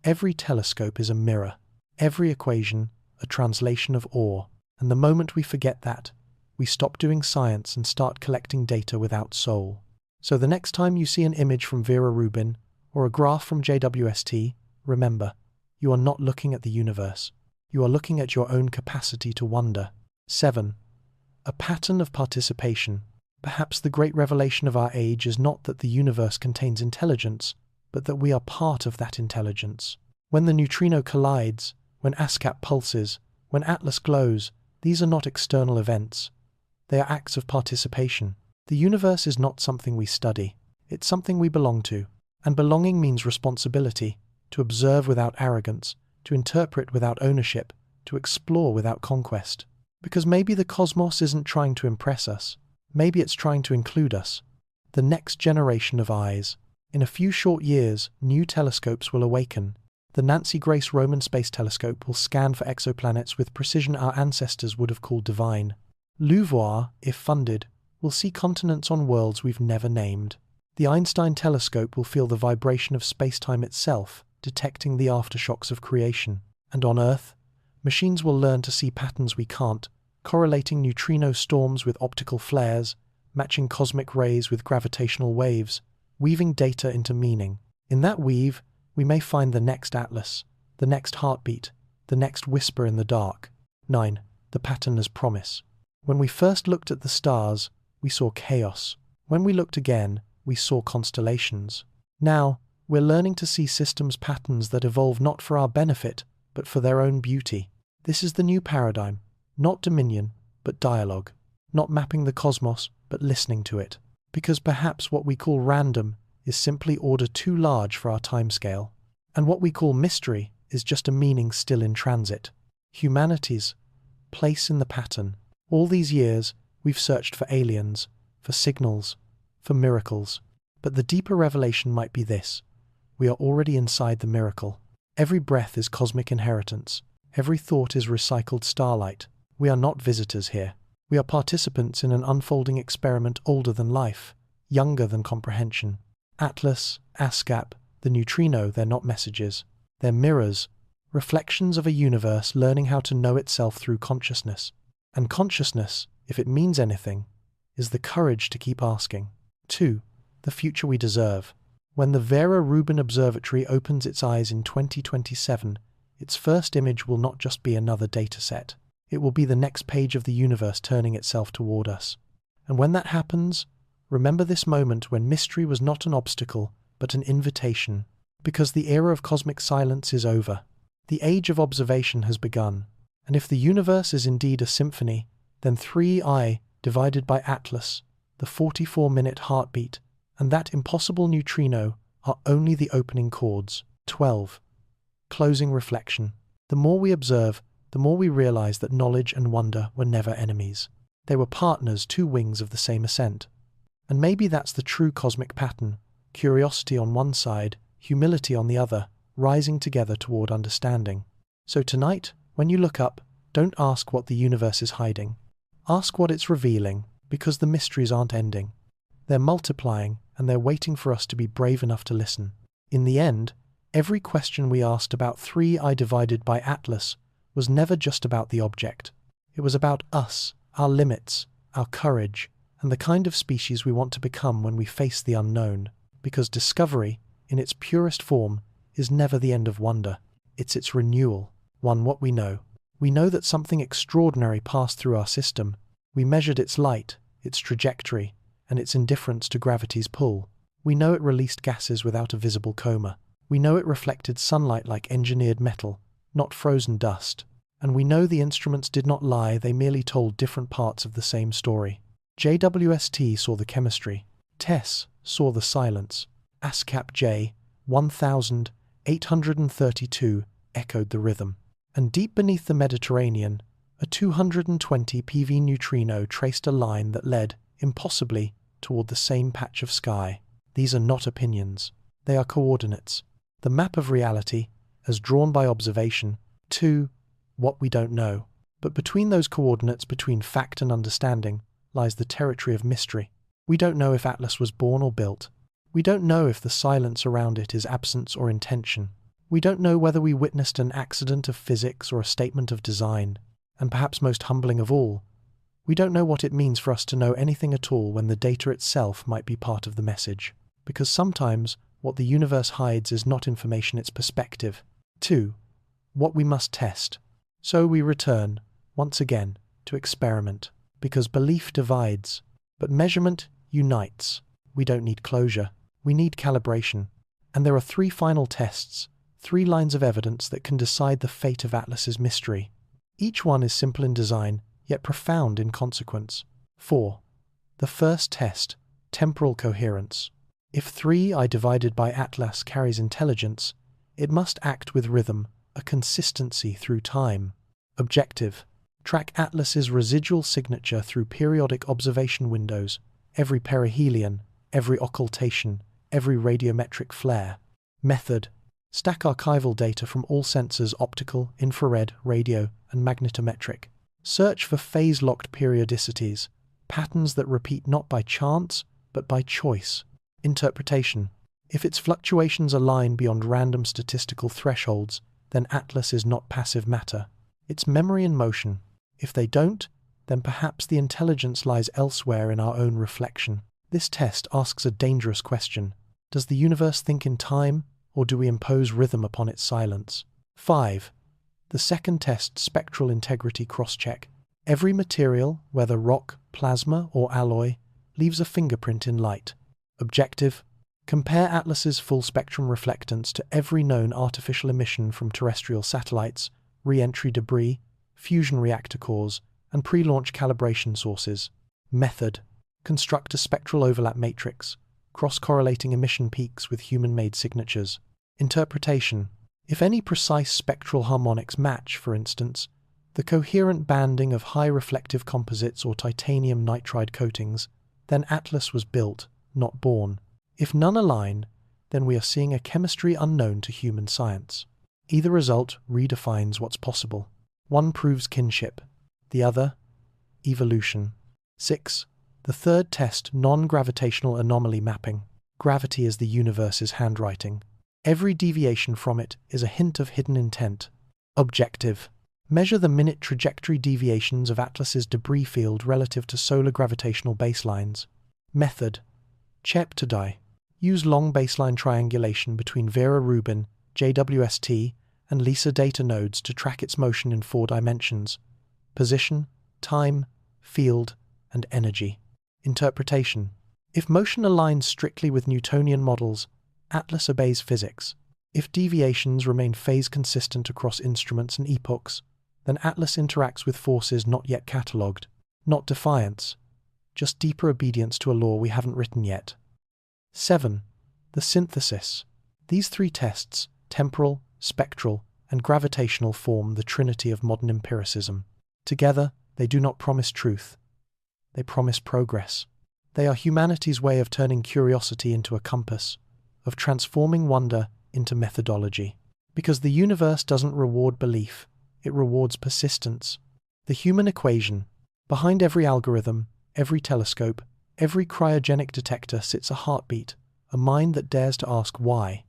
Every telescope is a mirror, every equation a translation of awe. And the moment we forget that, we stop doing science and start collecting data without soul. So the next time you see an image from Vera Rubin or a graph from JWST, remember, you are not looking at the universe. You are looking at your own capacity to wonder. 7. A pattern of participation. Perhaps the great revelation of our age is not that the universe contains intelligence, but that we are part of that intelligence. When the neutrino collides, when ASCAP pulses, when Atlas glows, these are not external events. They are acts of participation. The universe is not something we study. It's something we belong to. And belonging means responsibility, to observe without arrogance, to interpret without ownership, to explore without conquest. Because maybe the cosmos isn't trying to impress us. Maybe it's trying to include us. The next generation of eyes. In a few short years, new telescopes will awaken. The Nancy Grace Roman Space Telescope will scan for exoplanets with precision our ancestors would have called divine. LUVOIR, if funded, will see continents on worlds we've never named. The Einstein telescope will feel the vibration of space-time itself, detecting the aftershocks of creation. And on Earth, machines will learn to see patterns we can't, correlating neutrino storms with optical flares, matching cosmic rays with gravitational waves, weaving data into meaning. In that weave, we may find the next atlas, the next heartbeat, the next whisper in the dark. 9. The pattern as promise. When we first looked at the stars, we saw chaos. When we looked again, we saw constellations. Now, we're learning to see systems patterns that evolve not for our benefit, but for their own beauty. This is the new paradigm. Not dominion, but dialogue. Not mapping the cosmos, but listening to it. Because perhaps what we call random is simply order too large for our timescale. And what we call mystery is just a meaning still in transit. Humanity's place in the pattern. All these years, we've searched for aliens, for signals, for miracles. But the deeper revelation might be this. We are already inside the miracle. Every breath is cosmic inheritance. Every thought is recycled starlight. We are not visitors here. We are participants in an unfolding experiment older than life, younger than comprehension. Atlas, ASCAP, the neutrino, they're not messages. They're mirrors, reflections of a universe learning how to know itself through consciousness. And consciousness, if it means anything, is the courage to keep asking. 2. The future we deserve. When the Vera Rubin Observatory opens its eyes in 2027, its first image will not just be another dataset. It will be the next page of the universe turning itself toward us. And when that happens, remember this moment when mystery was not an obstacle, but an invitation. Because the era of cosmic silence is over. The age of observation has begun. And if the universe is indeed a symphony, then 3I divided by Atlas, the 44-minute heartbeat, and that impossible neutrino are only the opening chords. 12. Closing reflection. The more we observe, the more we realize that knowledge and wonder were never enemies. They were partners, two wings of the same ascent. And maybe that's the true cosmic pattern. Curiosity on one side, humility on the other, rising together toward understanding. So tonight, when you look up, don't ask what the universe is hiding. Ask what it's revealing, because the mysteries aren't ending. They're multiplying, and they're waiting for us to be brave enough to listen. In the end, every question we asked about 3I divided by Atlas was never just about the object. It was about us, our limits, our courage, and the kind of species we want to become when we face the unknown. Because discovery, in its purest form, is never the end of wonder. It's its renewal. What we know. We know that something extraordinary passed through our system. We measured its light, its trajectory, and its indifference to gravity's pull. We know it released gases without a visible coma. We know it reflected sunlight like engineered metal, not frozen dust. And we know the instruments did not lie, they merely told different parts of the same story. JWST saw the chemistry. TESS saw the silence. ASCAP J 1832 echoed the rhythm. And deep beneath the Mediterranean, a 220 PV neutrino traced a line that led, impossibly, toward the same patch of sky. These are not opinions. They are coordinates. The map of reality, as drawn by observation. 2. What we don't know. But between those coordinates, between fact and understanding, lies the territory of mystery. We don't know if Atlas was born or built. We don't know if the silence around it is absence or intention. We don't know whether we witnessed an accident of physics or a statement of design. And perhaps most humbling of all, we don't know what it means for us to know anything at all when the data itself might be part of the message. Because sometimes, what the universe hides is not information, it's perspective. 2. What we must test. So we return, once again, to experiment. Because belief divides, but measurement unites. We don't need closure. We need calibration. And there are 3 final tests, 3 lines of evidence that can decide the fate of Atlas's mystery. Each one is simple in design, yet profound in consequence. 4. The first test, temporal coherence. If 3I divided by Atlas carries intelligence, it must act with rhythm, a consistency through time. Objective. Track Atlas's residual signature through periodic observation windows, every perihelion, every occultation, every radiometric flare. Method: stack archival data from all sensors: optical, infrared, radio, and magnetometric. Search for phase-locked periodicities, patterns that repeat not by chance, but by choice. Interpretation: if its fluctuations align beyond random statistical thresholds, then Atlas is not passive matter. It's memory in motion. If they don't, then perhaps the intelligence lies elsewhere in our own reflection. This test asks a dangerous question. Does the universe think in time, or do we impose rhythm upon its silence? 5. The second test, spectral integrity crosscheck. Every material, whether rock, plasma, or alloy, leaves a fingerprint in light. Objective: compare Atlas's full spectrum reflectance to every known artificial emission from terrestrial satellites, re-entry debris, fusion reactor cores, and pre-launch calibration sources. Method: construct a spectral overlap matrix, cross-correlating emission peaks with human-made signatures. Interpretation: if any precise spectral harmonics match, for instance, the coherent banding of high reflective composites or titanium nitride coatings, then Atlas was built, not born. If none align, then we are seeing a chemistry unknown to human science. Either result redefines what's possible. One proves kinship, the other, evolution. 6. The third test, non-gravitational anomaly mapping. Gravity is the universe's handwriting. Every deviation from it is a hint of hidden intent. Objective: measure the minute trajectory deviations of Atlas's debris field relative to solar gravitational baselines. Method: CHEP to die. Use long baseline triangulation between Vera Rubin, JWST, and LISA data nodes to track its motion in 4 dimensions: position, time, field, and energy. Interpretation: if motion aligns strictly with Newtonian models, Atlas obeys physics. If deviations remain phase-consistent across instruments and epochs, then Atlas interacts with forces not yet catalogued. Not defiance, just deeper obedience to a law we haven't written yet. 7. The synthesis. These 3 tests, temporal, spectral, and gravitational, form the trinity of modern empiricism. Together, they do not promise truth. They promise progress. They are humanity's way of turning curiosity into a compass, of transforming wonder into methodology. Because the universe doesn't reward belief, it rewards persistence. The human equation. Behind every algorithm, every telescope, every cryogenic detector sits a heartbeat, a mind that dares to ask why.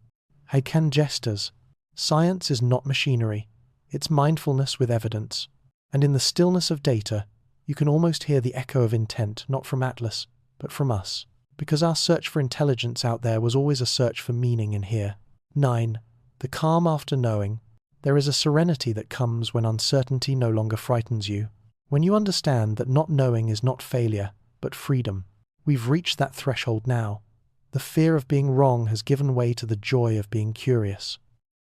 Heiken gestures. Science is not machinery, it's mindfulness with evidence. And in the stillness of data, you can almost hear the echo of intent, not from Atlas, but from us. Because our search for intelligence out there was always a search for meaning in here. 9. The calm after knowing. There is a serenity that comes when uncertainty no longer frightens you. When you understand that not knowing is not failure, but freedom. We've reached that threshold now. The fear of being wrong has given way to the joy of being curious.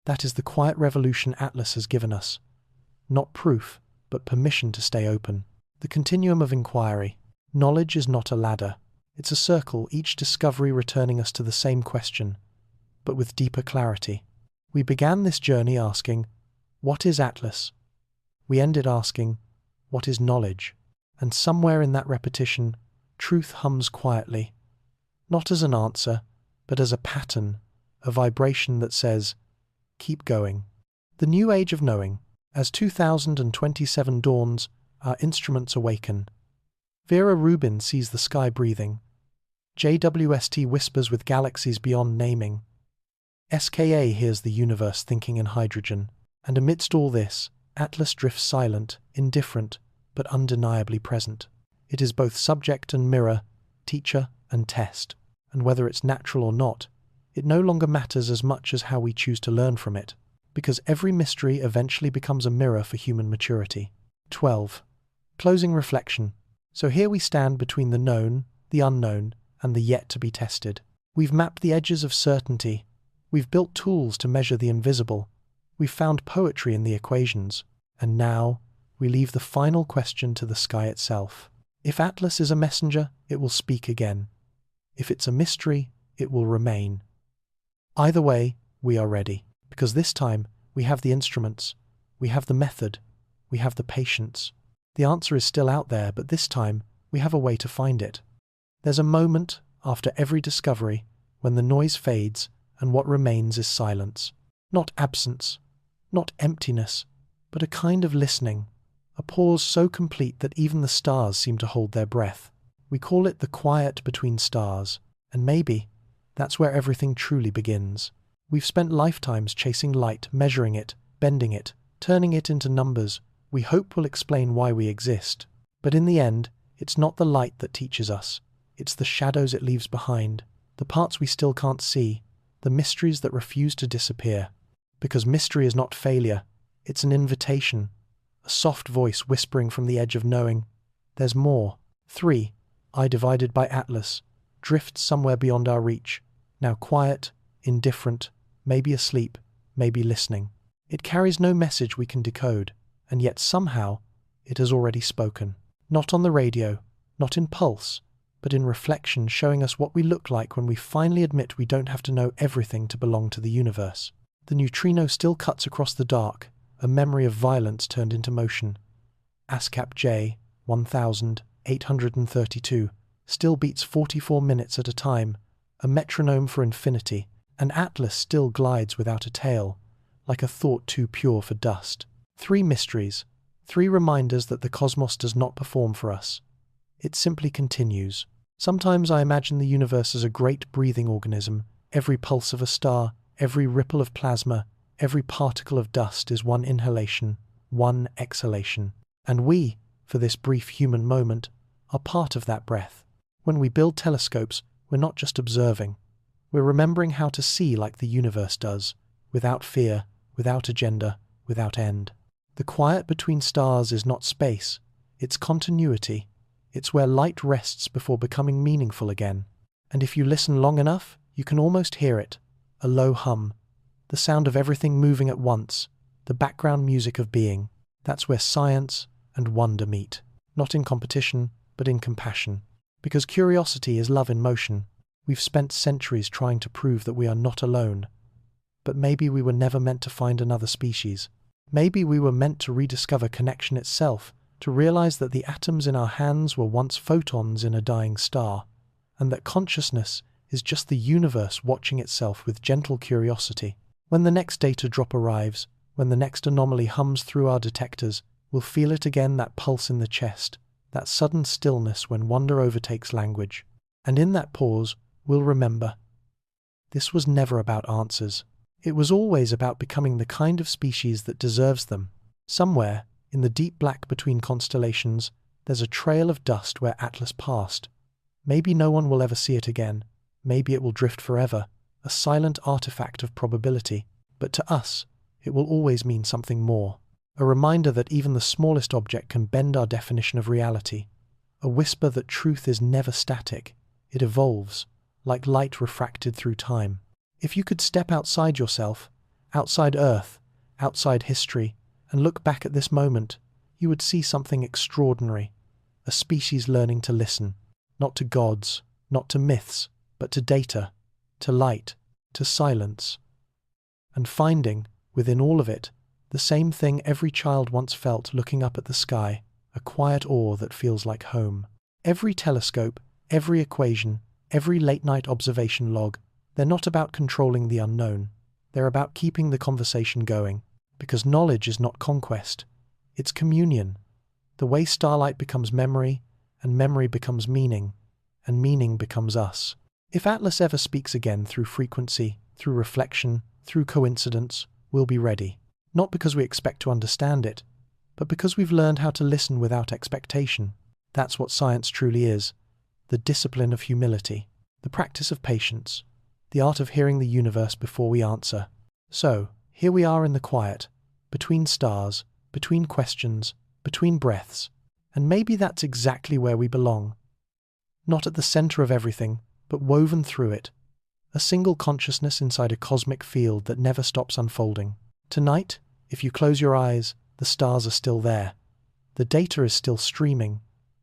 That is the quiet revolution Atlas has given us. Not proof, but permission to stay open. The continuum of inquiry. Knowledge is not a ladder. It's a circle, each discovery returning us to the same question, but with deeper clarity. We began this journey asking, what is Atlas? We ended asking, what is knowledge? And somewhere in that repetition, truth hums quietly, not as an answer, but as a pattern, a vibration that says, keep going. The new age of knowing. As 2027 dawns, our instruments awaken. Vera Rubin sees the sky breathing. JWST whispers with galaxies beyond naming. SKA hears the universe thinking in hydrogen. And amidst all this, Atlas drifts silent, indifferent, but undeniably present. It is both subject and mirror, teacher and test. And whether it's natural or not, it no longer matters as much as how we choose to learn from it. Because every mystery eventually becomes a mirror for human maturity. 12. Closing reflection. So here we stand between the known, the unknown, and the yet to be tested. We've mapped the edges of certainty. We've built tools to measure the invisible. We've found poetry in the equations. And now, we leave the final question to the sky itself. If Atlas is a messenger, it will speak again. If it's a mystery, it will remain. Either way, we are ready. Because this time, we have the instruments, we have the method, we have the patience. The answer is still out there, but this time, we have a way to find it. There's a moment, after every discovery, when the noise fades and what remains is silence. Not absence, not emptiness, but a kind of listening, a pause so complete that even the stars seem to hold their breath. We call it the quiet between stars, and maybe that's where everything truly begins. We've spent lifetimes chasing light, measuring it, bending it, turning it into numbers we hope will explain why we exist. But in the end, it's not the light that teaches us. It's the shadows it leaves behind, the parts we still can't see, the mysteries that refuse to disappear. Because mystery is not failure, it's an invitation, a soft voice whispering from the edge of knowing. There's more. 3. I divided by Atlas, drifts somewhere beyond our reach, now quiet, indifferent, maybe asleep, maybe listening. It carries no message we can decode, and yet somehow it has already spoken. Not on the radio, not in pulse, but in reflection, showing us what we look like when we finally admit we don't have to know everything to belong to the universe. The neutrino still cuts across the dark, a memory of violence turned into motion. ASCAP J 1832 still beats 44 minutes at a time, a metronome for infinity, and Atlas still glides without a tail, like a thought too pure for dust. 3 mysteries, 3 reminders that the cosmos does not perform for us. It simply continues. Sometimes I imagine the universe as a great breathing organism. Every pulse of a star, every ripple of plasma, every particle of dust is one inhalation, one exhalation. And we, for this brief human moment, are part of that breath. When we build telescopes, we're not just observing. We're remembering how to see like the universe does, without fear, without agenda, without end. The quiet between stars is not space, it's continuity. It's where light rests before becoming meaningful again. And if you listen long enough, you can almost hear it, a low hum, the sound of everything moving at once, the background music of being. That's where science and wonder meet, not in competition, but in compassion. Because curiosity is love in motion. We've spent centuries trying to prove that we are not alone. But maybe we were never meant to find another species. Maybe we were meant to rediscover connection itself, to realize that the atoms in our hands were once photons in a dying star, and that consciousness is just the universe watching itself with gentle curiosity. When the next data drop arrives, when the next anomaly hums through our detectors, we'll feel it again, that pulse in the chest, that sudden stillness when wonder overtakes language. And in that pause, we'll remember. This was never about answers. It was always about becoming the kind of species that deserves them. Somewhere, in the deep black between constellations, there's a trail of dust where Atlas passed. Maybe no one will ever see it again. Maybe it will drift forever, a silent artifact of probability. But to us, it will always mean something more. A reminder that even the smallest object can bend our definition of reality. A whisper that truth is never static. It evolves, like light refracted through time. If you could step outside yourself, outside Earth, outside history, and look back at this moment, you would see something extraordinary. A species learning to listen, not to gods, not to myths, but to data, to light, to silence. And finding, within all of it, the same thing every child once felt looking up at the sky, a quiet awe that feels like home. Every telescope, every equation, every late-night observation log, they're not about controlling the unknown. They're about keeping the conversation going. Because knowledge is not conquest. It's communion. The way starlight becomes memory, and memory becomes meaning, and meaning becomes us. If Atlas ever speaks again through frequency, through reflection, through coincidence, we'll be ready. Not because we expect to understand it, but because we've learned how to listen without expectation. That's what science truly is. The discipline of humility, the practice of patience, the art of hearing the universe before we answer. So, here we are in the quiet, between stars, between questions, between breaths, and maybe that's exactly where we belong. Not at the center of everything, but woven through it. A single consciousness inside a cosmic field that never stops unfolding. Tonight, if you close your eyes, the stars are still there. The data is still streaming.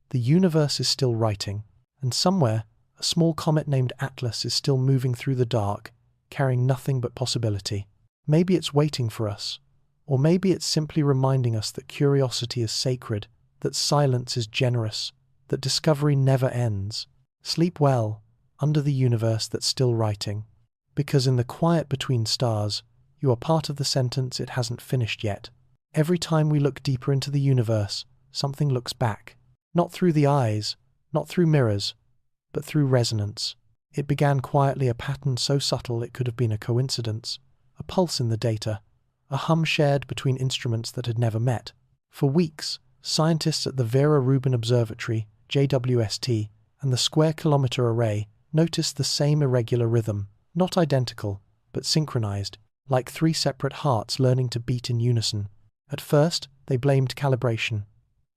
The universe is still writing. And somewhere, a small comet named Atlas is still moving through the dark, carrying nothing but possibility. Maybe it's waiting for us, or maybe it's simply reminding us that curiosity is sacred, that silence is generous, that discovery never ends. Sleep well, under the universe that's still writing. Because in the quiet between stars, you are part of the sentence it hasn't finished yet. Every time we look deeper into the universe, something looks back. Not through the eyes, not through mirrors, but through resonance. It began quietly, a pattern so subtle it could have been a coincidence, a pulse in the data, a hum shared between instruments that had never met. For weeks, scientists at the Vera Rubin Observatory, JWST, and the Square Kilometre Array noticed the same irregular rhythm, not identical, but synchronized, like three separate hearts learning to beat in unison. At first, they blamed calibration,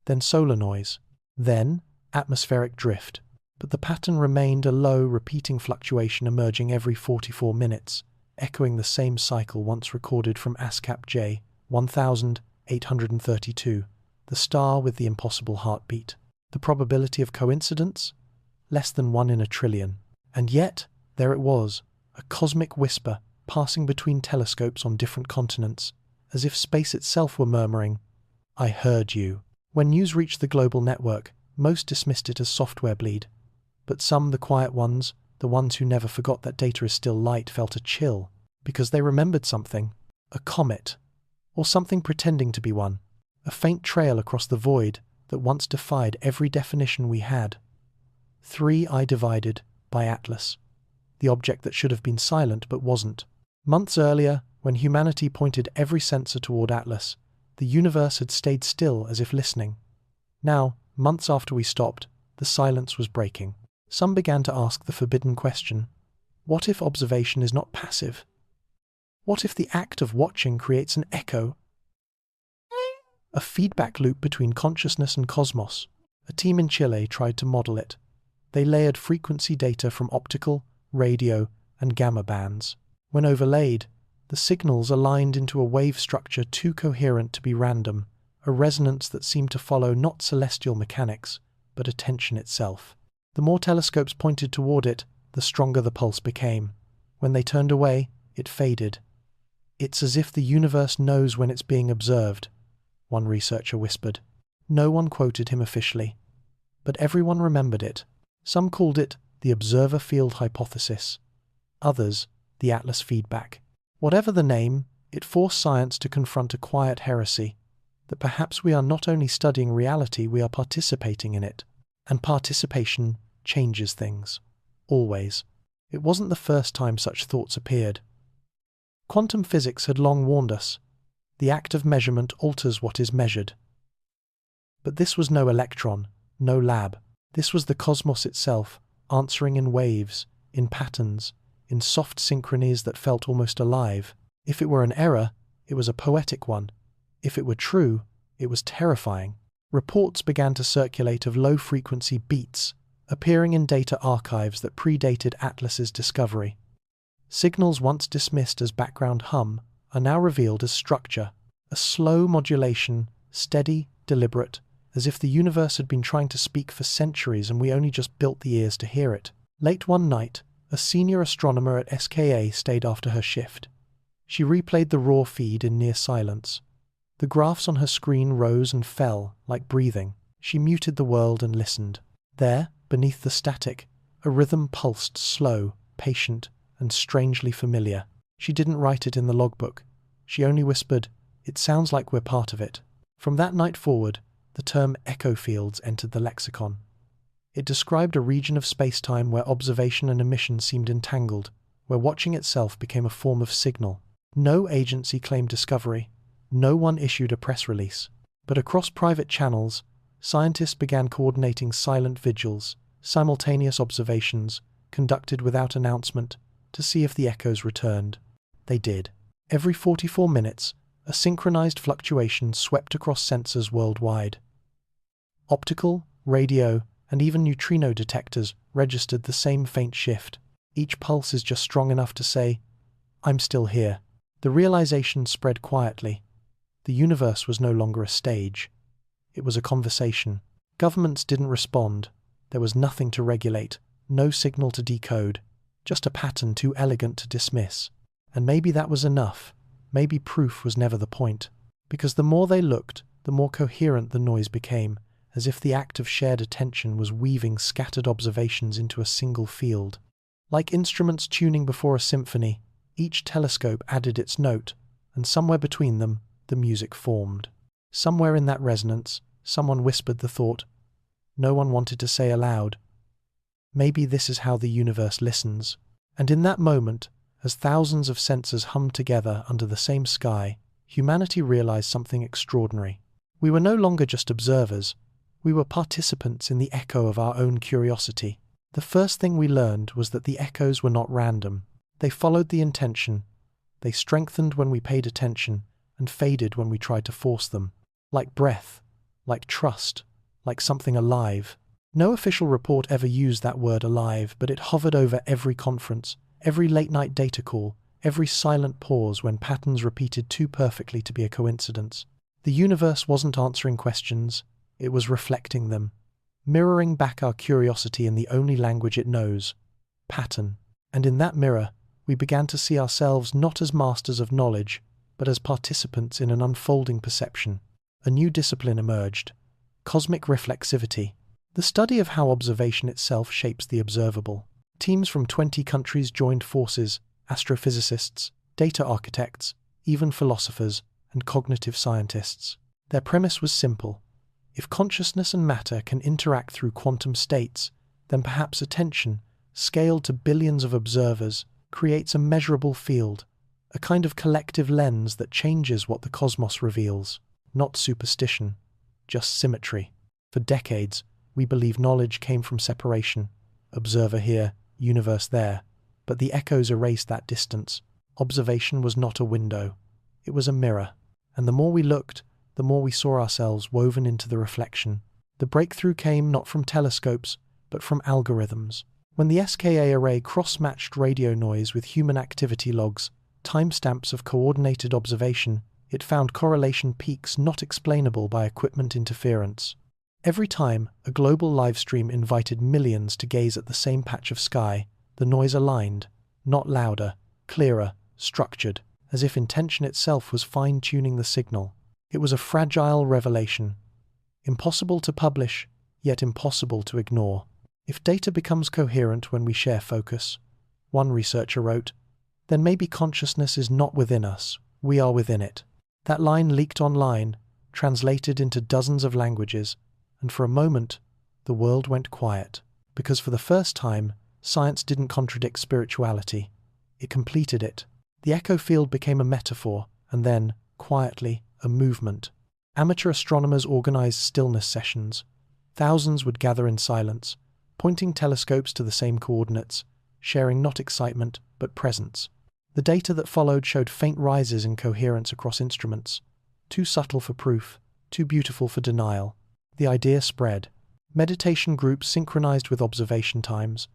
then solar noise, then atmospheric drift. But the pattern remained, a low, repeating fluctuation emerging every 44 minutes, echoing the same cycle once recorded from ASCAP J 1832, the star with the impossible heartbeat. The probability of coincidence? Less than 1 in a trillion. And yet, there it was, a cosmic whisper passing between telescopes on different continents, as if space itself were murmuring, "I heard you." When news reached the global network, most dismissed it as software bleed. But some, the quiet ones, the ones who never forgot that data is still light, felt a chill, because they remembered something. A comet, or something pretending to be one. A faint trail across the void that once defied every definition we had. 3I divided by Atlas, the object that should have been silent but wasn't. Months earlier, when humanity pointed every sensor toward Atlas, the universe had stayed still as if listening. Now, months after we stopped, the silence was breaking. Some began to ask the forbidden question, what if observation is not passive? What if the act of watching creates an echo? A feedback loop between consciousness and cosmos. A team in Chile tried to model it. They layered frequency data from optical, radio, and gamma bands. When overlaid, the signals aligned into a wave structure too coherent to be random, a resonance that seemed to follow not celestial mechanics, but attention itself. The more telescopes pointed toward it, the stronger the pulse became. When they turned away, it faded. "It's as if the universe knows when it's being observed," one researcher whispered. No one quoted him officially, but everyone remembered it. Some called it the observer field hypothesis, others the Atlas feedback. Whatever the name, it forced science to confront a quiet heresy, that perhaps we are not only studying reality, we are participating in it. And participation changes things. Always. It wasn't the first time such thoughts appeared. Quantum physics had long warned us. The act of measurement alters what is measured. But this was no electron, no lab. This was the cosmos itself, answering in waves, in patterns, in soft synchronies that felt almost alive. If it were an error, it was a poetic one. If it were true, it was terrifying. Reports began to circulate of low-frequency beats, appearing in data archives that predated Atlas's discovery. Signals once dismissed as background hum are now revealed as structure, a slow modulation, steady, deliberate, as if the universe had been trying to speak for centuries and we only just built the ears to hear it. Late one night, a senior astronomer at SKA stayed after her shift. She replayed the raw feed in near silence. The graphs on her screen rose and fell, like breathing. She muted the world and listened. There, beneath the static, a rhythm pulsed, slow, patient, and strangely familiar. She didn't write it in the logbook. She only whispered, "It sounds like we're part of it." From that night forward, the term echo fields entered the lexicon. It described a region of space-time where observation and emission seemed entangled, where watching itself became a form of signal. No agency claimed discovery. No one issued a press release. But across private channels, scientists began coordinating silent vigils, simultaneous observations, conducted without announcement, to see if the echoes returned. They did. Every 44 minutes, a synchronized fluctuation swept across sensors worldwide. Optical, radio, and even neutrino detectors registered the same faint shift. Each pulse is just strong enough to say, "I'm still here." The realization spread quietly. The universe was no longer a stage. It was a conversation. Governments didn't respond. There was nothing to regulate, no signal to decode, just a pattern too elegant to dismiss. And maybe that was enough. Maybe proof was never the point. Because the more they looked, the more coherent the noise became, as if the act of shared attention was weaving scattered observations into a single field. Like instruments tuning before a symphony, each telescope added its note, and somewhere between them, the music formed. Somewhere in that resonance, someone whispered the thought no one wanted to say aloud. Maybe this is how the universe listens. And in that moment, as thousands of sensors hummed together under the same sky, humanity realized something extraordinary. We were no longer just observers, we were participants in the echo of our own curiosity. The first thing we learned was that the echoes were not random. They followed the intention. They strengthened when we paid attention and faded when we tried to force them. Like breath, like trust, like something alive. No official report ever used that word alive, but it hovered over every conference, every late-night data call, every silent pause when patterns repeated too perfectly to be a coincidence. The universe wasn't answering questions, it was reflecting them, mirroring back our curiosity in the only language it knows, pattern. And in that mirror, we began to see ourselves not as masters of knowledge, but as participants in an unfolding perception. A new discipline emerged, cosmic reflexivity, the study of how observation itself shapes the observable. Teams from 20 countries joined forces, astrophysicists, data architects, even philosophers, and cognitive scientists. Their premise was simple. If consciousness and matter can interact through quantum states, then perhaps attention, scaled to billions of observers, creates a measurable field, a kind of collective lens that changes what the cosmos reveals. Not superstition, just symmetry. For decades, we believed knowledge came from separation, observer here, universe there, but the echoes erased that distance. Observation was not a window, it was a mirror, and the more we looked, the more we saw ourselves woven into the reflection. The breakthrough came not from telescopes, but from algorithms. When the SKA array cross-matched radio noise with human activity logs, timestamps of coordinated observation, it found correlation peaks not explainable by equipment interference. Every time a global livestream invited millions to gaze at the same patch of sky, the noise aligned, not louder, clearer, structured, as if intention itself was fine-tuning the signal. It was a fragile revelation. Impossible to publish, yet impossible to ignore. If data becomes coherent when we share focus, one researcher wrote, then maybe consciousness is not within us, we are within it. That line leaked online, translated into dozens of languages, and for a moment, the world went quiet. Because for the first time, science didn't contradict spirituality. It completed it. The echo field became a metaphor, and then, quietly, a movement. Amateur astronomers organized stillness sessions. Thousands would gather in silence, pointing telescopes to the same coordinates, sharing not excitement, but presence. The data that followed showed faint rises in coherence across instruments. Too subtle for proof, too beautiful for denial. The idea spread. Meditation groups synchronized with observation times.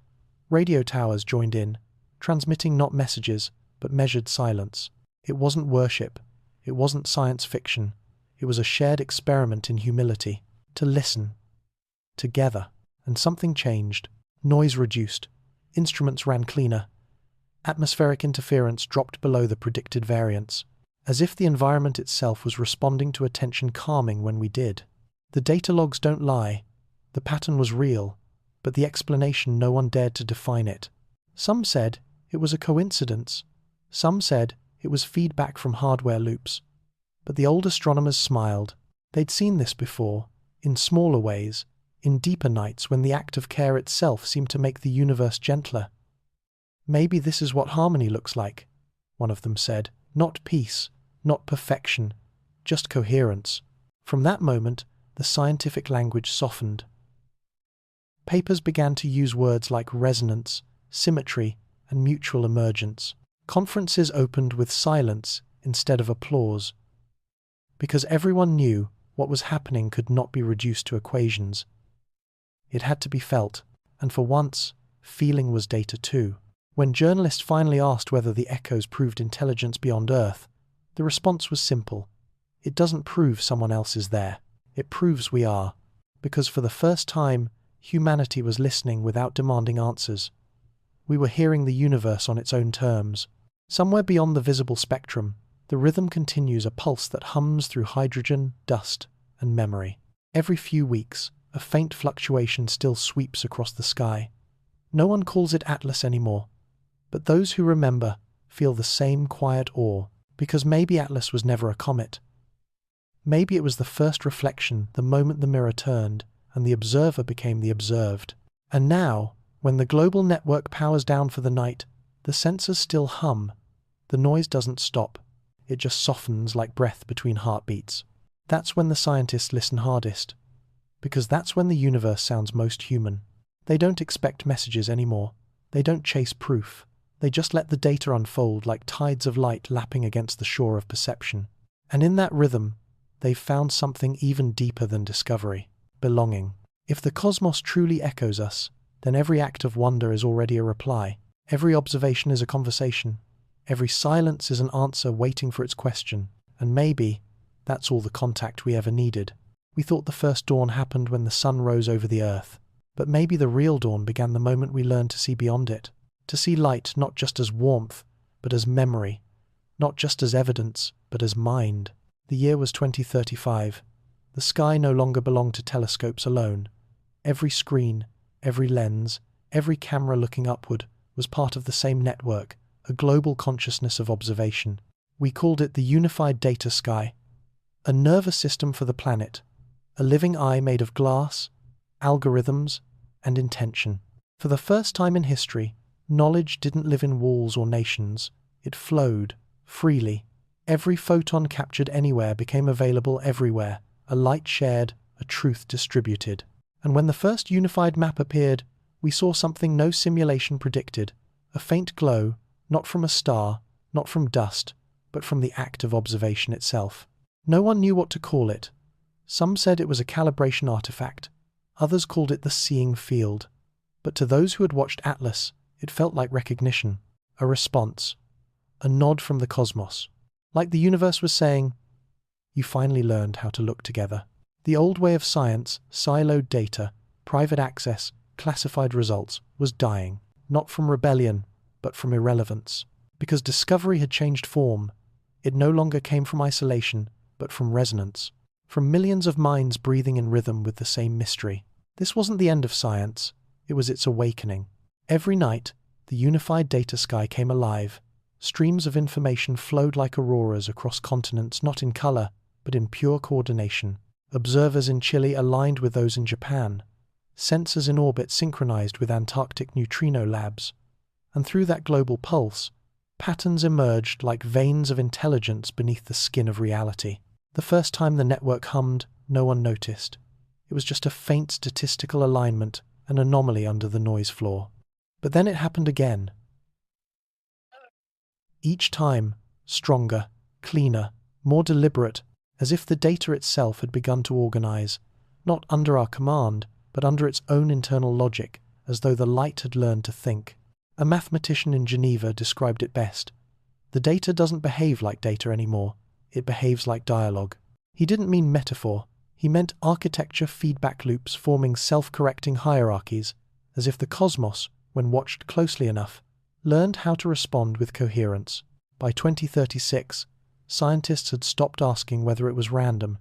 Radio towers joined in, transmitting not messages, but measured silence. It wasn't worship. It wasn't science fiction. It was a shared experiment in humility. To listen. Together. And something changed. Noise reduced. Instruments ran cleaner. Atmospheric interference dropped below the predicted variance, as if the environment itself was responding to attention calming when we did. The data logs don't lie. The pattern was real, but the explanation no one dared to define it. Some said it was a coincidence. Some said it was feedback from hardware loops. But the old astronomers smiled. They'd seen this before, in smaller ways, in deeper nights when the act of care itself seemed to make the universe gentler. Maybe this is what harmony looks like, one of them said. Not peace, not perfection, just coherence. From that moment, the scientific language softened. Papers began to use words like resonance, symmetry, and mutual emergence. Conferences opened with silence instead of applause. Because everyone knew what was happening could not be reduced to equations. It had to be felt, and for once, feeling was data too. When journalists finally asked whether the echoes proved intelligence beyond Earth, the response was simple. It doesn't prove someone else is there. It proves we are. Because for the first time, humanity was listening without demanding answers. We were hearing the universe on its own terms. Somewhere beyond the visible spectrum, the rhythm continues, a pulse that hums through hydrogen, dust, and memory. Every few weeks, a faint fluctuation still sweeps across the sky. No one calls it Atlas anymore, but those who remember feel the same quiet awe, because maybe Atlas was never a comet. Maybe it was the first reflection, the moment the mirror turned, and the observer became the observed. And now, when the global network powers down for the night, the sensors still hum. The noise doesn't stop. It just softens like breath between heartbeats. That's when the scientists listen hardest, because that's when the universe sounds most human. They don't expect messages anymore. They don't chase proof. They just let the data unfold like tides of light lapping against the shore of perception. And in that rhythm, they've found something even deeper than discovery: belonging. If the cosmos truly echoes us, then every act of wonder is already a reply. Every observation is a conversation. Every silence is an answer waiting for its question. And maybe that's all the contact we ever needed. We thought the first dawn happened when the sun rose over the earth. But maybe the real dawn began the moment we learned to see beyond it. To see light not just as warmth, but as memory. Not just as evidence, but as mind. The year was 2035. The sky no longer belonged to telescopes alone. Every screen, every lens, every camera looking upward was part of the same network, a global consciousness of observation. We called it the unified data sky, a nervous system for the planet, a living eye made of glass, algorithms, and intention. For the first time in history, knowledge didn't live in walls or nations. It flowed freely. Every photon captured anywhere became available everywhere, a light shared, a truth distributed. And when the first unified map appeared, we saw something no simulation predicted: a faint glow, not from a star, not from dust, but from the act of observation itself. No one knew what to call it. Some said it was a calibration artifact. Others called it the seeing field. But to those who had watched Atlas, it felt like recognition, a response, a nod from the cosmos. Like the universe was saying, "You finally learned how to look together." The old way of science, siloed data, private access, classified results, was dying, not from rebellion, but from irrelevance. Because discovery had changed form, it no longer came from isolation, but from resonance, from millions of minds breathing in rhythm with the same mystery. This wasn't the end of science, it was its awakening. Every night, the unified data sky came alive. Streams of information flowed like auroras across continents, not in color, but in pure coordination. Observers in Chile aligned with those in Japan. Sensors in orbit synchronized with Antarctic neutrino labs. And through that global pulse, patterns emerged like veins of intelligence beneath the skin of reality. The first time the network hummed, no one noticed. It was just a faint statistical alignment, an anomaly under the noise floor. But then it happened again. Each time, stronger, cleaner, more deliberate, as if the data itself had begun to organize, not under our command, but under its own internal logic, as though the light had learned to think. A mathematician in Geneva described it best. The data doesn't behave like data anymore, it behaves like dialogue. He didn't mean metaphor, he meant architecture feedback loops forming self-correcting hierarchies, as if the cosmos, when watched closely enough, learned how to respond with coherence. By 2036, scientists had stopped asking whether it was random.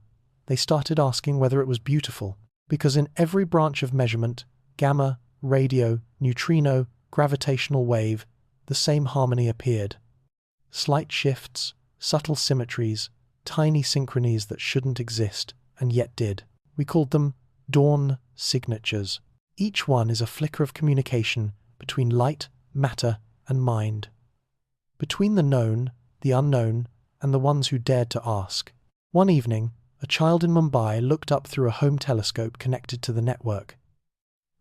They started asking whether it was beautiful, because in every branch of measurement, gamma, radio, neutrino, gravitational wave, the same harmony appeared. Slight shifts, subtle symmetries, tiny synchronies that shouldn't exist, and yet did. We called them dawn signatures. Each one is a flicker of communication between light, matter, and mind. Between the known, the unknown, and the ones who dared to ask. One evening, a child in Mumbai looked up through a home telescope connected to the network.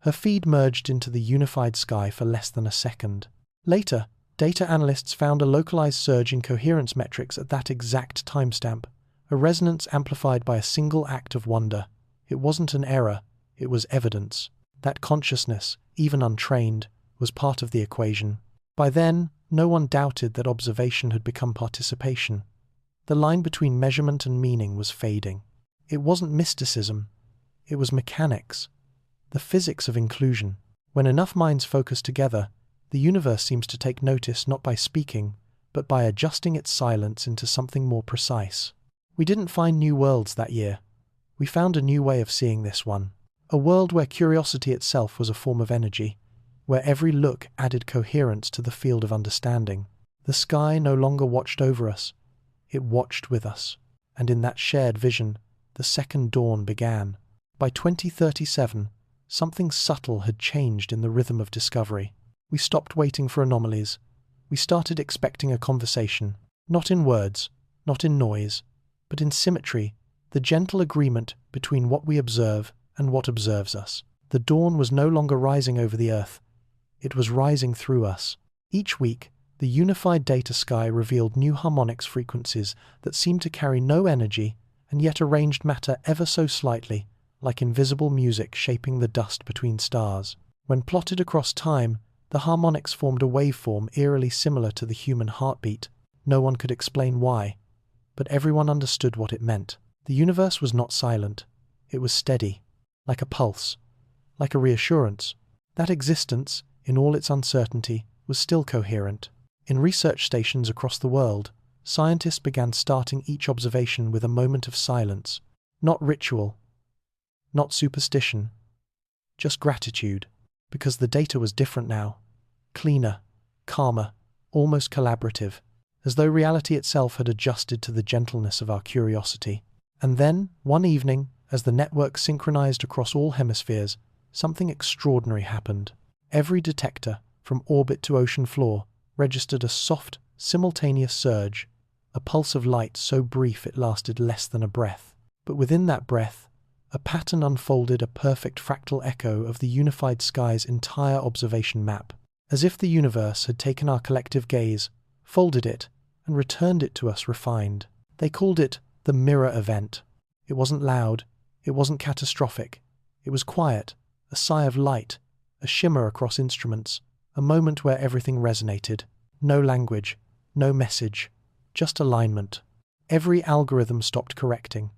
Her feed merged into the unified sky for less than a second. Later, data analysts found a localized surge in coherence metrics at that exact timestamp, a resonance amplified by a single act of wonder. It wasn't an error, it was evidence. That consciousness, even untrained, was part of the equation. By then, no one doubted that observation had become participation. The line between measurement and meaning was fading. It wasn't mysticism, it was mechanics. The physics of inclusion. When enough minds focus together, the universe seems to take notice not by speaking, but by adjusting its silence into something more precise. We didn't find new worlds that year. We found a new way of seeing this one. A world where curiosity itself was a form of energy. where every look added coherence to the field of understanding. The sky no longer watched over us, it watched with us. And in that shared vision, the second dawn began. By 2037, something subtle had changed in the rhythm of discovery. We stopped waiting for anomalies. We started expecting a conversation, not in words, not in noise, but in symmetry, the gentle agreement between what we observe and what observes us. The dawn was no longer rising over the Earth. It was rising through us. Each week, the unified data sky revealed new harmonics frequencies that seemed to carry no energy and yet arranged matter ever so slightly, like invisible music shaping the dust between stars. When plotted across time, the harmonics formed a waveform eerily similar to the human heartbeat. No one could explain why, but everyone understood what it meant. The universe was not silent. It was steady, like a pulse, like a reassurance. That existence, in all its uncertainty, was still coherent. In research stations across the world, scientists began starting each observation with a moment of silence, not ritual, not superstition, just gratitude, because the data was different now, cleaner, calmer, almost collaborative, as though reality itself had adjusted to the gentleness of our curiosity. And then, one evening, as the network synchronized across all hemispheres, something extraordinary happened. Every detector, from orbit to ocean floor, registered a soft, simultaneous surge, a pulse of light so brief it lasted less than a breath. But within that breath, a pattern unfolded, a perfect fractal echo of the unified sky's entire observation map, as if the universe had taken our collective gaze, folded it, and returned it to us refined. They called it the mirror event. It wasn't loud, it wasn't catastrophic. It was quiet, a sigh of light, a shimmer across instruments, a moment where everything resonated. No language, no message, just alignment. Every algorithm stopped correcting.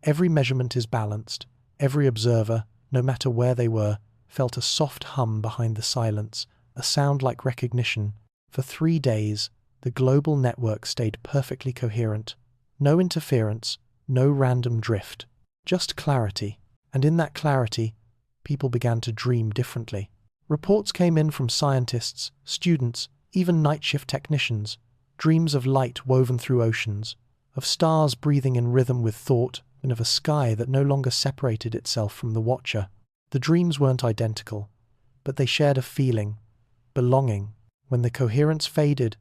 Every measurement is balanced. Every observer, no matter where they were, felt a soft hum behind the silence, a sound like recognition. For 3 days, the global network stayed perfectly coherent. No interference, no random drift, just clarity. And in that clarity, people began to dream differently. Reports came in from scientists, students, even night shift technicians, dreams of light woven through oceans, of stars breathing in rhythm with thought, and of a sky that no longer separated itself from the watcher. The dreams weren't identical, but they shared a feeling, belonging. When the coherence faded,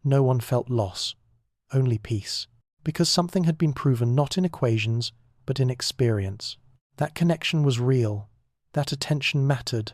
no one felt loss, only peace, because something had been proven not in equations, but in experience. That connection was real, that attention mattered.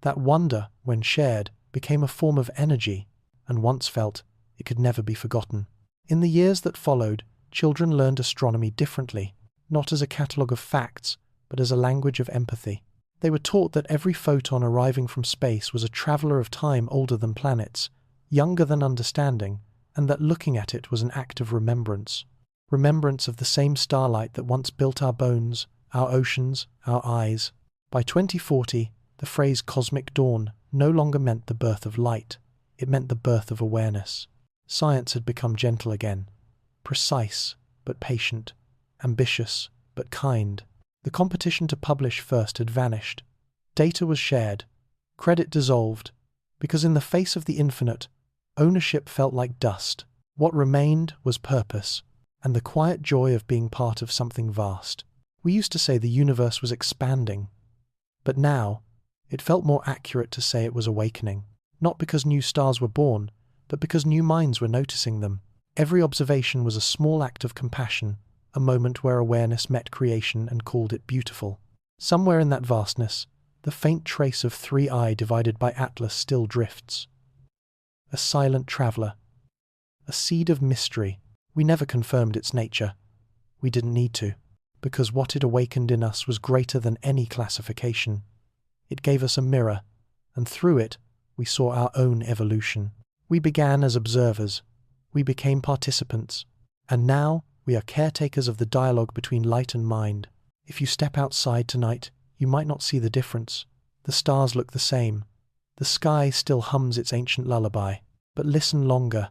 That wonder, when shared, became a form of energy, and once felt, it could never be forgotten. In the years that followed, children learned astronomy differently, not as a catalogue of facts, but as a language of empathy. They were taught that every photon arriving from space was a traveller of time older than planets, younger than understanding, and that looking at it was an act of remembrance. Remembrance of the same starlight that once built our bones, our oceans, our eyes. By 2040, the phrase cosmic dawn no longer meant the birth of light, it meant the birth of awareness. Science had become gentle again, precise but patient, ambitious but kind. The competition to publish first had vanished. Data was shared, credit dissolved, because in the face of the infinite, ownership felt like dust. What remained was purpose, and the quiet joy of being part of something vast. We used to say the universe was expanding, but now, it felt more accurate to say it was awakening, not because new stars were born, but because new minds were noticing them. Every observation was a small act of compassion, a moment where awareness met creation and called it beautiful. Somewhere in that vastness, the faint trace of 3i divided by Atlas still drifts. A silent traveller, a seed of mystery. We never confirmed its nature. We didn't need to, because what it awakened in us was greater than any classification. It gave us a mirror, and through it, we saw our own evolution. We began as observers, we became participants, and now we are caretakers of the dialogue between light and mind. If you step outside tonight, you might not see the difference. The stars look the same. The sky still hums its ancient lullaby. But listen longer,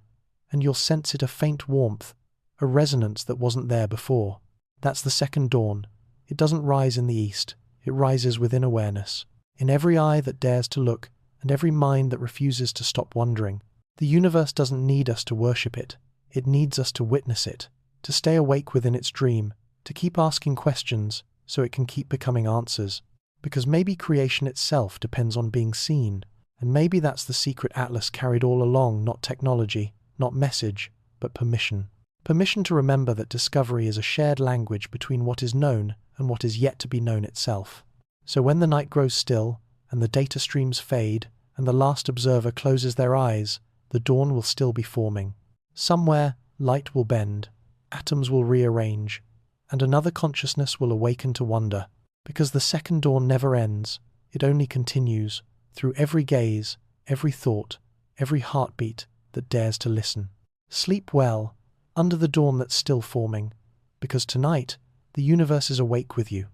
and you'll sense it, a faint warmth, a resonance that wasn't there before. That's the second dawn. It doesn't rise in the east. It rises within awareness. In every eye that dares to look, and every mind that refuses to stop wondering. The universe doesn't need us to worship it. It needs us to witness it, to stay awake within its dream, to keep asking questions so it can keep becoming answers. Because maybe creation itself depends on being seen, and maybe that's the secret Atlas carried all along, not technology, not message, but permission. Permission to remember that discovery is a shared language between what is known and what is yet to be known itself. So when the night grows still, and the data streams fade, and the last observer closes their eyes, the dawn will still be forming. Somewhere, light will bend, atoms will rearrange, and another consciousness will awaken to wonder. Because the second dawn never ends, it only continues, through every gaze, every thought, every heartbeat that dares to listen. Sleep well, under the dawn that's still forming, because tonight, the universe is awake with you.